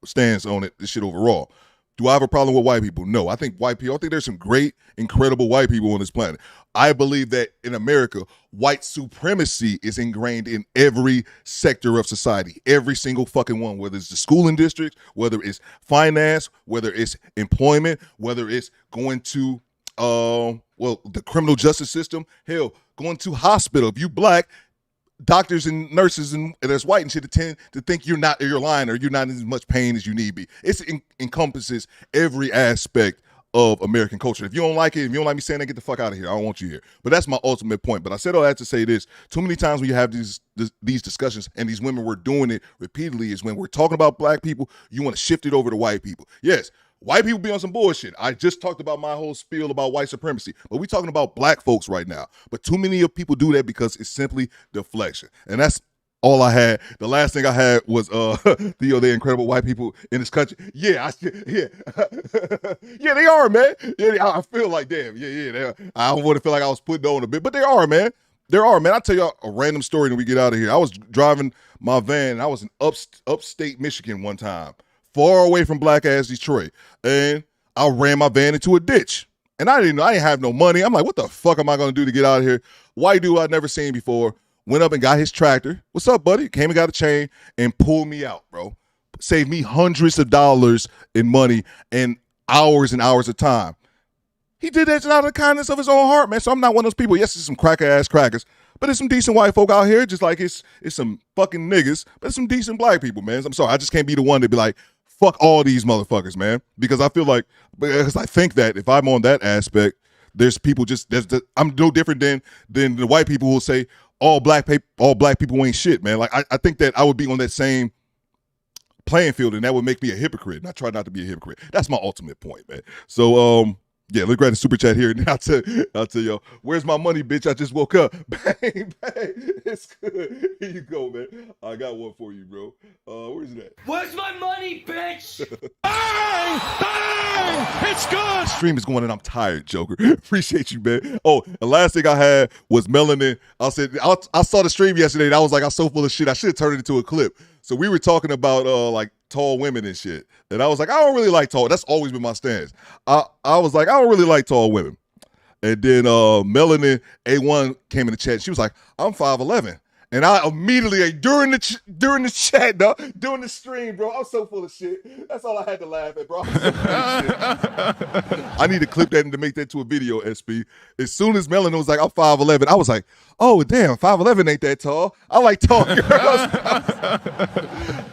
stands on this shit overall. Do I have a problem with white people? No. I think there's some great, incredible white people on this planet. I believe that in America, white supremacy is ingrained in every sector of society, every single fucking one, whether it's the schooling districts, whether it's finance, whether it's employment, whether it's going to, the criminal justice system, hell, going to hospital. If you black, doctors and nurses and that's white and shit tend to think you're lying or you're not in as much pain as you need be. It encompasses every aspect of American culture. If you don't like it, if you don't like me saying that, get the fuck out of here. I don't want you here. But that's my ultimate point. But I said all that to say this. Too many times when you have these discussions and these women were doing it repeatedly is when we're talking about black people, you want to shift it over to white people. Yes, white people be on some bullshit. I just talked about my whole spiel about white supremacy, but we're talking about black folks right now. But too many of people do that because it's simply deflection. And that's all I had. The last thing I had was Theo, they're incredible white people in this country. Yeah, yeah, they are, man. Yeah, I feel like damn. Yeah. I don't want to feel like I was putting on a bit, but they are, man. There are, man. I'll tell you a random story when we get out of here. I was driving my van. And I was in upstate Michigan one time, far away from black ass Detroit, and I ran my van into a ditch. And I didn't have no money. I'm like, what the fuck am I gonna do to get out of here? White dude I'd never seen before. Went up and got his tractor. What's up, buddy? Came and got a chain and pulled me out, bro. Saved me hundreds of dollars in money and hours of time. He did that out of the kindness of his own heart, man. So I'm not one of those people. Yes, it's some cracker-ass crackers, but there's some decent white folk out here, just like it's some fucking niggas, but it's some decent black people, man. I'm sorry, I just can't be the one to be like, fuck all these motherfuckers, man. Because I feel like, because I think that if I'm on that aspect, there's people I'm no different than the white people who will say, all black people ain't shit, man. Like I think that I would be on that same playing field, and that would make me a hypocrite. And I try not to be a hypocrite. That's my ultimate point, man. So yeah, look right at the super chat here, and I'll tell y'all, where's my money, bitch? I just woke up. Bang, bang. It's good. Here you go, man. I got one for you, bro. Where's it at? Where's my money, bitch? Bang! Bang! It's good. Stream is going, and I'm tired, Joker. Appreciate you, man. Oh, the last thing I had was melanin. I saw the stream yesterday, and I was like, I'm so full of shit. I should have turned it into a clip. So we were talking about like tall women and shit. And I was like, I don't really like tall. That's always been my stance. I was like, I don't really like tall women. And then Melanin A1 came in the chat. She was like, I'm 5'11". And I immediately, during the chat, dog, during the stream, bro, I'm so full of shit. That's all I had to laugh at, bro. I need to clip that and to make that to a video, SP. As soon as Melanin was like, I'm 5'11", I was like, oh, damn, 5'11" ain't that tall. I like tall girls.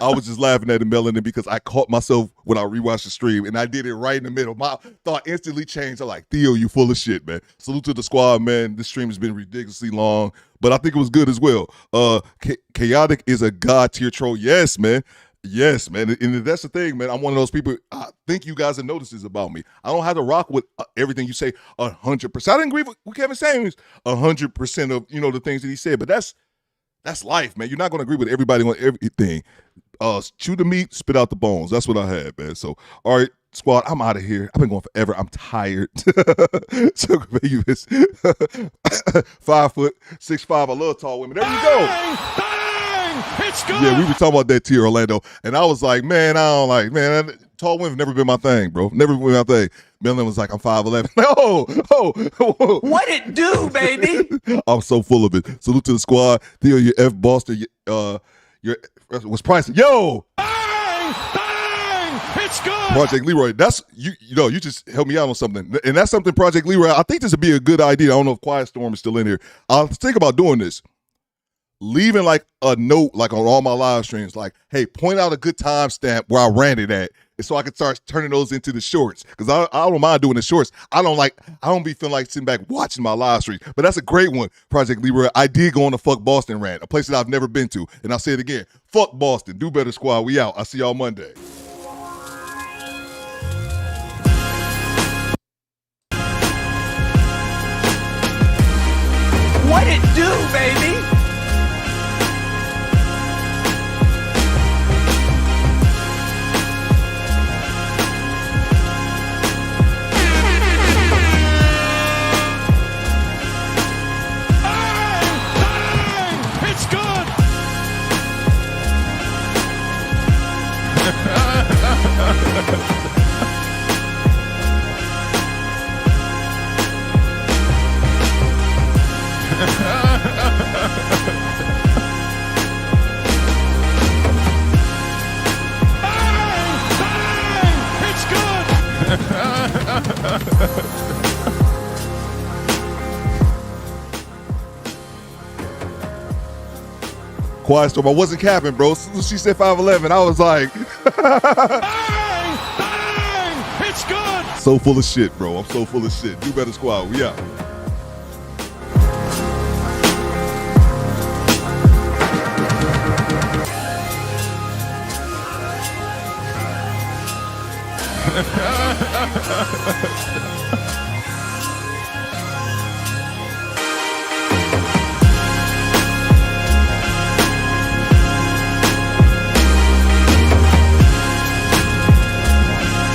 I was just laughing at the Melanin because I caught myself when I rewatched the stream, and I did it right in the middle. My thought instantly changed. I'm like, Theo, you full of shit, man. Salute to the squad, man. This stream has been ridiculously long, but I think it was good as well. Chaotic is a god tier troll. Yes, man. Yes, man. And that's the thing, man. I'm one of those people. I think you guys have noticed this about me. I don't have to rock with everything you say 100%. I didn't agree with Kevin Samuels 100% of the things that he said, but that's life, man. You're not going to agree with everybody on everything. Chew the meat, spit out the bones. That's what I had, man. So, all right, squad, I'm out of here. I've been going forever. I'm tired. So, baby, 5 foot, 6'5". I love tall women. There you go. Bang! It's good. Yeah, we were talking about that to Orlando, and I was like, man, I don't like, man, tall women never been my thing, bro. Never been my thing. Melon was like, I'm 5'11". Oh. What it do, baby? I'm so full of it. Salute to the squad. Theo, your F Boston, your was pricing. Yo! Bang! Bang! It's good! Project Leroy, that's, you just helped me out on something. And that's something, Project Leroy, I think this would be a good idea. I don't know if Quiet Storm is still in here. I'll think about doing this. Leaving like a note, like on all my live streams, like, hey, point out a good timestamp where I ran it at, and so I can start turning those into the shorts. Because I don't mind doing the shorts. I don't be feeling like sitting back watching my live stream. But that's a great one, Project Leroy. I did go on a fuck Boston rant, a place that I've never been to. And I'll say it again. Fuck Boston. Do better, squad. We out. I'll see y'all Monday. What it do, baby? Quiet storm. I wasn't capping, bro. As soon as she said 5'11", I was like, It's good. so full of shit, bro. I'm so full of shit. Do Better Squad. We out.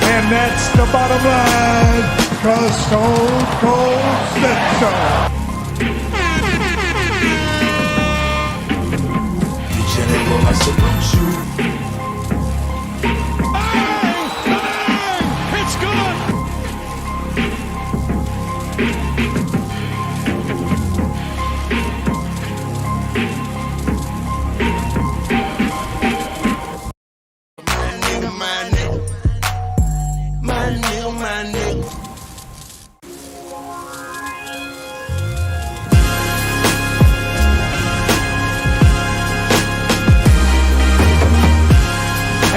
And that's the bottom line, cause Stone Cold said so. It's good.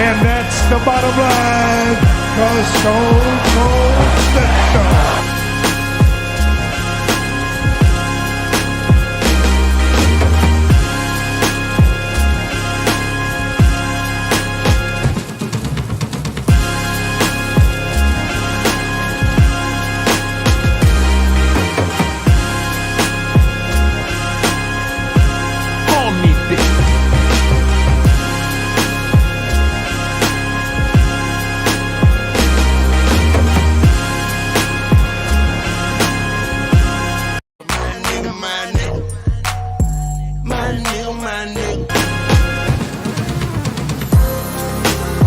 And that's the bottom line, cause Stone Cold said so. On me, bitch.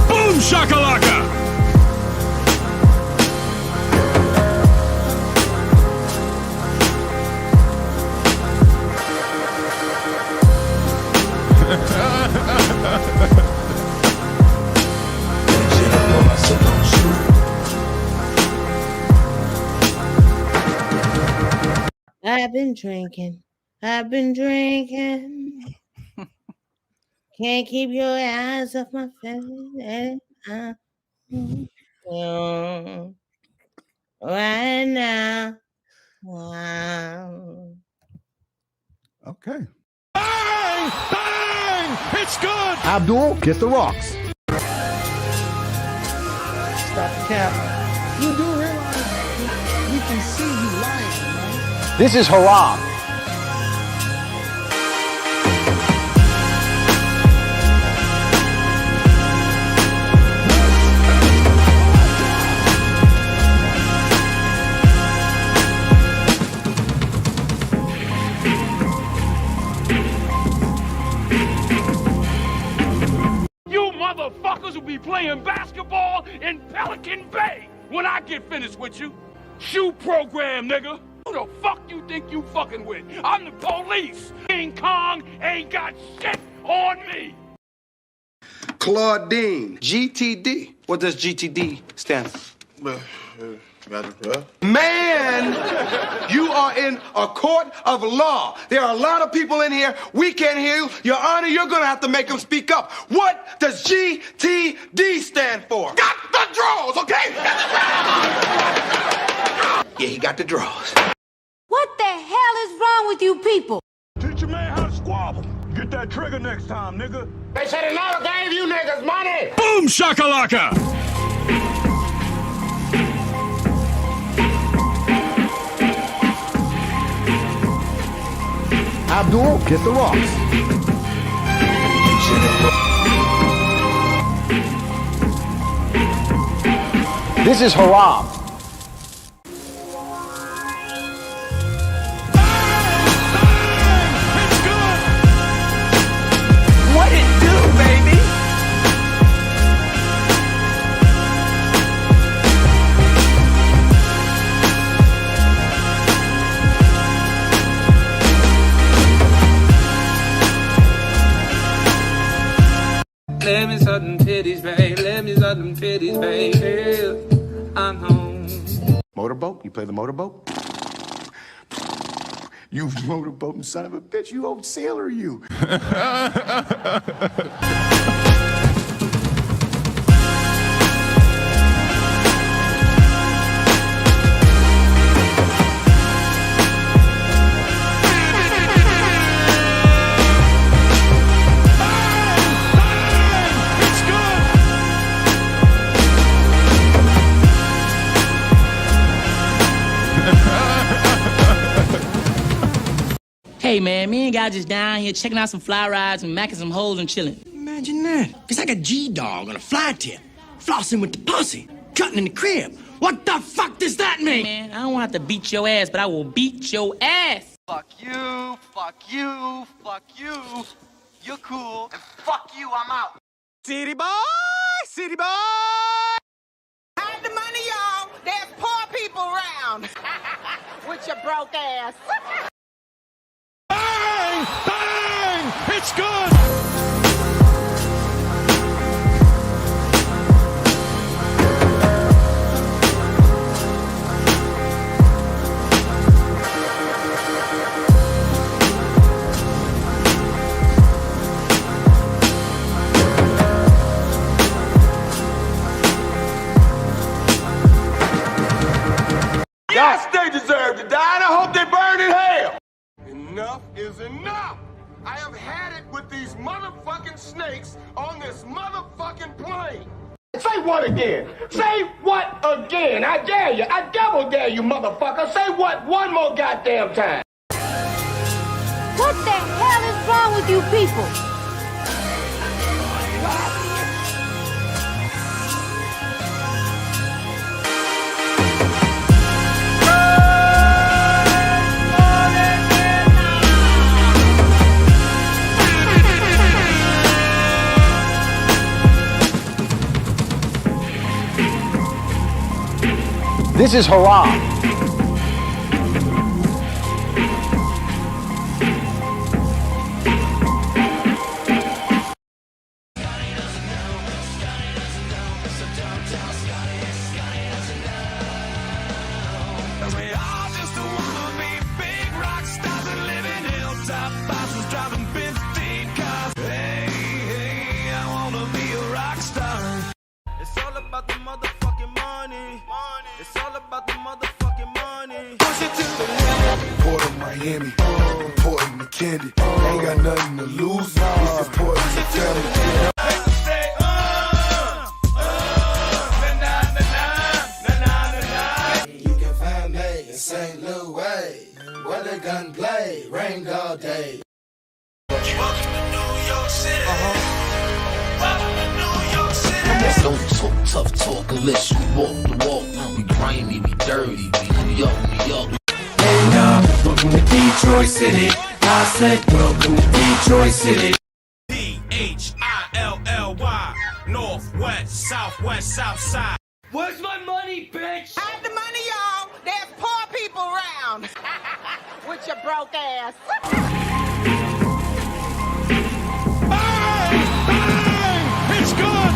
Boom shakalaka. I've been drinking. I've been drinking. Can't keep your eyes off my face. Right now. Wow. Okay. Bang! Bang! It's good. Abdul, get the rocks. Stop the cap. You do realize we can see you lying, right? This is haram. You motherfuckers will be playing basketball in Pelican Bay when I get finished with you. Shoe program, nigga. Who the fuck you think you fucking with? I'm the police. King Kong ain't got shit on me. Claudine, GTD. What does GTD stand for? Man, you are in a court of law. There are a lot of people in here. We can't hear you. Your Honor, you're going to have to make them speak up. What does GTD stand for? Got the draws, okay? Yeah, he got the draws. What the hell is wrong with you people? Teach your man how to squabble. Get that trigger next time, nigga. They said they never gave you niggas money. Boom shakalaka. Abdul, get the rocks. This is haram. What it do, baby? Let me suck them titties, babe. Let me suck them titties, babe. Motorboat? You play the motorboat? You motorboating son of a bitch. You old sailor, you. Hey man, me and guy just down here checking out some fly rides and macking some holes and chilling. Imagine that. It's like a G-dog on a fly tip, flossing with the pussy, cutting in the crib. What the fuck does that mean? Man, I don't want to beat your ass, but I will beat your ass. Fuck you, fuck you, fuck you. You're cool. And fuck you, I'm out. City boy, city boy. Hide the money, y'all. There's poor people around. With your broke ass. Bang! Bang! It's good! Yes, they deserve to die, and I hope they burn in hell. Enough is enough. I have had it with these motherfucking snakes on this motherfucking plane. Say what again? Say what again? I dare you. I double dare you, motherfucker. Say what one more goddamn time. What the hell is wrong with you people? This is hurrah. It's all about the motherfucking money. It's all about the motherfucking money. Push it to the limit. Port of Miami, importing the candy. Ain't got nothing to lose. This is Portland to family. You can find me in St. Louis, where the gun play, rained all day. Welcome to New York City. Welcome to New York City. Don't talk tough talk unless you walk the walk. We grimy, we dirty, we New York, New York. Hey y'all, welcome to Detroit City. I said welcome to Detroit City. P-H-I-L-L-Y. Northwest, southwest, south side. Where's my money, bitch? Hide the money, y'all. There's poor people around. With your broke ass. It's good!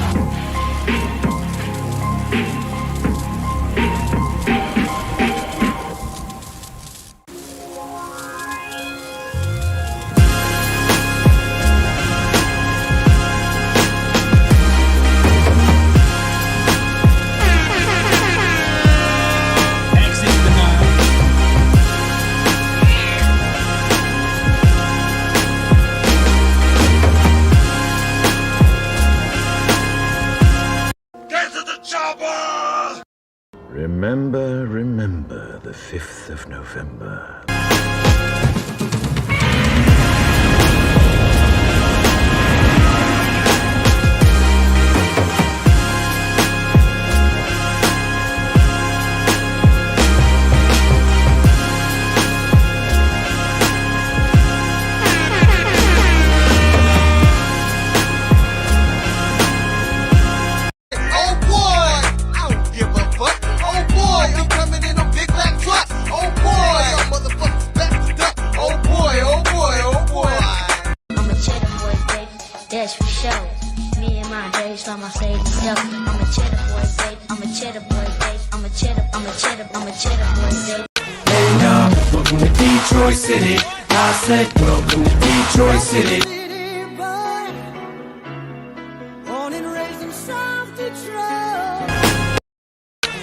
Remember, remember the 5th of November. That's for sure. Me and my days, so I'ma say myself. I'm a cheddar boy, babe. I'm a cheddar boy, babe. I'm cheddar, I'm a cheddar, I'm a cheddar boy. Hey now, welcome to Detroit City. I said, welcome to Detroit City. Born and raised in South Detroit.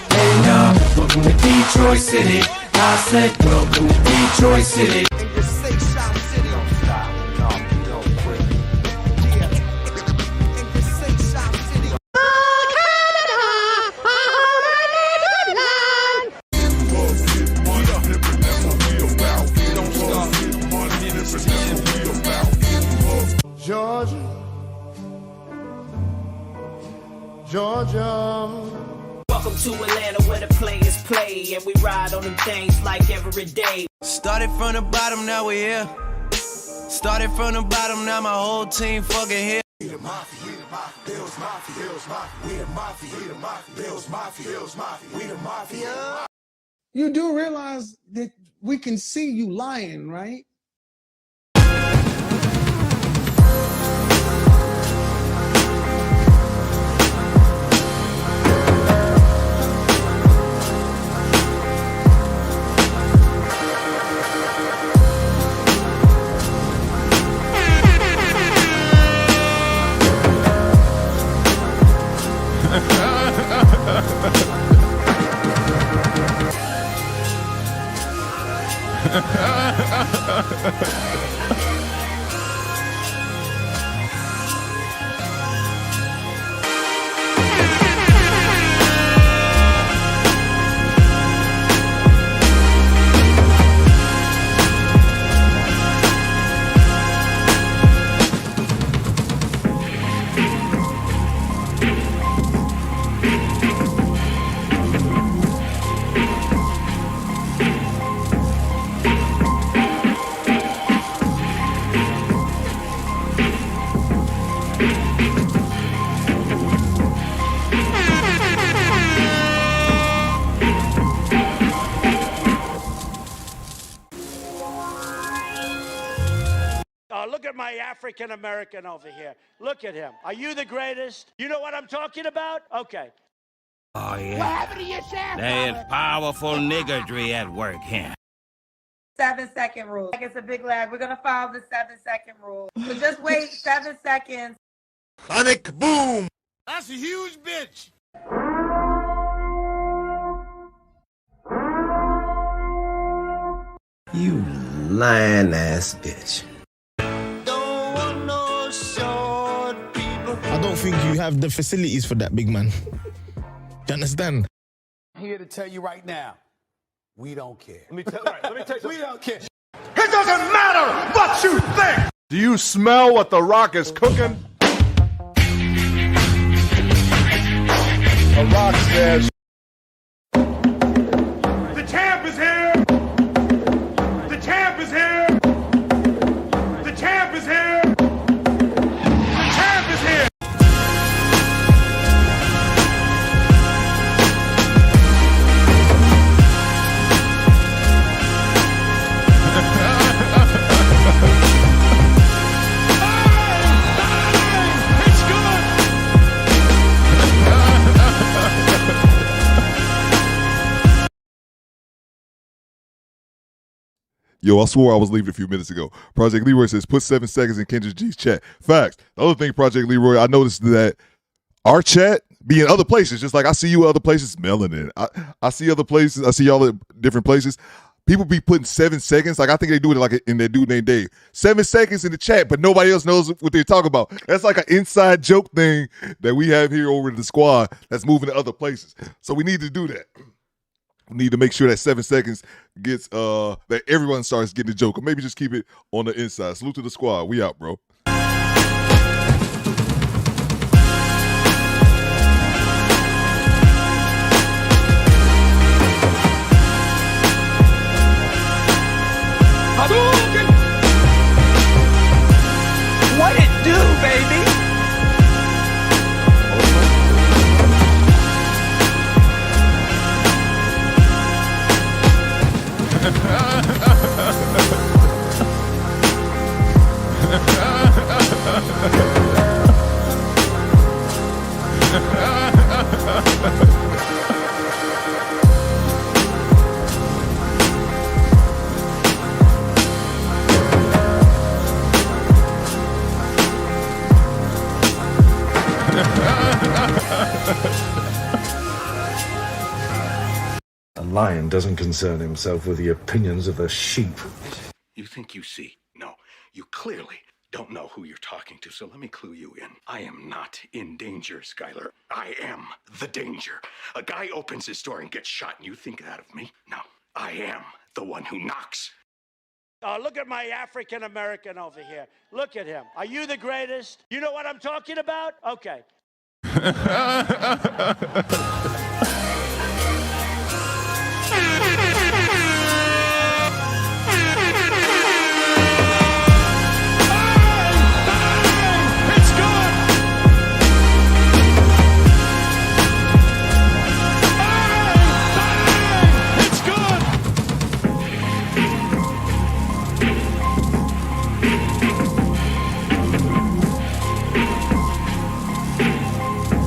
Hey now, welcome to Detroit City. I said, welcome to Detroit City. And just say South City. Don't stop, don't quit. Yeah. And just say South City. Georgia, Georgia. Welcome to Atlanta where the players play and we ride on them things like every day. Started from the bottom, now we here. Started from the bottom, now my whole team fucking here. We the mafia, we the mafia, Bills mafia, Bills mafia, we the mafia, we the mafia, Bills mafia, Bills mafia, we the mafia. You do realize that we can see you lying, right? Look at my African American over here. Look at him. Are you the greatest? You know what I'm talking about? Okay. Oh, yeah. What happened to your shaft? There is powerful niggardry at work here. 7-second rule. Like it's a big lag. We're gonna follow the 7-second rule. So just wait 7 seconds. Sonic boom. That's a huge bitch. You lying ass bitch. I don't think you have the facilities for that, big man. You understand? I'm here to tell you right now, we don't care. Let me tell you, We don't care. it doesn't matter what you think. Do you smell what The Rock is cooking? The Rock says, the champ is here. The champ is here. The champ is here. The champ is here. Yo, I swore I was leaving a few minutes ago. Project Leroy says, put 7 seconds in Kendrick G's chat. Facts. The other thing, Project Leroy, I noticed that our chat be in other places, just like I see you other places, melanin. I see other places. I see y'all at different places. People be putting 7 seconds. Like, I think they do it like in their dude named Dave. 7 seconds in the chat, but nobody else knows what they're talking about. That's like an inside joke thing that we have here over in the squad that's moving to other places. So we need to do that. We need to make sure that 7 seconds gets, that everyone starts getting the joke. Or maybe just keep it on the inside. Salute to the squad. We out, bro. What it do, baby? Ha ha ha. lion doesn't concern himself with the opinions of the sheep. You think you see? No, you clearly don't know who you're talking to, so let me clue you in. I am not in danger, Skylar. I am the danger. A guy opens his door and gets shot, and you think that of me? No, I am the one who knocks. Look at my African American over here. Look at him. Are you the greatest? You know what I'm talking about? Okay.